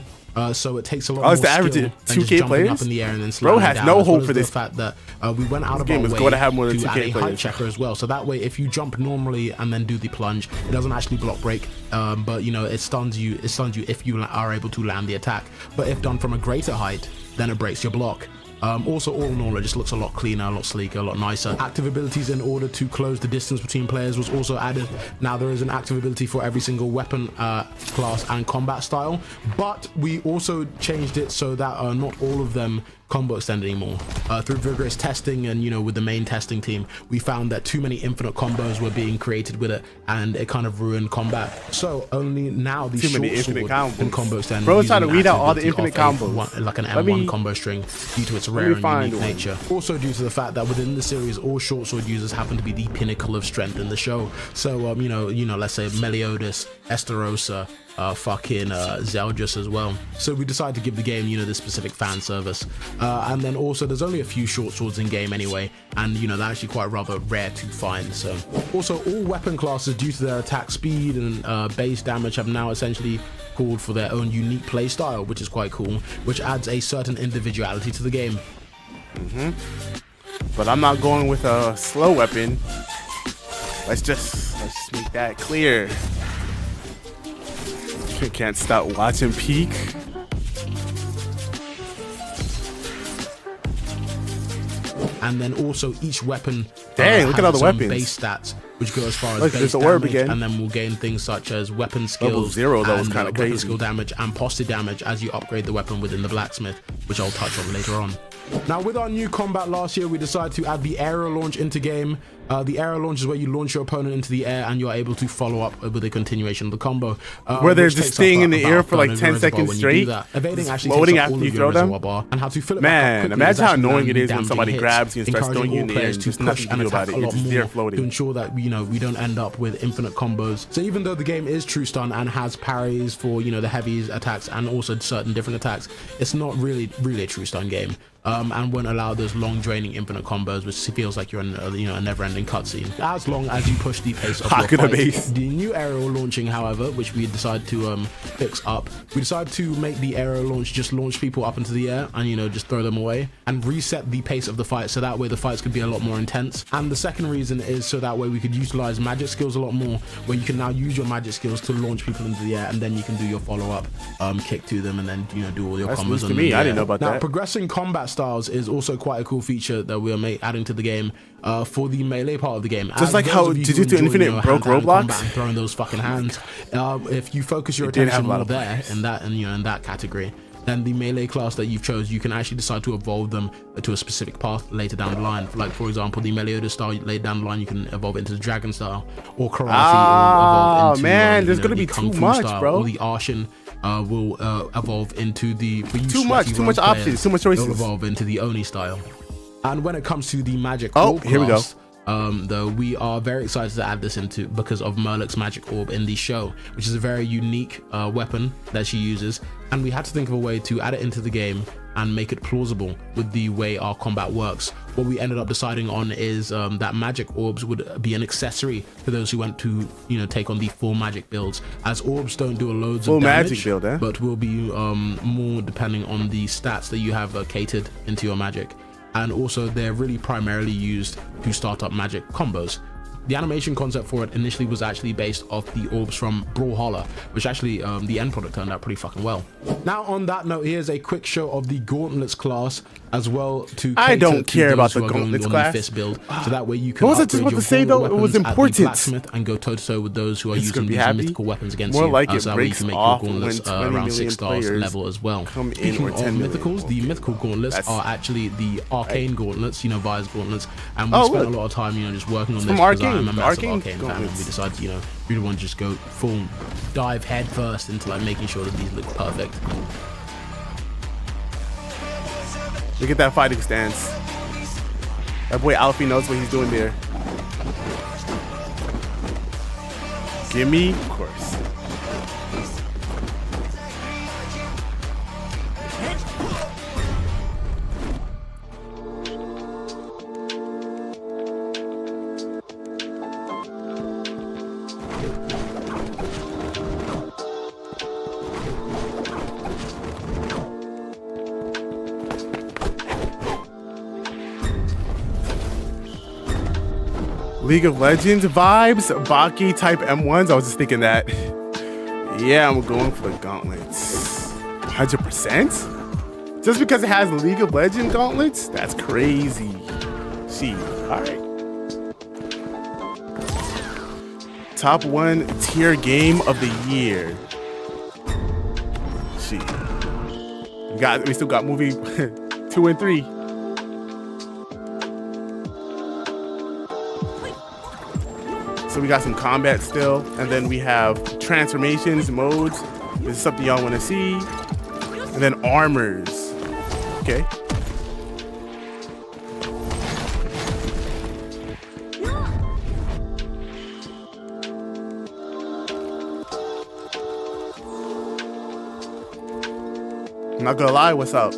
So it takes a lot more it's the average skill 2K players? up in the air and then Bro has down, no as hope well for as this. The fact that we went out of game our is way going to have more than to 2K add a height players. checker as well. So that way, if you jump normally and then do the plunge, it doesn't actually block break. But you know, it stuns you. It stuns you if you are able to land the attack. But if done from a greater height, then it breaks your block. Also, all in all, it just looks a lot cleaner, a lot sleeker, a lot nicer. Active abilities in order to close the distance between players was also added. Now there is an active ability for every single weapon class and combat style, but we also changed it so that not all of them combo extend anymore. Through vigorous testing and, you know, with the main testing team, we found that too many infinite combos were being created with it, and it kind of ruined combat. So only now the short sword and combo extend. Bro, trying to read out all the infinite combos. Like an M1 combo string due to its rare and unique nature. Also due to the fact that within the series, all short sword users happen to be the pinnacle of strength in the show. So, you know, let's say Meliodas, Esterosa, fucking Zeldris as well. So we decided to give the game, you know, this specific fan service. And then also there's only a few short swords in game anyway, and you know, they're actually quite rather rare to find. So also all weapon classes, due to their attack speed and base damage, have now essentially called for their own unique play style, which is quite cool, which adds a certain individuality to the game. But I'm not going with a slow weapon. Let's just make that clear. Can't stop watching peak. And then also each weapon dang, look at all the weapons base stats, which go as far as base damage, and then we'll gain things such as weapon skills, level 0 though was kind of crazy, weapon skill damage and posture damage as you upgrade the weapon within the blacksmith, which I'll touch on later on. Now with our new combat last year, we decided to add the aerial launch into game. The aerial launch is where you launch your opponent into the air and you're able to follow up with a continuation of the combo. Where they're just staying in the air for like 10 seconds straight, evading actually floating takes up after all you of throw your them. reservoir bar, and how to fill it Man, back up imagine how annoying it is when damaging somebody hits, grabs you and starts throwing you in the air and just nothing to do about it. You're just there floating. To ensure that, you know, we don't end up with infinite combos. So even though the game is true stun and has parries for, you know, the heavies attacks and also certain different attacks, it's not really a true stun game. And won't allow those long draining infinite combos, which feels like you're in a never-ending cutscene. As long as you push the pace of your fight. The new aerial launching, however, which we decided to fix up, we decided to make the aerial launch just launch people up into the air and, you know, just throw them away and reset the pace of the fight, so that way the fights could be a lot more intense. And the second reason is so that way we could utilize magic skills a lot more, where you can now use your magic skills to launch people into the air, and then you can do your follow-up kick to them, and then, you know, do all your combos. To me, I didn't know about that. Now progressing combat styles is also quite a cool feature that we are adding to the game for the melee part of the game. Just like how did you do Infinite broke Roblox? And throwing those fucking hands. If you focus your attention more there in that category, then the melee class that you've chose, you can actually decide to evolve them to a specific path later down the line. Like for example, the Meliodas style later down the line, you can evolve into the dragon style, or karate will evolve into there's gonna be too much, style, bro. or the Arshan will evolve into the too much options, too much choices. They'll evolve into the Oni style. And when it comes to the magic orb here class, though we are very excited to add this into because of Merlic's magic orb in the show, which is a very unique weapon that she uses, and we had to think of a way to add it into the game and make it plausible with the way our combat works. What we ended up deciding on is that magic orbs would be an accessory for those who want to, you know, take on the full magic builds, as orbs don't do loads of damage, magic build, but will be more depending on the stats that you have catered into your magic. And also they're really primarily used to start up magic combos. The animation concept for it initially was actually based off the orbs from Brawlhalla, which actually the end product turned out pretty fucking well. Now on that note, here's a quick show of the gauntlets class. as well to I don't cater to care about those the who are going gauntlets on class. Fist build, so that way you can What was I just upgrade about your to say, gauntlet though? It was weapons at the important. blacksmith and go toe to toe with those who are It's using gonna be these happy. mythical weapons against More you. like it So that way you breaks can make off your gauntlets when 20 around million 6 stars players level as well. come in, Speaking or 10 of million. mythicals, the mythical gauntlets That's- are actually the arcane gauntlets, you know, Vi's gauntlets, and we Oh, spent look. a lot of time, you know, just working on It's this from because I'm Arcane. a The massive Arcane arcane fan, and gauntlets. we decided to, you know, we really want to just go full dive head first into like making sure that these look perfect. Look at that fighting stance. That boy Alfie knows what he's doing there. Gimme, of course. League of Legends vibes, Baki type M1s. I was just thinking that. Yeah, I'm going for the gauntlets. 100%? Just because it has League of Legends gauntlets? That's crazy. See, all right. Top 1 tier game of the year. See. We still got movie 2 and 3. So we got some combat still, and then we have transformations, modes. This is something y'all want to see. And then armors. Okay. I'm not gonna lie, what's up?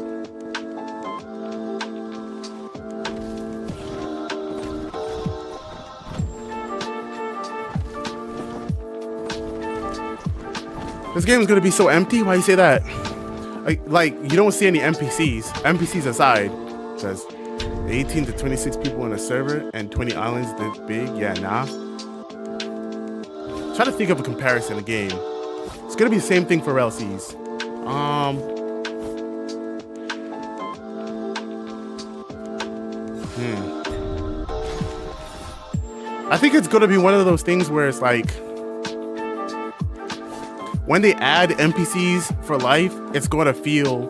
This game is gonna be so empty. Why you say that? Like you don't see any NPCs. NPCs aside, says 18 to 26 people on a server and 20 islands this big. Yeah, nah. Try to think of a comparison. A game. It's gonna be the same thing for LCs. I think it's gonna be one of those things where it's like, when they add NPCs for life, it's gonna feel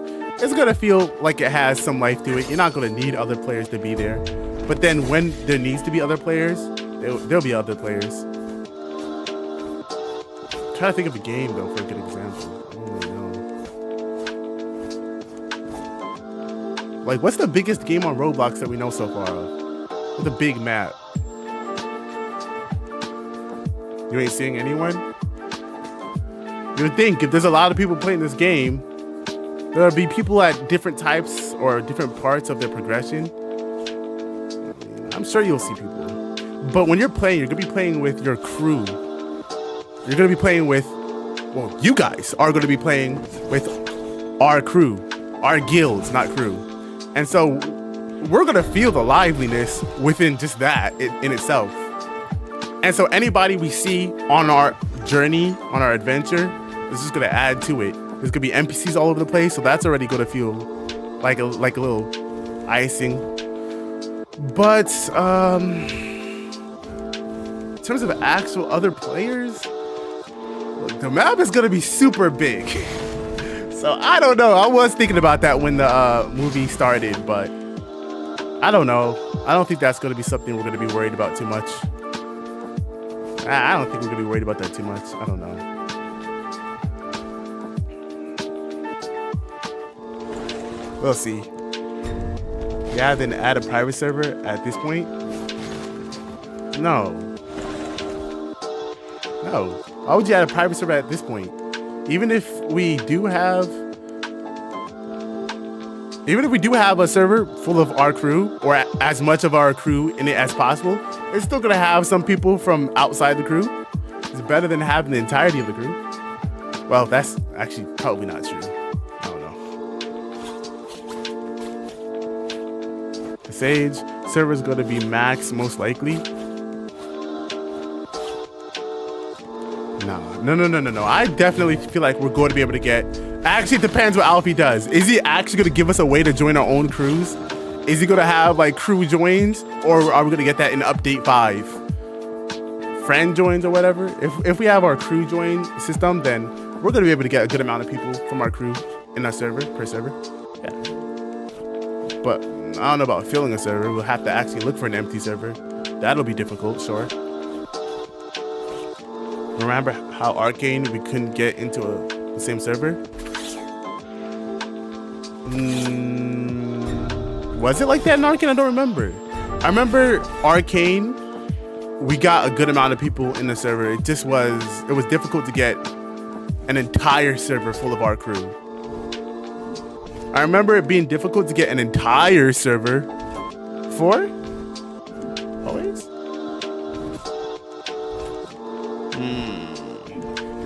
like it has some life to it. You're not gonna need other players to be there, but then when there needs to be other players, there'll be other players. Try to think of a game though for a good example. I don't really know. Like, what's the biggest game on Roblox that we know so far of? With a big map. You ain't seeing anyone? You would think if there's a lot of people playing this game, there'll be people at different types or different parts of their progression. I'm sure you'll see people. But when you're playing, you're gonna be playing with your crew. You're gonna be playing with, well, you guys are gonna be playing with our crew, our guilds, not crew. And so we're gonna feel the liveliness within just that in itself. And so anybody we see on our journey, on our adventure, is just gonna add to it. There's gonna be NPCs all over the place, so that's already gonna feel like a little icing. But in terms of actual other players, the map is gonna be super big. So I don't know. I was thinking about that when the movie started, but I don't know. I don't think that's gonna be something we're gonna be worried about too much. I don't think we're gonna be worried about that too much. I don't know. We'll see. Yeah, then add a private server at this point? No. No. Why would you add a private server at this point? Even if we do have a server full of our crew, or as much of our crew in it as possible, it's still gonna have some people from outside the crew. It's better than having the entirety of the crew. Well, that's actually probably not true. I don't know. The Sage server is gonna be max, most likely. No. I definitely feel like we're going to be able to get Actually, it depends what Alfie does. Is he actually going to give us a way to join our own crews? Is he going to have like crew joins, or are we going to get that in update 5? Friend joins or whatever. If we have our crew join system, then we're going to be able to get a good amount of people from our crew in our server, per server. Yeah. But I don't know about filling a server. We'll have to actually look for an empty server. That'll be difficult, sure. Remember how Arcane we couldn't get into the same server? Was it like that in Arcane? I don't remember. I remember Arcane, we got a good amount of people in the server. It was difficult to get an entire server full of our crew. I remember it being difficult to get an entire server for always.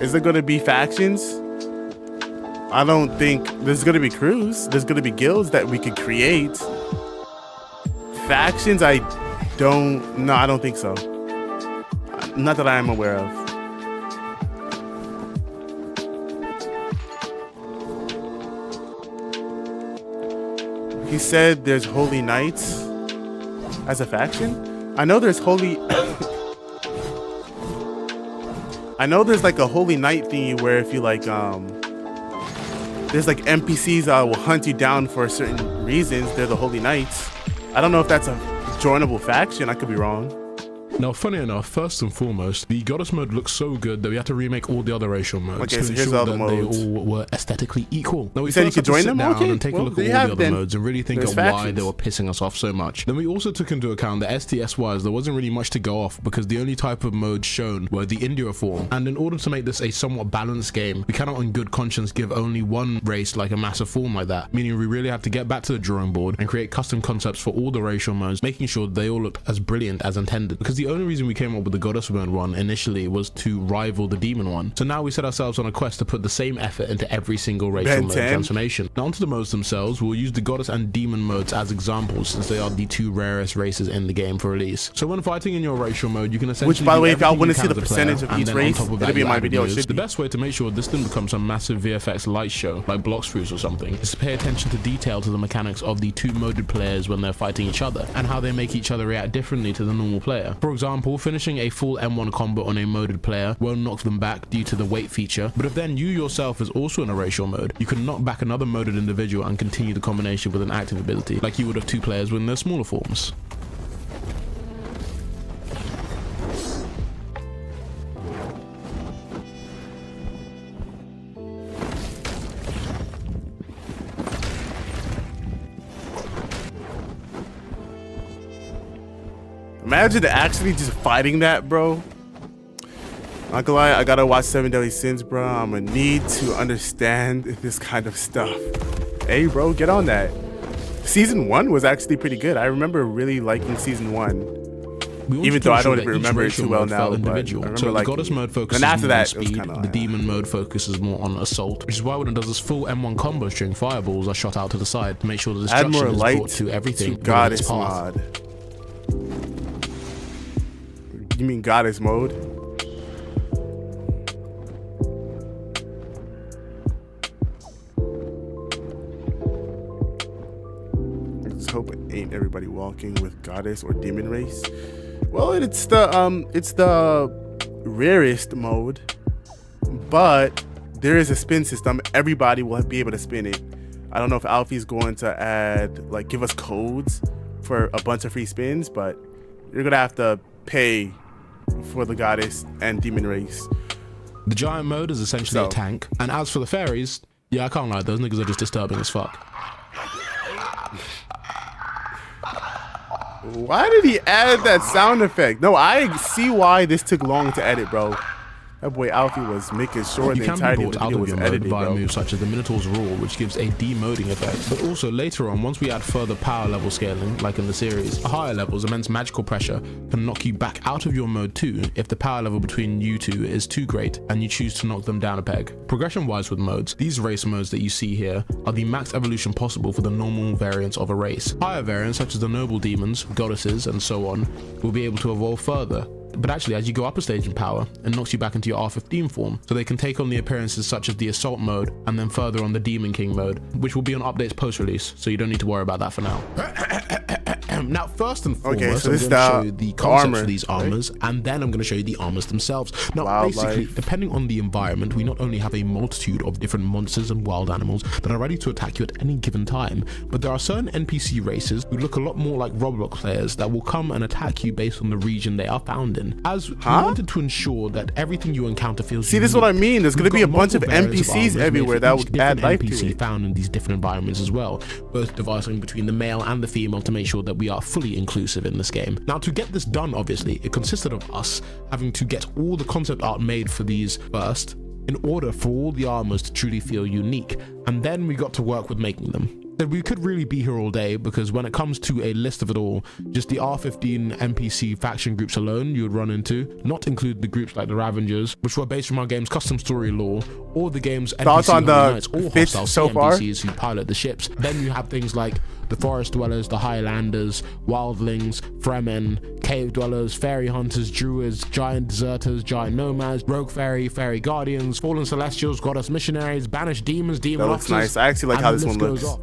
Is there gonna be factions? I don't think there's gonna be crews. There's gonna be guilds that we could create. Factions, I don't think so. Not that I am aware of. He said there's Holy Knights as a faction. I know there's Holy... I know there's like a Holy Knight thingy where if you like, there's like NPCs will hunt you down for certain reasons. They're the Holy Knights. I don't know if that's a joinable faction. I could be wrong. Now, funny enough, first and foremost, the goddess mode looks so good that we had to remake all the other racial modes to ensure that they all were aesthetically equal. Now, we said you could join them? Okay. And take a look at all the other modes and really think of why they were factions. pissing us off so much. Then we also took into account that STS-wise, there wasn't really much to go off because the only type of modes shown were the India form. And in order to make this a somewhat balanced game, we cannot on good conscience give only one race like a massive form like that, meaning we really have to get back to the drawing board and create custom concepts for all the racial modes, making sure they all looked as brilliant as intended. Because the only reason we came up with the goddess mode one initially was to rival the demon one. So now we set ourselves on a quest to put the same effort into every single racial mode transformation. Now onto the modes themselves, we'll use the goddess and demon modes as examples since they are the two rarest races in the game for release. So when fighting in your racial mode, you can essentially Which, by the way, if y'all want to see the percentage of each race, it'll be in my video. The best way to make sure this didn't become some massive VFX light show like Blox Fruits or something is to pay attention to detail to the mechanics of the two moded players when they're fighting each other and how they make each other react differently to the normal player. For example, finishing a full M1 combo on a moded player won't knock them back due to the weight feature, but if then you yourself is also in a racial mode, you can knock back another moded individual and continue the combination with an active ability, like you would have two players when they're smaller forms. Imagine actually just fighting that, bro. Not gonna lie, I gotta watch 7 Deadly Sins, bro. I'm gonna need to understand this kind of stuff. Hey, bro, get on that. Season 1 was actually pretty good. I remember really liking Season 1. Even though I don't even remember it too well now, but I remember so the goddess mode focuses and after more that, on speed, the demon mode focuses more on assault, which is why when it does this full M1 combo string, fireballs are shot out to the side to make sure the destruction is brought to everything to goddess mod. You mean goddess mode? Let's hope it ain't everybody walking with goddess or demon race. Well, it's the rarest mode, but there is a spin system. Everybody will be able to spin it. I don't know if Alfie's going to add, like, give us codes for a bunch of free spins, but you're gonna have to pay for the goddess and demon race. The giant mode is essentially a tank, and as for the fairies, yeah, I can't lie, those niggas are just disturbing as fuck. Why did he add that sound effect? No, I see why this took long to edit, bro. That boy Alfie was making sure the entirety of the video was edited, via bro. moves such as the Minotaur's Roar, which gives a demoding effect. But also later on, once we add further power level scaling, like in the series, higher levels, immense magical pressure can knock you back out of your mode too if the power level between you two is too great and you choose to knock them down a peg. Progression wise with modes, these race modes that you see here are the max evolution possible for the normal variants of a race. Higher variants such as the noble demons, goddesses, and so on will be able to evolve further. but actually as you go up a stage in power, it knocks you back into your R15 form, so they can take on the appearances such as the Assault mode, and then further on the Demon King mode, which will be on updates post-release, so you don't need to worry about that for now. Now, first and foremost, so I'm this going to show you the concepts armor, for these armors, and then I'm going to show you the armors themselves. Now, Wildlife. basically, depending on the environment, we not only have a multitude of different monsters and wild animals that are ready to attack you at any given time, but there are certain NPC races who look a lot more like Roblox players that will come and attack you based on the region they are found in. As we wanted to ensure that everything you encounter feels See, this is what I mean. There's going to be a bunch of NPCs everywhere that would add life to NPC it. found in these different environments as well, both dividing between the male and the female to make sure that we are fully inclusive in this game. Now, to get this done, obviously, it consisted of us having to get all the concept art made for these first, in order for all the armors to truly feel unique, and then we got to work with making them. So we could really be here all day, because when it comes to a list of it all, just the R15 NPC faction groups alone you would run into, not include the groups like the Ravengers, which were based from our game's custom story lore, or the game's Thoughts NPC on the Knights, or fits hostile so far? NPCs who pilot the ships. Then you have things like the Forest Dwellers, the Highlanders, Wildlings, Fremen, Cave Dwellers, Fairy Hunters, Druids, Giant Deserters, Giant Nomads, Rogue Fairy, Fairy Guardians, Fallen Celestials, Goddess Missionaries, Banished Demons, Demon That looks Officers. nice. I actually like how and this the one list looks. goes off.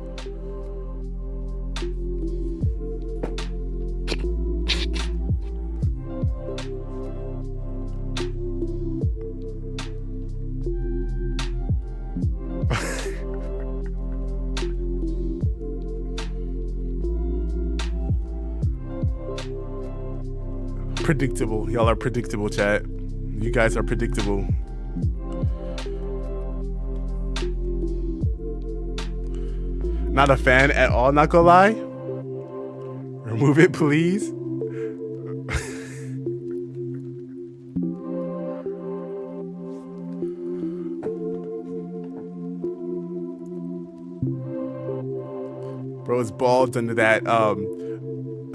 Predictable. Y'all are predictable, chat. You guys are predictable. Not a fan at all, not gonna lie. Remove it, please. Bro is bald under that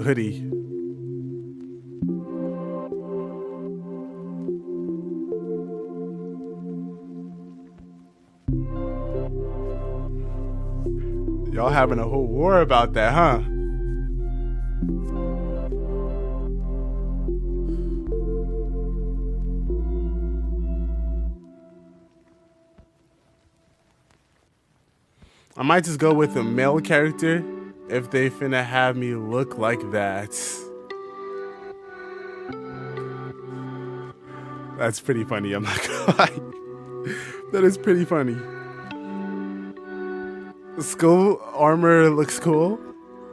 hoodie. Y'all having a whole war about that, huh? I might just go with a male character if they finna have me look like that. That's pretty funny, I'm not gonna lie. That is pretty funny. The skull armor looks cool.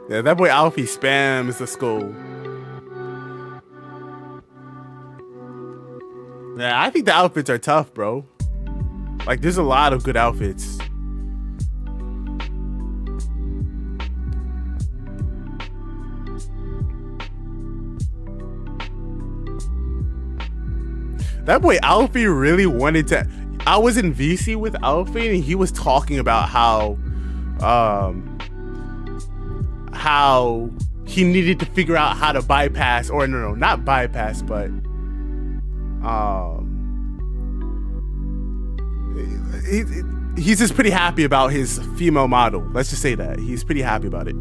Yeah, that boy Alfie spams the skull. Yeah, I think the outfits are tough, bro. Like, there's a lot of good outfits. That boy Alfie really wanted to. I was in VC with Alfie and he was talking about how he needed to figure out how to bypass, or no, not bypass, but he's just pretty happy about his female model. Let's just say that. He's pretty happy about it.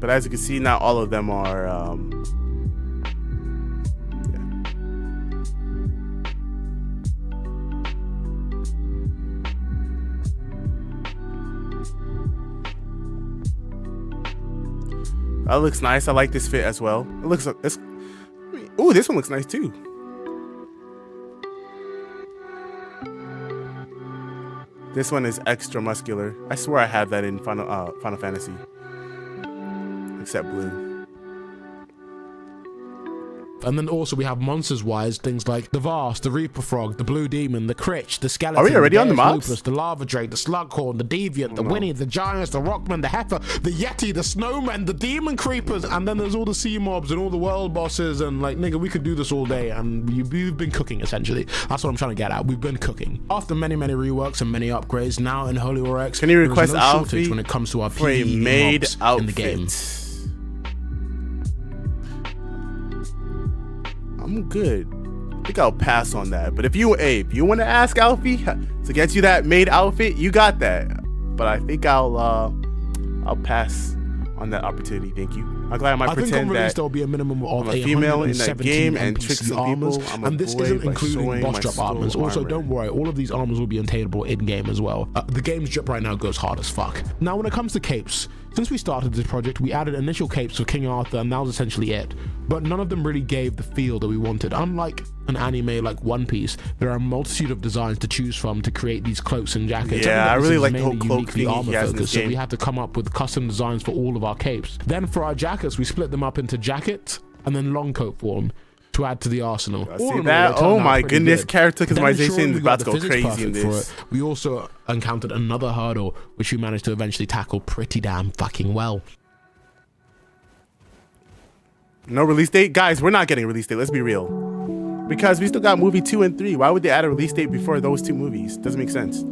But as you can see, not all of them are, yeah. That looks nice. I like this fit as well. It looks like this. Ooh, this one looks nice too. This one is extra muscular. I swear I have that in Final Fantasy. Except blue. And then also we have monsters wise things like the Vast, the Reaper Frog, the Blue Demon, the Critch, the Skeleton, Are we already on the Gaea's mobs? Lupus, the Lava Drake, the Slughorn, the Deviant, the Winnie, the Giants, the Rockman, the Heifer, the Yeti, the Snowman, the Demon Creepers, and then there's all the sea mobs and all the world bosses, and like, nigga, we could do this all day, and we've been cooking essentially. That's what I'm trying to get at. We've been cooking. After many reworks and many upgrades, now in Holy War X, Can you request there is no Alfie shortage when it comes to our for a PvE maid mobs outfit in the game. I'm good. I think I'll pass on that. But if you want to ask Alfie to get you that maid outfit, you got that. But I think I'll pass on that opportunity. Thank you. I'm glad I might pretend that there'll be a minimum of I'm a female in that game and trick some armors, people. I'm a and this boy isn't by including showing boss my drop skull armors. Also, armor. don't worry, all of these armors will be attainable in game as well. The game's drip right now goes hard as fuck. Now, when it comes to capes, since we started this project, we added initial capes for King Arthur, and that was essentially it. But none of them really gave the feel that we wanted. Unlike an anime like One Piece, there are a multitude of designs to choose from to create these cloaks and jackets. Yeah, I really like the whole mainly cloak uniquely thing he has in this so game. we had to come up with custom designs for all of our capes. Then for our jackets, we split them up into jacket and then long coat form to add to the arsenal. See that? Oh my goodness, character customization is about to go physics crazy in perfect for this. it, we also encountered another hurdle, which we managed to eventually tackle pretty damn fucking well. No release date? Guys, we're not getting a release date, let's be real. Because we still got movie 2 and 3. Why would they add a release date before those two movies? Doesn't make sense.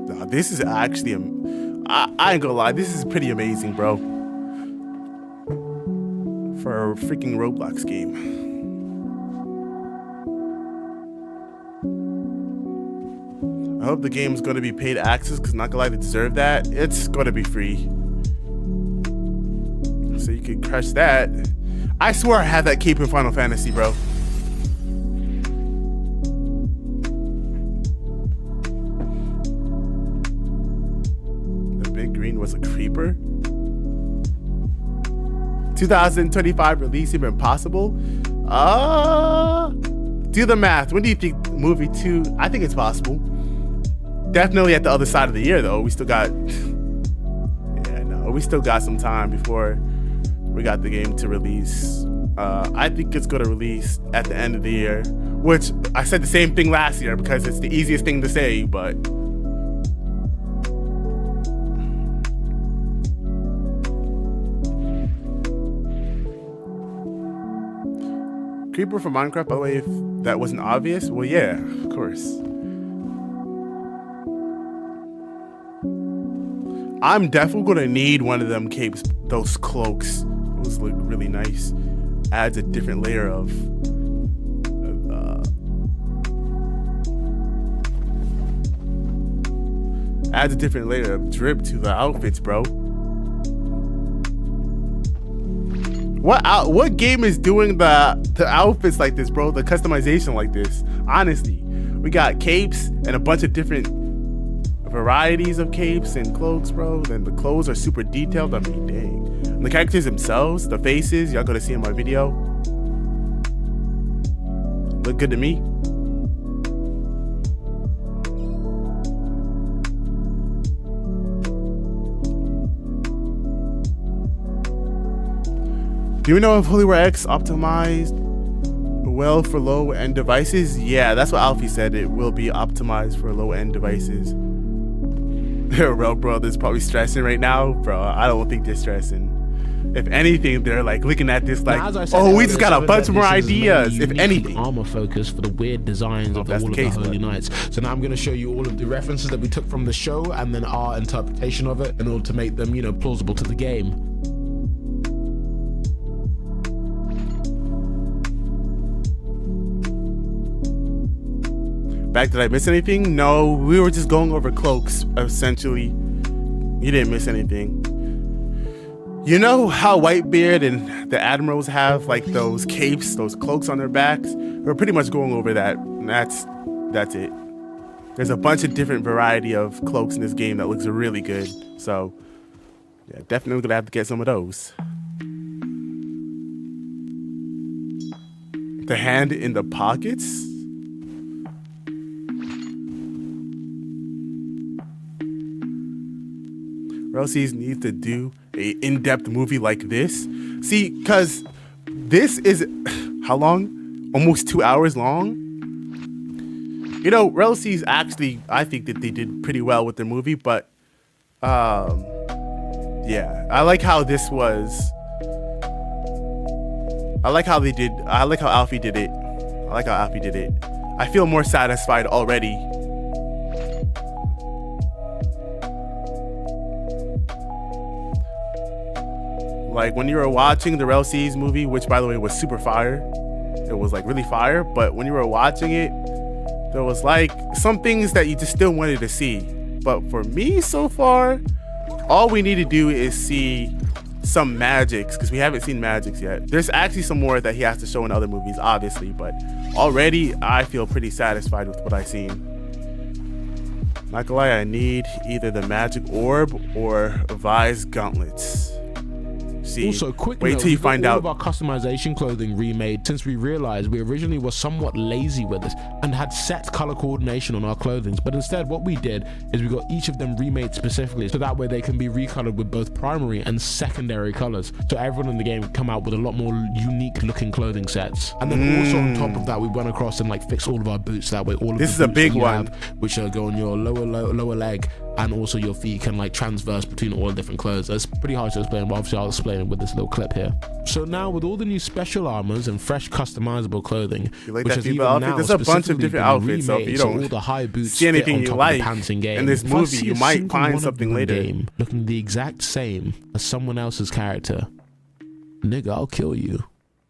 No, this is actually, I ain't gonna lie, this is pretty amazing, bro. For a freaking Roblox game. I hope the game's gonna be paid access, because not gonna lie, they deserve that. It's gonna be free. So you can crush that. I swear I had that cape in Final Fantasy, bro. The big green was a creeper. 2025 release even possible? Do the math. When do you think movie 2? I think it's possible. Definitely at the other side of the year, though. We still got, yeah, no, we still got some time before we got the game to release. I think it's gonna release at the end of the year, which I said the same thing last year because it's the easiest thing to say, but Creeper from Minecraft, by the way, if that wasn't obvious, well, yeah, of course. I'm definitely gonna need one of them capes, those cloaks. Those look really nice. Adds a different layer of drip to the outfits, bro. What game is doing the outfits like this, bro? The customization like this? Honestly, we got capes and a bunch of different varieties of capes and cloaks, bro. Then the clothes are super detailed. I mean, dang. And the characters themselves, the faces, y'all gonna see in my video, look good to me. Do you know if Holy War X optimized well for low-end devices? Yeah, that's what Alfie said. It will be optimized for low-end devices. Bro, they're probably stressing right now. Bro, I don't think they're stressing. If anything, they're like looking at this like, oh, we just got a bunch more ideas. If anything, armor focus for the weird designs of all of the Holy Knights. So now I'm going to show you all of the references that we took from the show and then our interpretation of it in order to make them, you know, plausible to the game. Back, did I miss anything? No, we were just going over cloaks, essentially. You didn't miss anything. You know how Whitebeard and the admirals have like those capes, those cloaks on their backs? We're pretty much going over that, and that's it. There's a bunch of different variety of cloaks in this game that looks really good. So yeah, definitely gonna have to get some of those. The hand in the pockets? Rosie's needs to do a in-depth movie like this. See, because this is, how long? Almost 2 hours long? You know, Rosie's actually, I think that they did pretty well with their movie, but, yeah. I like how this was, I like how Alfie did it. I feel more satisfied already. Like when you were watching the RLC's movie, which by the way was super fire. It was like really fire, but when you were watching it, there was like some things that you just still wanted to see. But for me so far, all we need to do is see some magics, because we haven't seen magics yet. There's actually some more that he has to show in other movies, obviously, but already I feel pretty satisfied with what I've seen. Not gonna lie, I need either the magic orb or Vi's gauntlets. See, also, quick wait note, till you find all out. of our customization clothing remade since we realized we originally were somewhat lazy with this and had set color coordination on our clothing. But instead, what we did is we got each of them remade specifically, so that way they can be recolored with both primary and secondary colors. So everyone in the game can come out with a lot more unique looking clothing sets. And then also on top of that, we went across and like fixed all of our boots. That way, all of This the is a boots big that you one. have, which go on your lower leg, and also your feet can like transverse between all the different clothes. It's pretty hard to explain, but obviously I'll explain it with this little clip here. So now with all the new special armors and fresh customizable clothing, You like which that has female even outfit? now There's a bunch of specifically different been outfits, so if remade, you so don't all the high boots see anything fit on you top like of the pants in game. in this If I movie, see you a might single find one of something you in later. game looking the exact same as someone else's character, nigga, I'll kill you.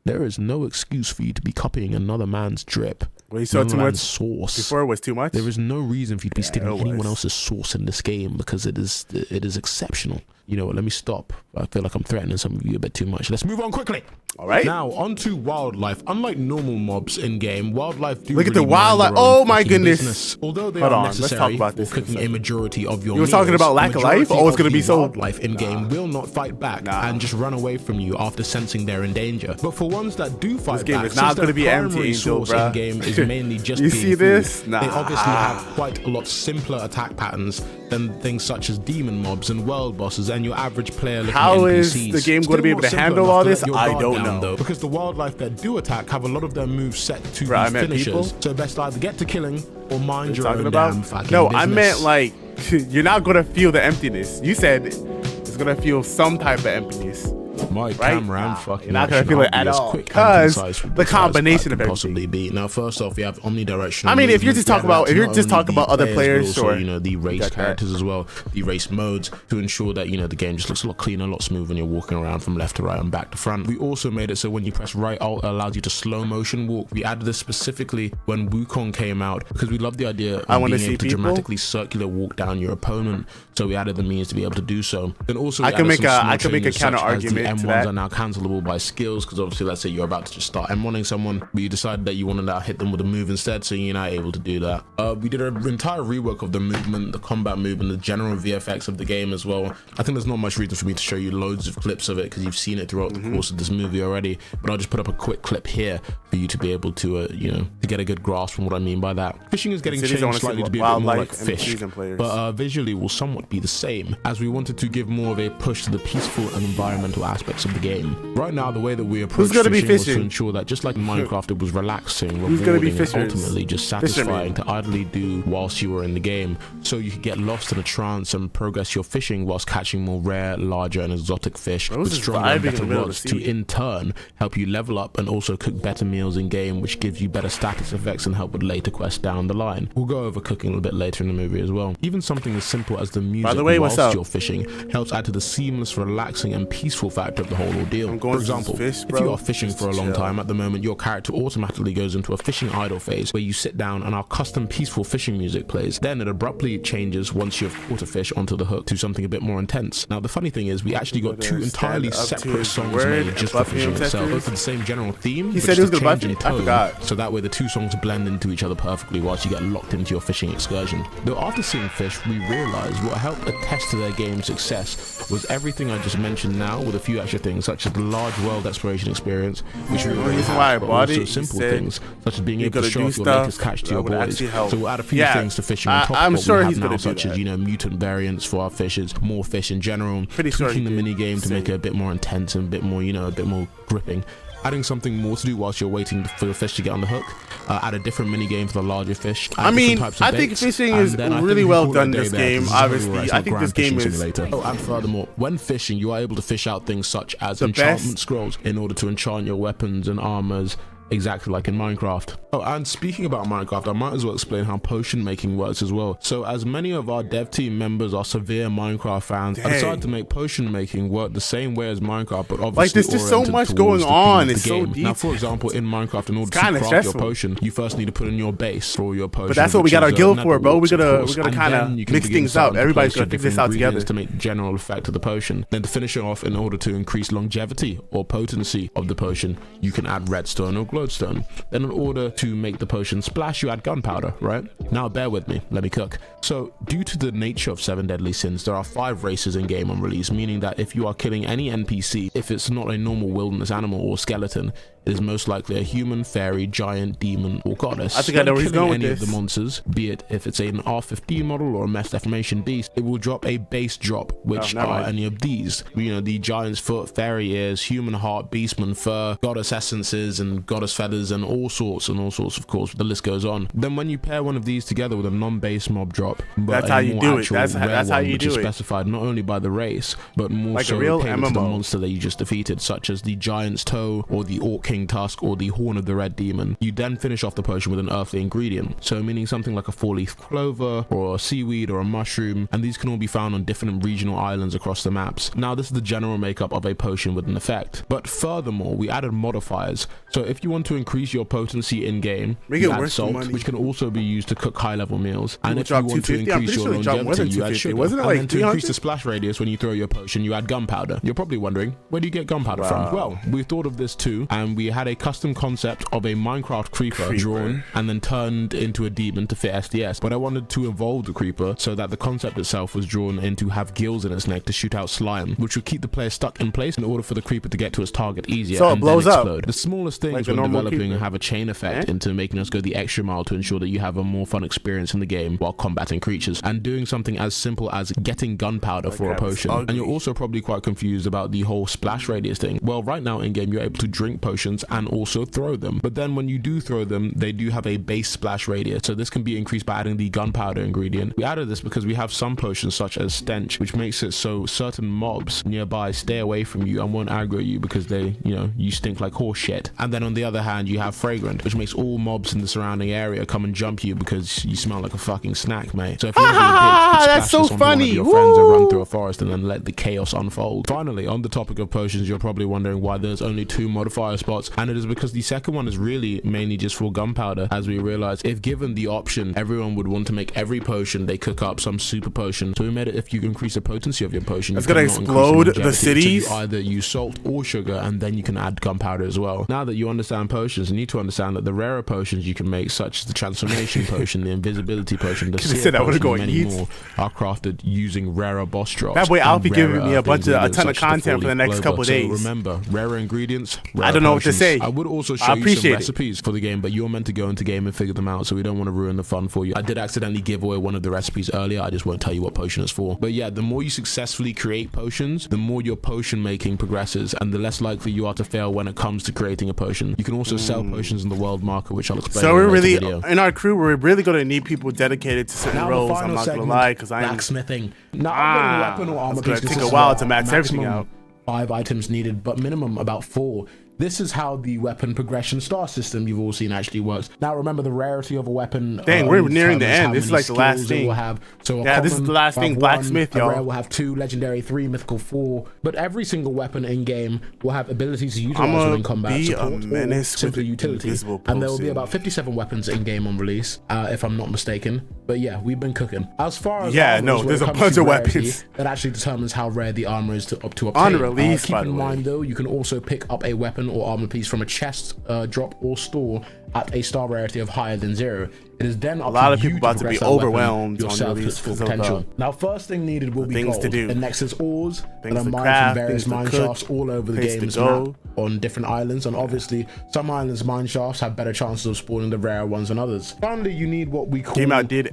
There is no excuse for you to be copying another man's drip. Well, you saw too much sauce. before it was too much. There is no reason for you to be stealing it anyone was. else's sauce in this game, because it is exceptional. You know what? Let me stop. I feel like I'm threatening some of you a bit too much. Let's move on quickly. All right. Now onto wildlife. Unlike normal mobs in game, wildlife do Look at really the wildlife. mind their own Oh my fucking goodness. business. Although they Hold are on, let's talk necessary about for this in a cooking a second. majority of your You were meals, talking about the lack of life? majority Oh, it's of gonna be the so- wildlife in game will not fight back and just run away from you after sensing they're in danger. But for ones that do fight game back, is not since gonna their be empty, primary Angel, source bruh. in game is mainly just You being see food, this? they Nah. obviously have quite a lot simpler attack patterns than things such as demon mobs and world bosses and your average player looking How is NPCs. the game Still going to be not able to simple handle enough all to this? let your I guard don't down, know. though, because the wildlife that do attack have a lot of their moves set to Bro, I these meant finishers. people? So best either get to killing or mind your Talking own about? damn fucking No, business. I meant like you're not gonna feel the emptiness. You said it's gonna feel some type of emptiness. My right? camera and fucking You're not gonna action feel it are at as all, quick and 'cause concise with the this combination as of can possibly be. Now, first off, we have omnidirectional. I mean, if you're movement. just talking We have about- if you're not just only talking the about other but players, also, sure. you know, the race Got that. characters as well, the race modes, to ensure that, you know, the game just looks a lot cleaner, a lot smoother when you're walking around from left to right and back to front. We also made it so when you press right alt, it allows you to slow motion walk. We added this specifically when Wukong came out because we love the idea of wanna being see able to people. dramatically circular walk down your opponent. So we added the means to be able to do so. Then also, I we can added make some a- small I can make a changes such as counter-argument the to M1s that. are now cancelable by skills, because obviously, let's say you're about to just start M1ing someone, but you decided that you want to now hit them with a move instead, so you're not able to do that. We did an entire rework of the movement, the combat movement, the general VFX of the game as well. I think there's not much reason for me to show you loads of clips of it because you've seen it throughout the course of this movie already, but I'll just put up a quick clip here for you to be able to, you know, to get a good grasp on what I mean by that. Fishing is getting Cities, I wanna changed see slightly to be a bit more wildlife like and fish, trees and players. but visually will somewhat be the same, as we wanted to give more of a push to the peaceful and environmental aspects of the game. Right now, the way that we approach gonna be fishing was to fishing? ensure that just like in Minecraft, it was relaxing, Who's gonna be rewarding, and fishers? ultimately just Fishermen. satisfying to idly do whilst you were in the game, so you could get lost in a trance and progress your fishing whilst catching more rare, larger and exotic fish Bro, with this is stronger vibing and in better the middle of rods the to sea. in turn help you level up and also cook better meals in game, which gives you better status effects and help with later quests down the line. We'll go over cooking a little bit later in the movie as well. Even something as simple as the music the way, what's whilst up? you're fishing helps add to the seamless, relaxing and peaceful factor of the whole ordeal. I'm going For to example, fish, if bro. you are fishing Just for a long chill. time, at the moment your character automatically goes into a fishing idle phase where you sit down and our custom peaceful fishing music plays. Then it abruptly changes once you've caught a fish onto the hook to something a bit more intense. Now the funny thing is we actually got two entirely Stand up to separate his songs word made just and for buff him, fishing itself, Tetris. both with the same general theme. He but said he was just gonna a buff change in it? I tone, forgot. so that way the two songs blend into each other perfectly whilst you get locked into your fishing excursion. Though after seeing fish, we realized what helped attest to their game's success was everything I just mentioned now, with a few extra things such as the large world exploration experience, which we already reason why I have, but bought also it, he simple said things such as being you're able to gonna show do off your stuff latest catch to that your would boys. actually help. So we'll add a few Yeah, things to fishing on top I'm of what sure we he's have gonna now, do such as, that. you know, mutant variants for our fishes, more fish in general, Pretty sure tweaking he the did. mini game to make it a bit more intense and a bit more, you know, a bit more gripping. Adding something more to do whilst you're waiting for the fish to get on the hook. Add a different mini game for the larger fish. I mean, I think fishing is really well done in this game, obviously. I think this game is... Oh, and furthermore, when fishing, you are able to fish out things such as The enchantment best- scrolls in order to enchant your weapons and armors exactly like in Minecraft. Oh, and speaking about Minecraft, I might as well explain how potion making works as well. So as many of our dev team members are severe Minecraft fans, I decided to make potion making work the same way as Minecraft, but obviously like there's just so much going on. It's so deep. Now, for example, in Minecraft, in order to craft your potion, you first need to put in your base for your potion. But that's what we got our guild for, bro. We're gonna kind of mix things up. Everybody's gonna figure this out together to make general effect of the potion. Then to finish it off, in order to increase longevity or potency of the potion, you can add redstone or glowstone. Then in order to make the potion splash, you add gunpowder, right? Now bear with me, let me cook. So due to the nature of 7 deadly sins, there are 5 races in game on release, meaning that if you are killing any NPC, if it's not a normal wilderness animal or skeleton, it is most likely a human, fairy, giant, demon, or goddess. I think I know where he's going with any this. of the monsters, be it if it's an R15 model or a Mass Deformation beast, it will drop a base drop, which are any of these. You know, the giant's foot, fairy ears, human heart, beastman fur, goddess essences, and goddess feathers, and all sorts, of course, the list goes on. Then when you pair one of these together with a non-base mob drop, but that's how you do it. That's how you which do is it. Specified not only by the race, but more like so a real tailored to the MMO. monster that you just defeated, such as the giant's toe, or the orc king tusk, or the horn of the red demon. You then finish off the potion with an earthly ingredient, so meaning something like a 4-leaf clover, or a seaweed, or a mushroom, and these can all be found on different regional islands across the maps. Now this is the general makeup of a potion with an effect, but furthermore we added modifiers. So if you want to increase your potency in game, you add salt, which can also be used to cook high level meals, and if you want to increase your longevity, you add sugar. Wasn't it like and then to increase the splash radius when you throw your potion, you add gunpowder. You're probably wondering, where do you get gunpowder from? Well, we thought of this too, and we had a custom concept of a Minecraft creeper drawn and then turned into a demon to fit SDS, but I wanted to evolve the creeper so that the concept itself was drawn in to have gills in its neck to shoot out slime, which would keep the player stuck in place in order for the creeper to get to its target easier, so it and blows then up. explode. The smallest things like when developing have a chain effect into making us go the extra mile to ensure that you have a more fun experience in the game while combating creatures, and doing something as simple as getting gunpowder for a potion. And you're also probably quite confused about the whole splash radius thing. Well, right now in game you're able to drink potions and also throw them, but then when you do throw them, they do have a base splash radius, so this can be increased by adding the gunpowder ingredient. We added this because we have some potions such as stench, which makes it so certain mobs nearby stay away from you and won't aggro you because they, you know, you stink like horse shit. And then on the other hand, you have fragrant, which makes all mobs in the surrounding area come and jump you because you smell like a fucking snack, mate. So if you want to be a bitch, you that's so this on funny. One of your friends and run through a forest and then let the chaos unfold. Finally, on the topic of potions, you're probably wondering why there's only 2 modifier spots, and it is because the second one is really mainly just for gunpowder, as we realized if given the option, everyone would want to make every potion they cook up some super potion. So we made it, if you increase the potency of your potion, it's gonna explode the cities. So you either use salt or sugar, and then you can add gunpowder as well. Now that you understand potions, you need to understand that the rarer potions you can make, such as the transformation potion, the invisibility potion, the seer potion, and many more, are crafted using rarer boss drops. That boy Alfie giving me a ton of such as content for the next couple days. So remember, rarer ingredients, rarer I don't know what to potions. say. I would also show you some recipes for the game, but you're meant to go into game and figure them out, so we don't want to ruin the fun for you. I did accidentally give away one of the recipes earlier. I just won't tell you what potion it's for. But yeah, the more you successfully create potions, the more your potion making progresses, and the less likely you are to fail when it comes to creating a potion. You can also sell potions in the world market, which I'll explain. So in we're really video. In our crew, we're really gonna need people dedicated to certain roles. I'm not gonna lie, because I'm blacksmithing. Now, I'm weapon or armor piece. It's gonna take a while to max everything out. 5 items needed, but minimum about 4. This is how the weapon progression star system you've all seen actually works. Now remember, the rarity of a weapon. Dang, we're nearing the end. This is like the last thing. Will have. So yeah, this is the last thing. Blacksmith, y'all. Rare will have 2, legendary 3, mythical 4. But every single weapon in game will have abilities to utilize within combat support or simply utility. And there will be about 57 weapons in game on release, if I'm not mistaken. But yeah, we've been cooking. As far as there's a bunch of weapons that actually determines how rare the armor is to obtain. On release, keep in mind though, you can also pick up a weapon or armor piece from a chest, drop, or store at a star rarity of higher than 0. It is then a lot of people about to be overwhelmed on release full potential. Now, first thing needed will be gold. To do. And next is ores that are mined craft, from various mine shafts all over the game's map on different islands. And obviously, some islands' mine shafts have better chances of spawning the rarer ones than others. Finally, you need what we call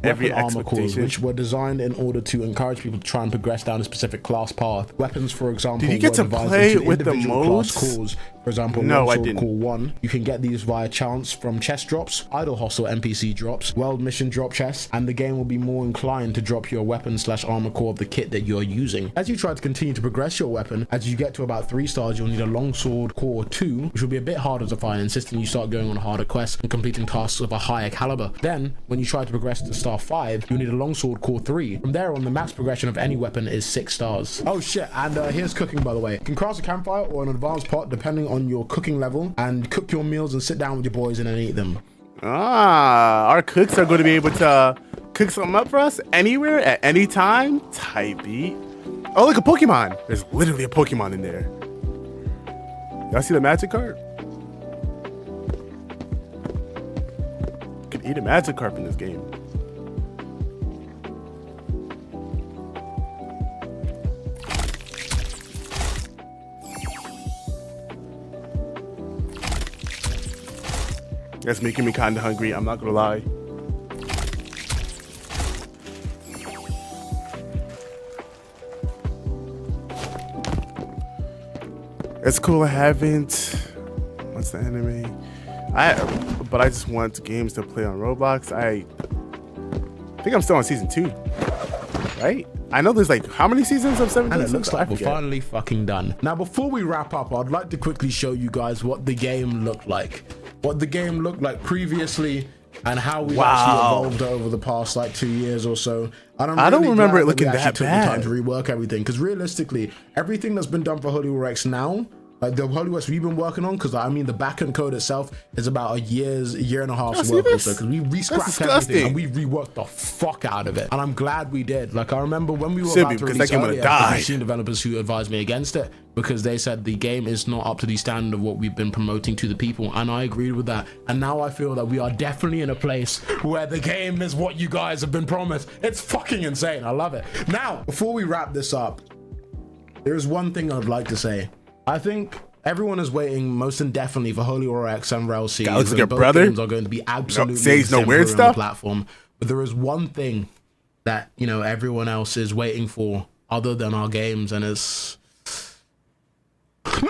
every armor cores, which were designed in order to encourage people to try and progress down a specific class path. Weapons, for example, did you get to play with the modes? For example, example, No, I Longsword didn't. Core 1, you can get these via chance from chest drops, idle hostile NPC drops, world mission drop chests, and the game will be more inclined to drop your weapon / armor core of the kit that you're using. As you try to continue to progress your weapon, as you get to about 3 stars, you'll need a Longsword Core 2, which will be a bit harder to find, insisting you start going on harder quests and completing tasks of a higher caliber. Then, when you try to progress to star 5, you'll need a Longsword Core 3. From there on, the max progression of any weapon is 6 stars. Oh shit, and here's cooking, by the way. You can craft a campfire or an advanced pot depending on your cooking level, and cook your meals and sit down with your boys and then eat them. Ah, our cooks are going to be able to cook something up for us anywhere at any time. Tight beat. Oh, look, a Pokemon. There's literally a Pokemon in there. Y'all see the Magikarp? You can eat a Magikarp in this game. That's making me kind of hungry, I'm not gonna lie. It's cool I haven't. What's the anime? But I just want games to play on Roblox. I think I'm still on season 2, right? I know there's like, how many seasons of 7 And it days? looks I like we're forget. finally fucking done. Now, before we wrap up, I'd like to quickly show you guys what the game looked like. What the game looked like previously and how we've actually evolved over the past like 2 years or so. And I don't really remember glad it looking we actually that took bad. the time to rework everything, because realistically, everything that's been done for Holy War X now, like the Holy West we've been working on, because I mean the backend code itself is about a year and a half's see work or this? so, because we That's re-scrapped disgusting. everything and we reworked the fuck out of it, and I'm glad we did. Like, I remember when we were Should about be, to because release that game earlier, would've died. I've seen developers who advised me against it because they said the game is not up to the standard of what we've been promoting to the people, and I agreed with that. And now I feel that we are definitely in a place where the game is what you guys have been promised. It's fucking insane. I love it. Now, before we wrap this up, there's one thing I'd like to say. I think everyone is waiting most indefinitely for Holy War X and Realcy. That looks like your Both brother. games are going to be absolutely say he's no exemplary weird on stuff. the platform. But there is one thing that, you know, everyone else is waiting for other than our games, and it's Hear me?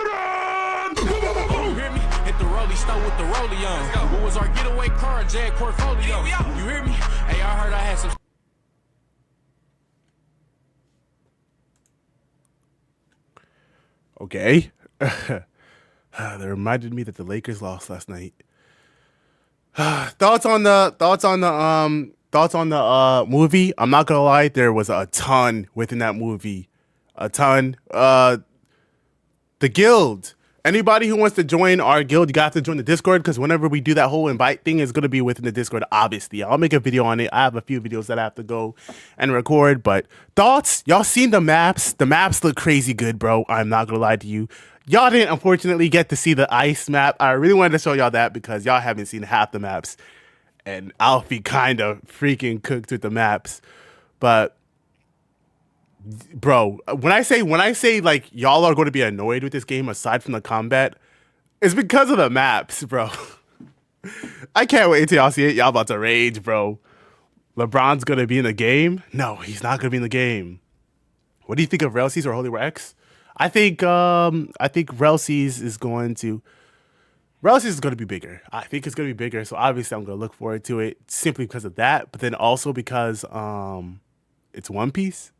Hit the rollie, start with the rollie on. What was our getaway car? Jag portfolio. You hear me? Hey, I heard I had some. Okay. That reminded me that the Lakers lost last night. Thoughts on the movie? I'm not gonna lie, there was a ton within that movie. A ton. The guild. Anybody who wants to join our guild, you got to join the Discord, because whenever we do that whole invite thing, it's gonna be within the Discord, obviously. I'll make a video on it. I have a few videos that I have to go and record, but thoughts? Y'all seen the maps? The maps look crazy good, bro. I'm not gonna lie to you. Y'all didn't unfortunately get to see the ice map. I really wanted to show y'all that because y'all haven't seen half the maps. And Alfie kind of freaking cooked with the maps. But bro, when I say like y'all are going to be annoyed with this game aside from the combat, it's because of the maps, bro. I can't wait until y'all see it. Y'all about to rage, bro. LeBron's going to be in the game? No, he's not going to be in the game. What do you think of Realcy's or Holy War X? I think Realcy's is going to be bigger. I think it's going to be bigger, so obviously I'm going to look forward to it simply because of that, but then also because it's One Piece,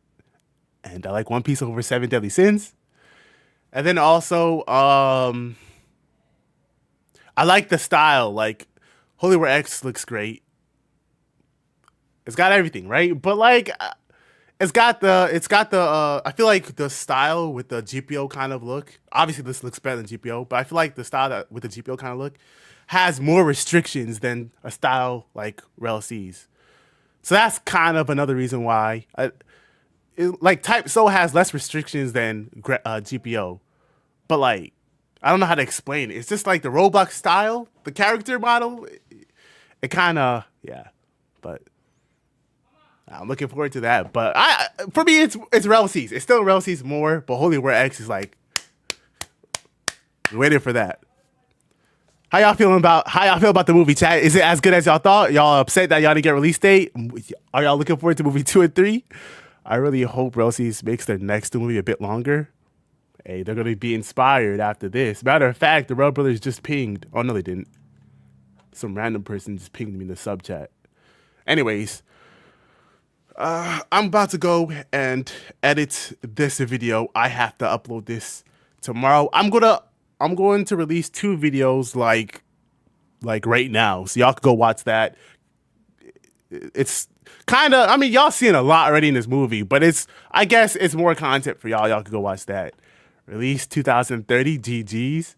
and I like One Piece over Seven Deadly Sins. And then also I like the style. Like, Holy War X looks great. It's got everything, right? But like it's got the I feel like the style with the GPO kind of look. Obviously this looks better than GPO, but I feel like the style that with the GPO kind of look has more restrictions than a style like Rel C's. So that's kind of another reason why like Type So has less restrictions than GPO. But like, I don't know how to explain it. It's just like the Roblox style, the character model, it kind of, yeah. But I'm looking forward to that. But for me, it's Rel C's. It's still Rel C's more, but Holy War X is like, waiting for that. How y'all feel about the movie, chat? Is it as good as y'all thought? Y'all upset that y'all didn't get release date? Are y'all looking forward to movie 2 and 3? I really hope Rel C's makes their next movie a bit longer. Hey, they're gonna be inspired after this. Matter of fact, the Rebel Brothers just pinged. Oh no, they didn't. Some random person just pinged me in the sub chat. Anyways, I'm about to go and edit this video. I have to upload this tomorrow. I'm going to release 2 videos like right now, so y'all can go watch that. It's kind of, I mean, y'all seen a lot already in this movie, but I guess it's more content for y'all. Y'all can go watch that. Release 2030, GG's.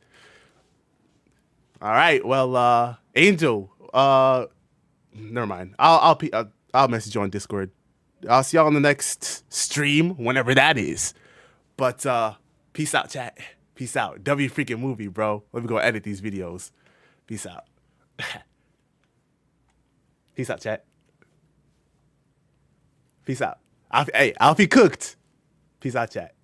All right, well, Angel, never mind. I'll message you on Discord. I'll see y'all on the next stream, whenever that is. But peace out, chat. Peace out. W freaking movie, bro. Let me go edit these videos. Peace out. Peace out, chat. Peace out. Hey, Alfie cooked. Peace out, chat.